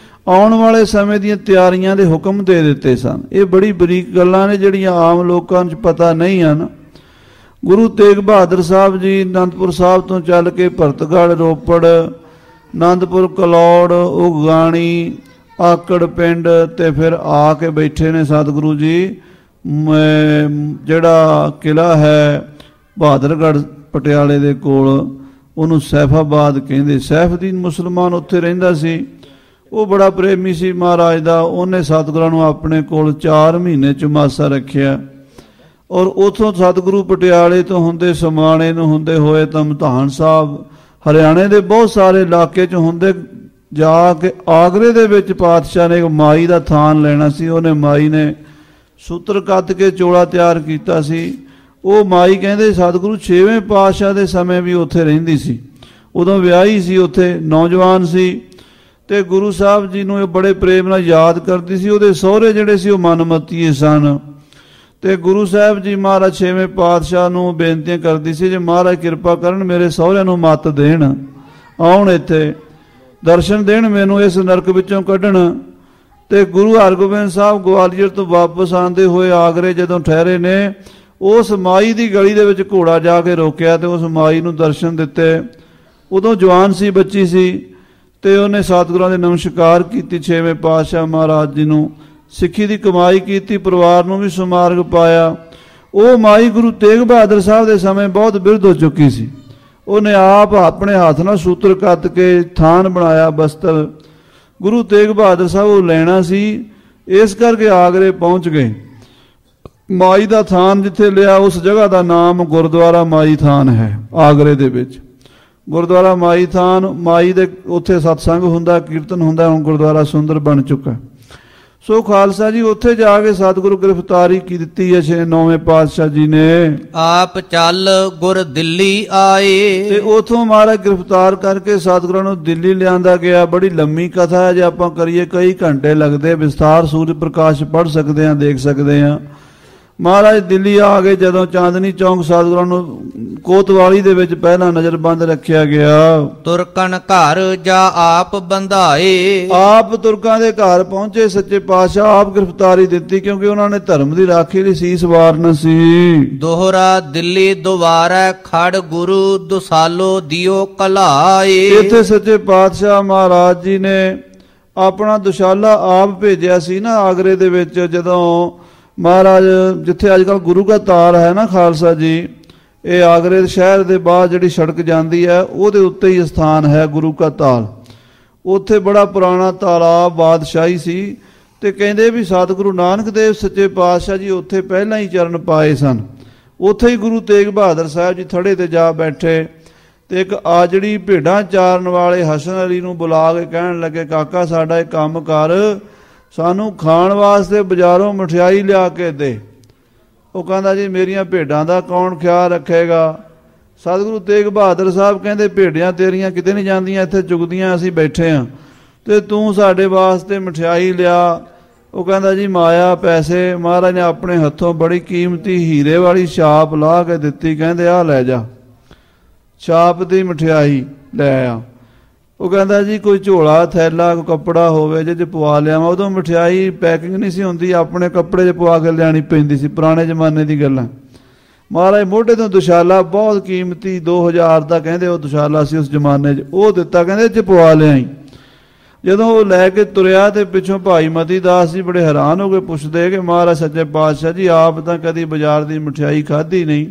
ਆਉਣ ਵਾਲੇ ਸਮੇਂ ਦੀਆਂ ਤਿਆਰੀਆਂ ਦੇ ਹੁਕਮ ਦੇ ਦਿੱਤੇ ਸਨ। ਇਹ ਬੜੀ ਬਰੀਕ ਗੱਲਾਂ ਨੇ ਜਿਹੜੀਆਂ ਆਮ ਲੋਕਾਂ ਨੂੰ ਪਤਾ ਨਹੀਂ ਹਨ। ਗੁਰੂ ਤੇਗ ਬਹਾਦਰ ਸਾਹਿਬ ਜੀ ਅਨੰਦਪੁਰ ਸਾਹਿਬ ਤੋਂ ਚੱਲ ਕੇ ਭਰਤਗੜ੍ਹ, ਰੋਪੜ, ਆਨੰਦਪੁਰ, ਕਲੌੜ, ਉਗਾਣੀ, ਆਕੜ ਪਿੰਡ ਤੇ ਫਿਰ ਆ ਕੇ ਬੈਠੇ ਨੇ ਸਤਿਗੁਰੂ ਜੀ ਜਿਹੜਾ ਕਿਲਾ ਹੈ ਬਹਾਦਰਗੜ੍ਹ ਪਟਿਆਲੇ ਦੇ ਕੋਲ, ਉਹਨੂੰ ਸੈਫਾਬਾਦ ਕਹਿੰਦੇ। ਸੈਫਦੀਨ ਮੁਸਲਮਾਨ ਉੱਥੇ ਰਹਿੰਦਾ ਸੀ, ਉਹ ਬੜਾ ਪ੍ਰੇਮੀ ਸੀ ਮਹਾਰਾਜ ਦਾ। ਉਹਨੇ ਸਤਿਗੁਰਾਂ ਨੂੰ ਆਪਣੇ ਕੋਲ 4 ਮਹੀਨੇ ਚੁਮਾਸਾ ਰੱਖਿਆ ਔਰ ਉਥੋਂ ਸਤਿਗੁਰੂ ਪਟਿਆਲੇ ਤੋਂ ਹੁੰਦੇ ਸਮਾਣੇ ਨੂੰ ਹੁੰਦੇ ਹੋਏ ਧਮਧਾਨ ਸਾਹਿਬ, ਹਰਿਆਣੇ ਦੇ ਬਹੁਤ ਸਾਰੇ ਇਲਾਕੇ 'ਚ ਹੁੰਦੇ ਜਾ ਕੇ ਆਗਰੇ ਦੇ ਵਿੱਚ ਪਾਤਸ਼ਾਹ ਨੇ ਇੱਕ ਮਾਈ ਦਾ ਥਾਨ ਲੈਣਾ ਸੀ। ਉਹਨੇ ਮਾਈ ਨੇ ਸੂਤਰ ਕੱਤ ਕੇ ਚੋਲਾ ਤਿਆਰ ਕੀਤਾ ਸੀ। ਉਹ ਮਾਈ ਕਹਿੰਦੇ ਸਤਿਗੁਰੂ 6ਵੇਂ ਪਾਤਸ਼ਾਹ ਦੇ ਸਮੇਂ ਵੀ ਉੱਥੇ ਰਹਿੰਦੀ ਸੀ, ਉਦੋਂ ਵਿਆਹੀ ਸੀ, ਉੱਥੇ ਨੌਜਵਾਨ ਸੀ ਤੇ ਗੁਰੂ ਸਾਹਿਬ ਜੀ ਨੂੰ ਇਹ ਬੜੇ ਪ੍ਰੇਮ ਨਾਲ ਯਾਦ ਕਰਦੀ ਸੀ। ਉਹਦੇ ਸਹੁਰੇ ਜਿਹੜੇ ਸੀ ਉਹ ਮਨਮਤੀਏ ਸਨ ਤੇ ਗੁਰੂ ਸਾਹਿਬ ਜੀ ਮਹਾਰਾਜ 6ਵੇਂ ਪਾਤਸ਼ਾਹ ਨੂੰ ਬੇਨਤੀਆਂ ਕਰਦੀ ਸੀ ਜੇ ਮਹਾਰਾਜ ਕਿਰਪਾ ਕਰਨ ਮੇਰੇ ਸਹੁਰਿਆਂ ਨੂੰ ਮੱਤ ਦੇਣ, ਆਉਣ ਇੱਥੇ ਦਰਸ਼ਨ ਦੇਣ, ਮੈਨੂੰ ਇਸ ਨਰਕ ਵਿੱਚੋਂ ਕੱਢਣ। ਤੇ ਗੁਰੂ ਹਰਗੋਬਿੰਦ ਸਾਹਿਬ ਗਵਾਲੀਅਰ ਤੋਂ ਵਾਪਸ ਆਉਂਦੇ ਹੋਏ ਆਗਰੇ ਜਦੋਂ ਠਹਿਰੇ ਨੇ, उस माई की गली दे विच घोड़ा जाके रोकिया तो उस माई नूं दर्शन दिते। उदों जवान सी, बच्ची सी, ते उन्हें सतगुरां दे नमस्कार कीती। छेवें पातशाह महाराज जी नूं सिੱਖੀ ਦੀ कमाई की, परिवार नूं भी सुमार्ग पाया। वो माई गुरु तेग बहादुर साहब के समय बहुत विरुद्ध हो चुकी सी। उन्हें आप अपने हाथ नाल सूत्र कत के थान बनाया बस्तर। गुरु तेग बहादुर साहब वो लेना सी, इस करके आगरे पहुँच गए। माई का थान जिथे लिया उस जगह का नाम गुरुद्वारा माई थान है आगरे दे विच। गुरुद्वारा माई थान, माई दे उत्थे सत्संग हुंदा, कीर्तन हुंदा, हुण गुरुद्वारा सुंदर बन चुका। सो खालसा जी उत्थे जाके सतगुरु गिरफ्तारी की दिती है 9वें पातशाह जी ने। आप चल गुर दिल्ली आए। ते उथों महाराज गिरफ्तार करके सतगुरां नूं दिल्ली लिआंदा गया। बड़ी लंबी कथा है, जे आपां करिए कई घंटे लगदे। विस्तार सूर्य प्रकाश पढ़ सकते हैं, देख सकते हैं। महाराज दिल्ली आ गए जदों चांदनी चौंक सतगुरां नूं कोतवाली दे विच पहला नज़रबंद रखिया गया। तुरकन घर जा आप बंधाए। आप तुरकां दे घर पहुंचे सच्चे पातशाह, आप गिरफ्तारी दिती क्योंकि उन्होंने धर्म की राखी लई सीस वारना सी। दोहरा दिल्ली दुबारा खड़ गुरु दुसालो दियो कलाए। इत्थे सच्चे पातशाह महाराज जी ने अपना दुशाला आप भेजिया सी ना आगरे दे विच। जदों महाराज जिथे अजकल गुरु का ताल है ना खालसा जी, ये आगरे शहर के बाहर जिहड़ी सड़क जाती है उहदे उत्ते ही स्थान है गुरु का ताल। उत्थे बड़ा पुराना तालाब बादशाही सी ते कहंदे भी सतगुरु नानक देव सच्चे पातशाह जी उत्थे पहला ही चरण पाए सन। उत्थे ही गुरु तेग बहादुर साहब जी थड़े ते जा बैठे ते एक आजड़ी भेड़ां चारन वाले हसन अली नूं बुला के कहण लगे, काका साडा एक काम कर, सानू खाण वास्ते बाजारों मठियाई लिया के दे। वो कहता जी मेरिया भेडां दा कौन ख्याल रखेगा। सतगुरु तेग बहादुर साहब कहते भेड़ियां तेरियां किते नहीं जांदियां, इत्थे चुगदियां असीं बैठे हाँ, ते तू साडे वास्ते मठियाई लिया। वो कहता जी माया पैसे। महाराज ने अपने हथों बड़ी कीमती हीरे वाली छाप ला के दिती, कहते आ लै जा, छाप दी मठियाई लै आ। वो कहता जी कोई झोला थैला कोई कपड़ा होवे जे पवा लिया। उदों मठियाई पैकिंग नहीं सी हुंदी, अपने कपड़े च पवा के लियानी पैंदी सी, पुराने जमाने दी गल्लां। महाराज मोढे तो दुशाला बहुत कीमती 2000 का कहते वो दुशाला सी उस जमाने च, वो दिता, कहते च पवा लियाई। जदों वो लैके तुरया तो पिछों भाई मती दास जी बड़े हैरान हो गए, पुछदे कि महाराज सच्चे पातशाह जी आप तो कदी बाजार की मठियाई खाधी नहीं,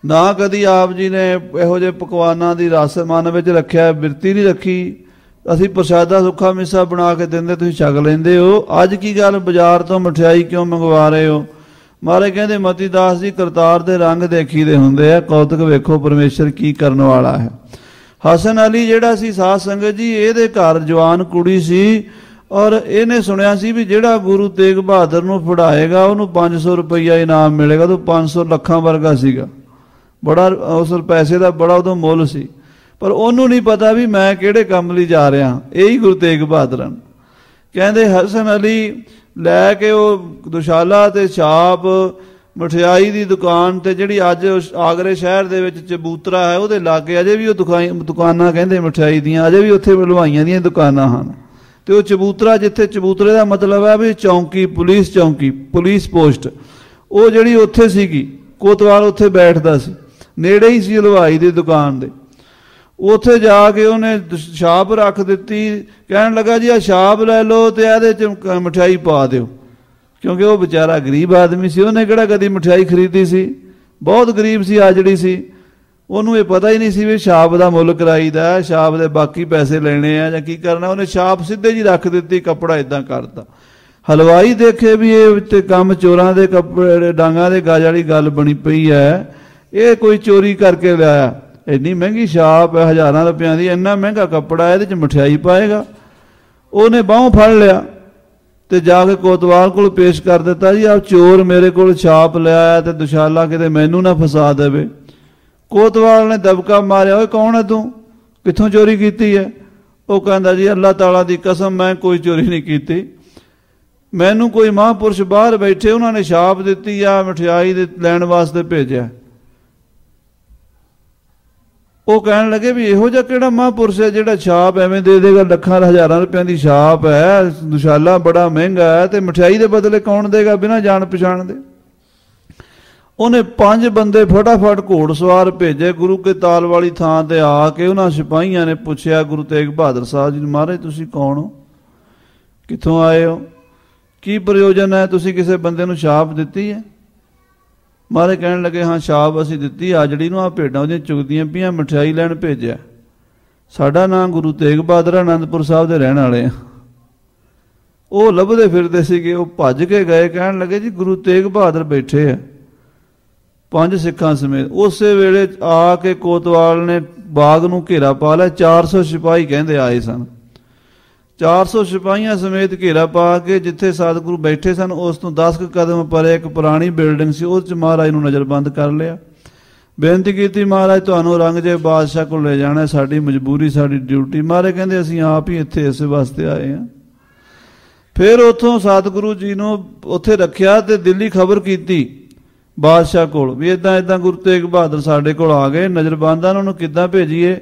ना कदी आप जी ने इहो जे पकवानां दी रस मन विच रखिया, बिरती नहीं रखी। असीं प्रसादा सुखा मिसा बना के दिंदे, तुसीं छक लैंदे हो, अज की गल बाजार तो मठियाई क्यों मंगवा रहे हो। महाराज कहते मती दास जी करतार दे रंग देखी दे हुंदे आ, कौतक वेखो परमेश्वर की करन वाला है। हसन अली जिहड़ा सी साध संगत जी इहदे घर जवान कुड़ी सी और इहने सुनिया सी भी जिहड़ा गुरु तेग बहादुर नूं फड़ाएगा उहनूं 500 रुपया इनाम मिलेगा। तो 500 लखां वर्गा सीगा, बड़ा उस पैसे का बड़ा उदों मुल सी, पर उन्होंने नहीं पता भी मैं किहड़े काम लई जा रहा। यही गुरु तेग बहादुर कहते हसन अली लैके वो दुशाला ते छाप मठियाई की दुकान ते जिहड़ी अज आगरे शहर दे विच चबूतरा है उहदे लागे अजे भी वो दुकानां कहंदे मठियाई दियां, अजे भी उत्थे हलवाइयां दियां दुकानां हन। ते वो चबूतरा जिथे चबूतरे का मतलब है भी चौंकी, पुलिस चौंकी, पुलिस पोस्ट, वो जिहड़ी उत्थे सीगी कोतवाल उत्थे बैठदा सी, नेड़े ही सी हलवाई की दुकान दे। उत्थे जाके उन्हें छाप रख दिती, कहन लगा जी आ छाप लै लो तो ये मठियाई पा दो, क्योंकि वो बेचारा गरीब आदमी सी, उन्हें किहड़ा कदी मठियाई खरीदी सी, बहुत गरीब सी आजड़ी सी। उन्होंने ये पता ही नहीं सी भी छाप का मुल कराईदा, छाप के बाकी पैसे लेने आ जां की करना। उन्हें छाप सीधे जी रख दी, कपड़ा इदां करता। हलवाई देखे भी ये काम चोरां दे कपड़े डांगा दे गज वाली गल बनी पई है, ये कोई चोरी करके लिया, इन्नी महंगी छाप है, हज़ारां रुपया की, इन्ना महंगा कपड़ा है, ये मठियाई पाएगा। उन्हें बाहों फड़ लिया तो जाके कोतवाल को पेश कर दिता, जी आप चोर मेरे को छाप लिया तो दुशाला किते मैनू ना फसा देवे। कोतवाल ने दबका मारिया, ओए कौन है तू, कित्थों चोरी की है। वो कहता जी अल्लाह ताला की कसम मैं कोई चोरी नहीं की, मैनू कोई महापुरुष बाहर बैठे उन्होंने छाप दी आ मठियाई लैण वास्ते भेजा। वो कहन लगे भी इहो जिहा किहड़ा महापुरुष है जिहड़ा छाप एवें दे देगा, लखां हज़ारां रुपया की छाप है, दुशाला बड़ा महंगा है, तो मठियाई के बदले कौन देगा बिना जान पछाण दे। ਉਹਨੇ 5 ਬੰਦੇ ਫਟਾਫਟ ਘੋੜਸਵਾਰ ਭੇਜੇ ਗੁਰੂ ਕੇ ਤਾਲ ਵਾਲੀ ਥਾਂ ਤੇ ਆ ਕੇ ਉਹਨਾਂ ਸਿਪਾਹੀਆਂ ਨੇ ਪੁੱਛਿਆ ਗੁਰੂ ਤੇਗ ਬਹਾਦਰ ਸਾਹਿਬ ਜੀ ਨੂੰ, ਮਹਾਰਾਜ ਤੁਸੀਂ ਕੌਣ ਹੋ, ਕਿੱਥੋਂ ਆਏ ਹੋ, ਕੀ ਪ੍ਰਯੋਜਨ ਹੈ, ਤੁਸੀਂ ਕਿਸੇ ਬੰਦੇ ਨੂੰ ਛਾਪ ਦਿੱਤੀ ਹੈ? ਮਹਾਰਾਜ ਕਹਿਣ ਲੱਗੇ ਹਾਂ ਛਾਪ ਅਸੀਂ ਦਿੱਤੀ, ਆਜੜੀ ਨੂੰ ਆ ਭੇਡਾਂ ਉਹਦੀਆਂ ਚੁਗਦੀਆਂ ਪਈਆਂ, ਮਠਿਆਈ ਲੈਣ ਭੇਜਿਆ। ਸਾਡਾ ਨਾਂ ਗੁਰੂ ਤੇਗ ਬਹਾਦਰ, ਆਨੰਦਪੁਰ ਸਾਹਿਬ ਦੇ ਰਹਿਣ ਵਾਲੇ ਆ। ਉਹ ਲੱਭਦੇ ਫਿਰਦੇ ਸੀਗੇ, ਉਹ ਭੱਜ ਕੇ ਗਏ, ਕਹਿਣ ਲੱਗੇ ਜੀ ਗੁਰੂ ਤੇਗ ਬਹਾਦਰ ਬੈਠੇ ਆ 5 ਸਿੱਖਾਂ ਸਮੇਤ। ਉਸੇ ਵੇਲੇ ਆ ਕੇ ਕੋਤਵਾਲ ਨੇ ਬਾਗ ਨੂੰ ਘੇਰਾ ਪਾ ਲਿਆ। 400 ਸਿਪਾਹੀ ਕਹਿੰਦੇ ਆਏ ਸਨ, 400 ਸਿਪਾਹੀਆਂ ਸਮੇਤ ਘੇਰਾ ਪਾ ਕੇ ਜਿੱਥੇ ਸਤਿਗੁਰੂ ਬੈਠੇ ਸਨ ਉਸ ਤੋਂ 10 ਕਦਮ ਪਰੇ ਇੱਕ ਪੁਰਾਣੀ ਬਿਲਡਿੰਗ ਸੀ, ਉਸ 'ਚ ਮਹਾਰਾਜ ਨੂੰ ਨਜ਼ਰਬੰਦ ਕਰ ਲਿਆ। ਬੇਨਤੀ ਕੀਤੀ ਮਹਾਰਾਜ ਤੁਹਾਨੂੰ ਔਰੰਗਜ਼ੇਬ ਬਾਦਸ਼ਾਹ ਕੋਲ ਲੈ ਜਾਣਾ, ਸਾਡੀ ਮਜਬੂਰੀ, ਸਾਡੀ ਡਿਊਟੀ। ਮਹਾਰਾਜ ਕਹਿੰਦੇ ਅਸੀਂ ਆਪ ਹੀ ਇੱਥੇ ਇਸੇ ਵਾਸਤੇ ਆਏ ਹਾਂ। ਫਿਰ ਉੱਥੋਂ ਸਤਿਗੁਰੂ ਜੀ ਨੂੰ ਉੱਥੇ ਰੱਖਿਆ ਤੇ ਦਿੱਲੀ ਖਬਰ ਕੀਤੀ ਬਾਦਸ਼ਾਹ ਕੋਲ ਵੀ ਇੱਦਾਂ ਇੱਦਾਂ ਗੁਰੂ ਤੇਗ ਬਹਾਦਰ ਸਾਡੇ ਕੋਲ ਆ ਗਏ, ਨਜ਼ਰਬੰਦਾਂ ਉਹਨਾਂ ਨੂੰ ਕਿੱਦਾਂ ਭੇਜੀਏ?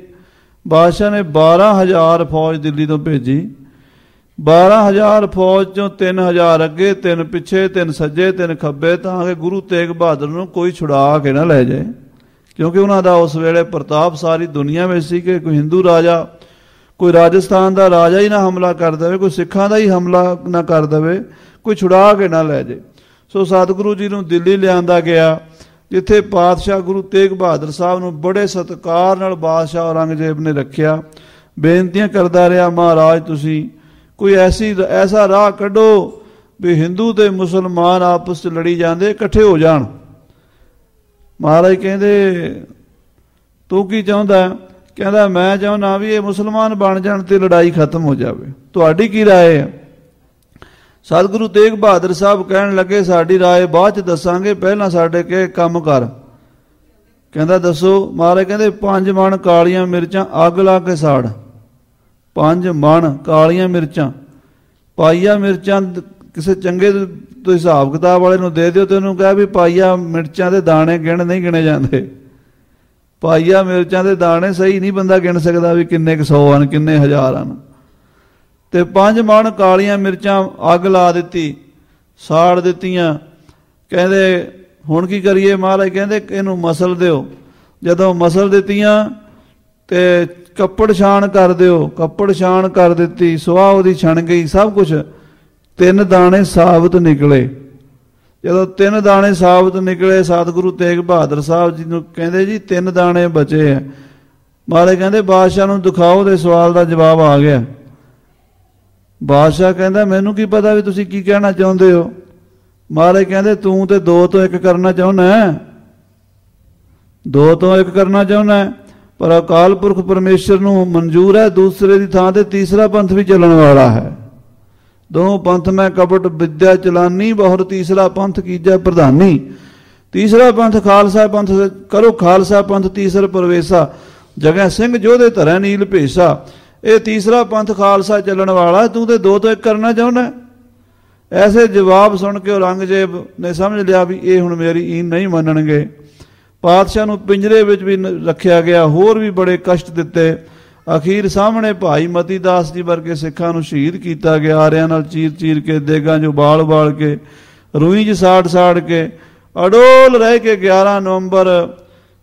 ਬਾਦਸ਼ਾਹ ਨੇ 12,000 ਫੌਜ ਦਿੱਲੀ ਤੋਂ ਭੇਜੀ। 12,000 ਫੌਜ ਚੋਂ 3,000 ਅੱਗੇ, 3 ਪਿੱਛੇ, 3 ਸੱਜੇ, 3 ਖੱਬੇ, ਤਾਂ ਕਿ ਗੁਰੂ ਤੇਗ ਬਹਾਦਰ ਨੂੰ ਕੋਈ ਛੁਡਾ ਕੇ ਨਾ ਲੈ ਜਾਏ, ਕਿਉਂਕਿ ਉਹਨਾਂ ਦਾ ਉਸ ਵੇਲੇ ਪ੍ਰਤਾਪ ਸਾਰੀ ਦੁਨੀਆ ਵਿੱਚ ਸੀ ਕਿ ਕੋਈ ਹਿੰਦੂ ਰਾਜਾ, ਕੋਈ ਰਾਜਸਥਾਨ ਦਾ ਰਾਜਾ ਹੀ ਨਾ ਹਮਲਾ ਕਰ ਦੇਵੇ, ਕੋਈ ਸਿੱਖਾਂ ਦਾ ਹੀ ਹਮਲਾ ਨਾ ਕਰ ਦੇਵੇ, ਕੋਈ ਛੁਡਾ ਕੇ ਨਾ ਲੈ ਜਾਏ। ਸੋ ਸਤਿਗੁਰੂ ਜੀ ਨੂੰ ਦਿੱਲੀ ਲਿਆਂਦਾ ਗਿਆ, ਜਿੱਥੇ ਪਾਤਸ਼ਾਹ ਗੁਰੂ ਤੇਗ ਬਹਾਦਰ ਸਾਹਿਬ ਨੂੰ ਬੜੇ ਸਤਿਕਾਰ ਨਾਲ ਬਾਦਸ਼ਾਹ ਔਰੰਗਜ਼ੇਬ ਨੇ ਰੱਖਿਆ। ਬੇਨਤੀਆਂ ਕਰਦਾ ਰਿਹਾ, ਮਹਾਰਾਜ ਤੁਸੀਂ ਕੋਈ ਐਸਾ ਰਾਹ ਕੱਢੋ ਵੀ ਹਿੰਦੂ ਤੇ ਮੁਸਲਮਾਨ ਆਪਸ 'ਚ ਲੜੀ ਜਾਂਦੇ ਇਕੱਠੇ ਹੋ ਜਾਣ। ਮਹਾਰਾਜ ਕਹਿੰਦੇ ਤੂੰ ਕੀ ਚਾਹੁੰਦਾ? ਕਹਿੰਦਾ ਮੈਂ ਚਾਹੁੰਦਾ ਵੀ ਇਹ ਮੁਸਲਮਾਨ ਬਣ ਜਾਣ ਤੇ ਲੜਾਈ ਖਤਮ ਹੋ ਜਾਵੇ, ਤੁਹਾਡੀ ਕੀ ਰਾਏ ਹੈ? ਸਤਿਗੁਰੂ ਤੇਗ ਬਹਾਦਰ ਸਾਹਿਬ ਕਹਿਣ ਲੱਗੇ ਸਾਡੀ ਰਾਏ ਬਾਅਦ 'ਚ ਦੱਸਾਂਗੇ, ਪਹਿਲਾਂ ਸਾਡੇ ਕੇ ਕੰਮ ਕਰ। ਕਹਿੰਦਾ ਦੱਸੋ? ਮਹਾਰਾਜ ਕਹਿੰਦੇ 5 ਮਣ ਕਾਲੀਆਂ ਮਿਰਚਾਂ ਅੱਗ ਲਾ ਕੇ ਸਾੜ। 5 ਮਣ ਕਾਲੀਆਂ ਮਿਰਚਾਂ, ਪਾਈਆ ਮਿਰਚਾਂ ਕਿਸੇ ਚੰਗੇ ਤੋਂ ਹਿਸਾਬ ਕਿਤਾਬ ਵਾਲੇ ਨੂੰ ਦੇ ਦਿਓ ਤੇ ਉਹਨੂੰ ਕਹਿ ਵੀ ਪਾਈਆ ਮਿਰਚਾਂ ਦੇ ਦਾਣੇ ਨਹੀਂ ਗਿਣੇ ਜਾਂਦੇ, ਪਾਈਆ ਮਿਰਚਾਂ ਦੇ ਦਾਣੇ ਸਹੀ ਨਹੀਂ ਬੰਦਾ ਗਿਣ ਸਕਦਾ ਵੀ ਕਿੰਨੇ ਕੁ 100 ਹਨ ਕਿੰਨੇ 1000 ਹਨ। ਤੇ 5 ਮਣ ਕਾਲੀਆਂ ਮਿਰਚਾਂ ਅੱਗ ਲਾ ਦਿੱਤੀ, ਸਾੜ ਦਿੱਤੀਆਂ। ਕਹਿੰਦੇ ਹੁਣ ਕੀ ਕਰੀਏ? ਮਹਾਰਾਜ ਕਹਿੰਦੇ ਇਹਨੂੰ ਮਸਲ ਦਿਓ। ਜਦੋਂ ਮਸਲ ਦਿੱਤੀਆਂ ਤੇ ਕੱਪੜ ਛਾਣ ਕਰ ਦਿਓ। ਕੱਪੜ ਛਾਣ ਕਰ ਦਿੱਤੀ, ਸੁਆਹ ਉਹਦੀ ਛਣ ਗਈ, ਸਭ ਕੁਛ। 3 ਦਾਣੇ ਸਾਬਤ ਨਿਕਲੇ। ਜਦੋਂ 3 ਦਾਣੇ ਸਾਬਤ ਨਿਕਲੇ, ਸਤਿਗੁਰੂ ਤੇਗ ਬਹਾਦਰ ਸਾਹਿਬ ਜੀ ਨੂੰ ਕਹਿੰਦੇ ਜੀ 3 ਦਾਣੇ ਬਚੇ ਹੈ। ਮਹਾਰਾਜ ਕਹਿੰਦੇ ਬਾਦਸ਼ਾਹ ਨੂੰ ਦਿਖਾਓ, ਦੇ ਸਵਾਲ ਦਾ ਜਵਾਬ ਆ ਗਿਆ। ਬਾਦਸ਼ਾਹ ਕਹਿੰਦਾ ਮੈਨੂੰ ਕੀ ਪਤਾ ਵੀ ਤੁਸੀਂ ਕੀ ਕਹਿਣਾ ਚਾਹੁੰਦੇ ਹੋ? ਮਹਾਰਾਜ ਕਹਿੰਦੇ ਤੂੰ ਤੇ 2 ਤੋਂ 1 ਕਰਨਾ ਚਾਹੁੰਦਾ, 2 ਤੋਂ 1 ਕਰਨਾ ਚਾਹੁੰਦਾ, ਪਰ ਅਕਾਲ ਪੁਰਖ ਪਰਮੇਸ਼ਰ ਨੂੰ ਮਨਜ਼ੂਰ ਹੈ ਦੂਸਰੇ ਦੀ ਥਾਂ ਤੇ ਤੀਸਰਾ ਪੰਥ ਵੀ ਚੱਲਣ ਵਾਲਾ ਹੈ। 2 ਪੰਥ ਮੈਂ ਕਪਟ ਵਿਦਿਆ ਚਲਾਨੀ, ਬਹੁਰ ਤੀਸਰਾ ਪੰਥ ਕੀਜੈ ਪ੍ਰਧਾਨੀ। ਤੀਸਰਾ ਪੰਥ ਖਾਲਸਾ ਪੰਥ ਕਰੋ, ਖਾਲਸਾ ਪੰਥ ਤੀਸਰ ਪ੍ਰਵੇਸ਼ਾ, ਜਗ੍ਹਾ ਸਿੰਘ ਜੋਧੇ ਧਰੈ ਨੀਲ ਭੇਸਾ। ਇਹ ਤੀਸਰਾ ਪੰਥ ਖਾਲਸਾ ਚੱਲਣ ਵਾਲਾ, ਤੂੰ ਤੇ 2 ਤੋਂ 1 ਕਰਨਾ ਚਾਹੁੰਦਾ। ਐਸੇ ਜਵਾਬ ਸੁਣ ਕੇ ਔਰੰਗਜ਼ੇਬ ਨੇ ਸਮਝ ਲਿਆ ਵੀ ਇਹ ਹੁਣ ਮੇਰੀ ਈਨ ਨਹੀਂ ਮੰਨਣਗੇ। ਪਾਤਸ਼ਾਹ ਨੂੰ ਪਿੰਜਰੇ ਵਿੱਚ ਵੀ ਰੱਖਿਆ ਗਿਆ, ਹੋਰ ਵੀ ਬੜੇ ਕਸ਼ਟ ਦਿੱਤੇ। ਅਖੀਰ ਸਾਹਮਣੇ ਭਾਈ ਮਤੀ ਦਾਸ ਜੀ ਵਰਗੇ ਸਿੱਖਾਂ ਨੂੰ ਸ਼ਹੀਦ ਕੀਤਾ ਗਿਆ, ਆਰਿਆਂ ਨਾਲ ਚੀਰ ਕੇ, ਦੇਗਾਂ 'ਚੋਂ ਬਾਲ ਕੇ, ਰੂਈ 'ਚ ਸਾੜ ਕੇ। ਅਡੋਲ ਰਹਿ ਕੇ 11 ਨਵੰਬਰ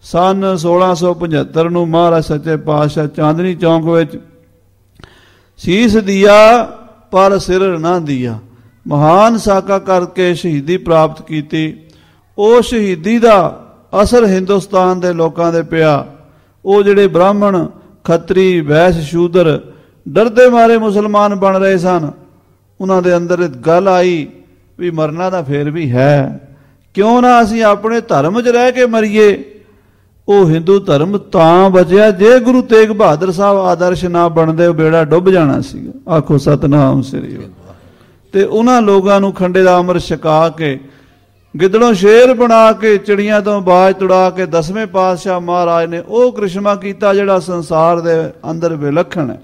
ਸਨ 1675 ਨੂੰ ਮਹਾਰਾਜ ਸੱਚੇ ਪਾਤਸ਼ਾਹ ਚਾਂਦਨੀ ਚੌਂਕ ਵਿੱਚ ਸੀਸ ਦਿਆ ਪਰ ਸਿਰ ਨਾ ਦਿਆ, ਮਹਾਨ ਸਾਕਾ ਕਰਕੇ ਸ਼ਹੀਦੀ ਪ੍ਰਾਪਤ ਕੀਤੀ। ਉਹ ਸ਼ਹੀਦੀ ਦਾ ਅਸਰ ਹਿੰਦੁਸਤਾਨ ਦੇ ਲੋਕਾਂ ਦੇ ਪਿਆ। ਉਹ ਜਿਹੜੇ ਬ੍ਰਾਹਮਣ, ਖੱਤਰੀ, ਵੈਸ਼, ਸ਼ੂਦਰ ਡਰਦੇ ਮਾਰੇ ਮੁਸਲਮਾਨ ਬਣ ਰਹੇ ਸਨ, ਉਹਨਾਂ ਦੇ ਅੰਦਰ ਗੱਲ ਆਈ ਵੀ ਮਰਨਾ ਤਾਂ ਫੇਰ ਵੀ ਹੈ, ਕਿਉਂ ਨਾ ਅਸੀਂ ਆਪਣੇ ਧਰਮ 'ਚ ਰਹਿ ਕੇ ਮਰੀਏ। ਉਹ ਹਿੰਦੂ ਧਰਮ ਤਾਂ ਬਚਿਆ, ਜੇ ਗੁਰੂ ਤੇਗ ਬਹਾਦਰ ਸਾਹਿਬ ਆਦਰਸ਼ ਨਾ ਬਣਦੇ ਉਹ ਬੇੜਾ ਡੁੱਬ ਜਾਣਾ ਸੀਗਾ। ਆਖੋ ਸਤਨਾਮ ਸ੍ਰੀ ਵਾਹਿਗੁਰੂ। ਤੇ ਉਹਨਾਂ ਲੋਕਾਂ ਨੂੰ ਖੰਡੇ ਦਾ ਅੰਮ੍ਰਿਤ ਛਕਾ ਕੇ, ਗਿੱਦੜੋਂ ਸ਼ੇਰ ਬਣਾ ਕੇ, ਚਿੜੀਆਂ ਤੋਂ ਬਾਜ ਤੁੜਾ ਕੇ 10ਵੇਂ ਪਾਤਸ਼ਾਹ ਮਹਾਰਾਜ ਨੇ ਉਹ ਕ੍ਰਿਸ਼ਮਾ ਕੀਤਾ ਜਿਹੜਾ ਸੰਸਾਰ ਦੇ ਅੰਦਰ ਵਿਲੱਖਣ ਹੈ।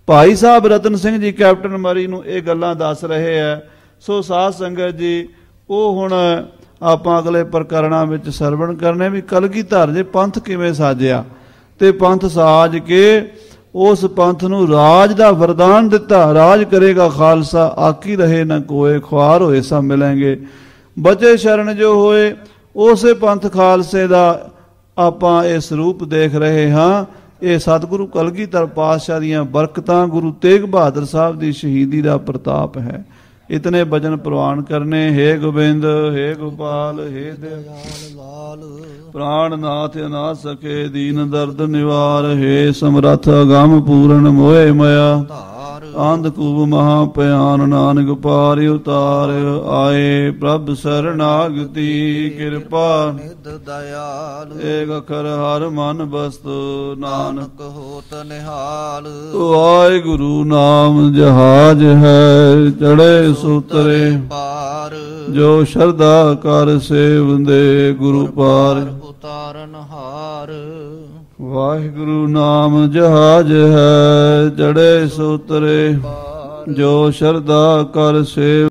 ਭਾਈ ਸਾਹਿਬ ਰਤਨ ਸਿੰਘ ਜੀ ਕੈਪਟਨ ਮਰੀ ਨੂੰ ਇਹ ਗੱਲਾਂ ਦੱਸ ਰਹੇ ਹੈ। ਸੋ ਸਾਧ ਸੰਗਤ ਜੀ, ਉਹ ਹੁਣ ਆਪਾਂ ਅਗਲੇ ਪ੍ਰਕਰਣਾਂ ਵਿੱਚ ਸਰਵਣ ਕਰਨੇ ਵੀ ਕਲਗੀਧਰ ਜੇ ਪੰਥ ਕਿਵੇਂ ਸਾਜਿਆ, ਤੇ ਪੰਥ ਸਾਜ ਕੇ ਉਸ ਪੰਥ ਨੂੰ ਰਾਜ ਦਾ ਵਰਦਾਨ ਦਿੱਤਾ। ਰਾਜ ਕਰੇਗਾ ਖਾਲਸਾ, ਆਕੀ ਰਹੇ ਨਾ ਕੋਏ, ਖੁਆਰ ਹੋਏ ਸਭ ਮਿਲेंगे। बचे शरण जो होए ਉਸੇ ਪੰਥ ਖਾਲਸੇ ਦਾ ਆਪਾਂ ਇਹ ਸਰੂਪ ਦੇਖ ਰਹੇ ਹਾਂ। ਇਹ ਸਤਿਗੁਰੂ ਕਲਗੀਧਰ ਪਾਤਸ਼ਾਹ ਦੀਆਂ ਬਰਕਤਾਂ, ਗੁਰੂ ਤੇਗ ਬਹਾਦਰ ਸਾਹਿਬ ਦੀ ਸ਼ਹੀਦੀ ਦਾ ਪ੍ਰਤਾਪ ਹੈ। ਇਤਨੇ ਬਚਨ ਪ੍ਰਵਾਨ ਕਰਨੇ। हे गोविंद, हे गोपाल, हे दयाल प्राणनाथ अनाथ सके दीन दर्द निवार। हे समरथ अगम पूर्ण मोहे मया अंधकूप महापयान नानक पार उतार। आए प्रभ शरणागति कृपा निध दयाल। एक अखर हर मन बस्तु नानक होत निहाल। वाहिगुरु नाम जहाज है चढ़े सूत्रे पार। जो श्रद्धा कर सेवंदे गुरु पार उतारन हार। वाहिगुरु नाम जहाज है चढ़े सूत्रे जो श्रद्धा कर सेव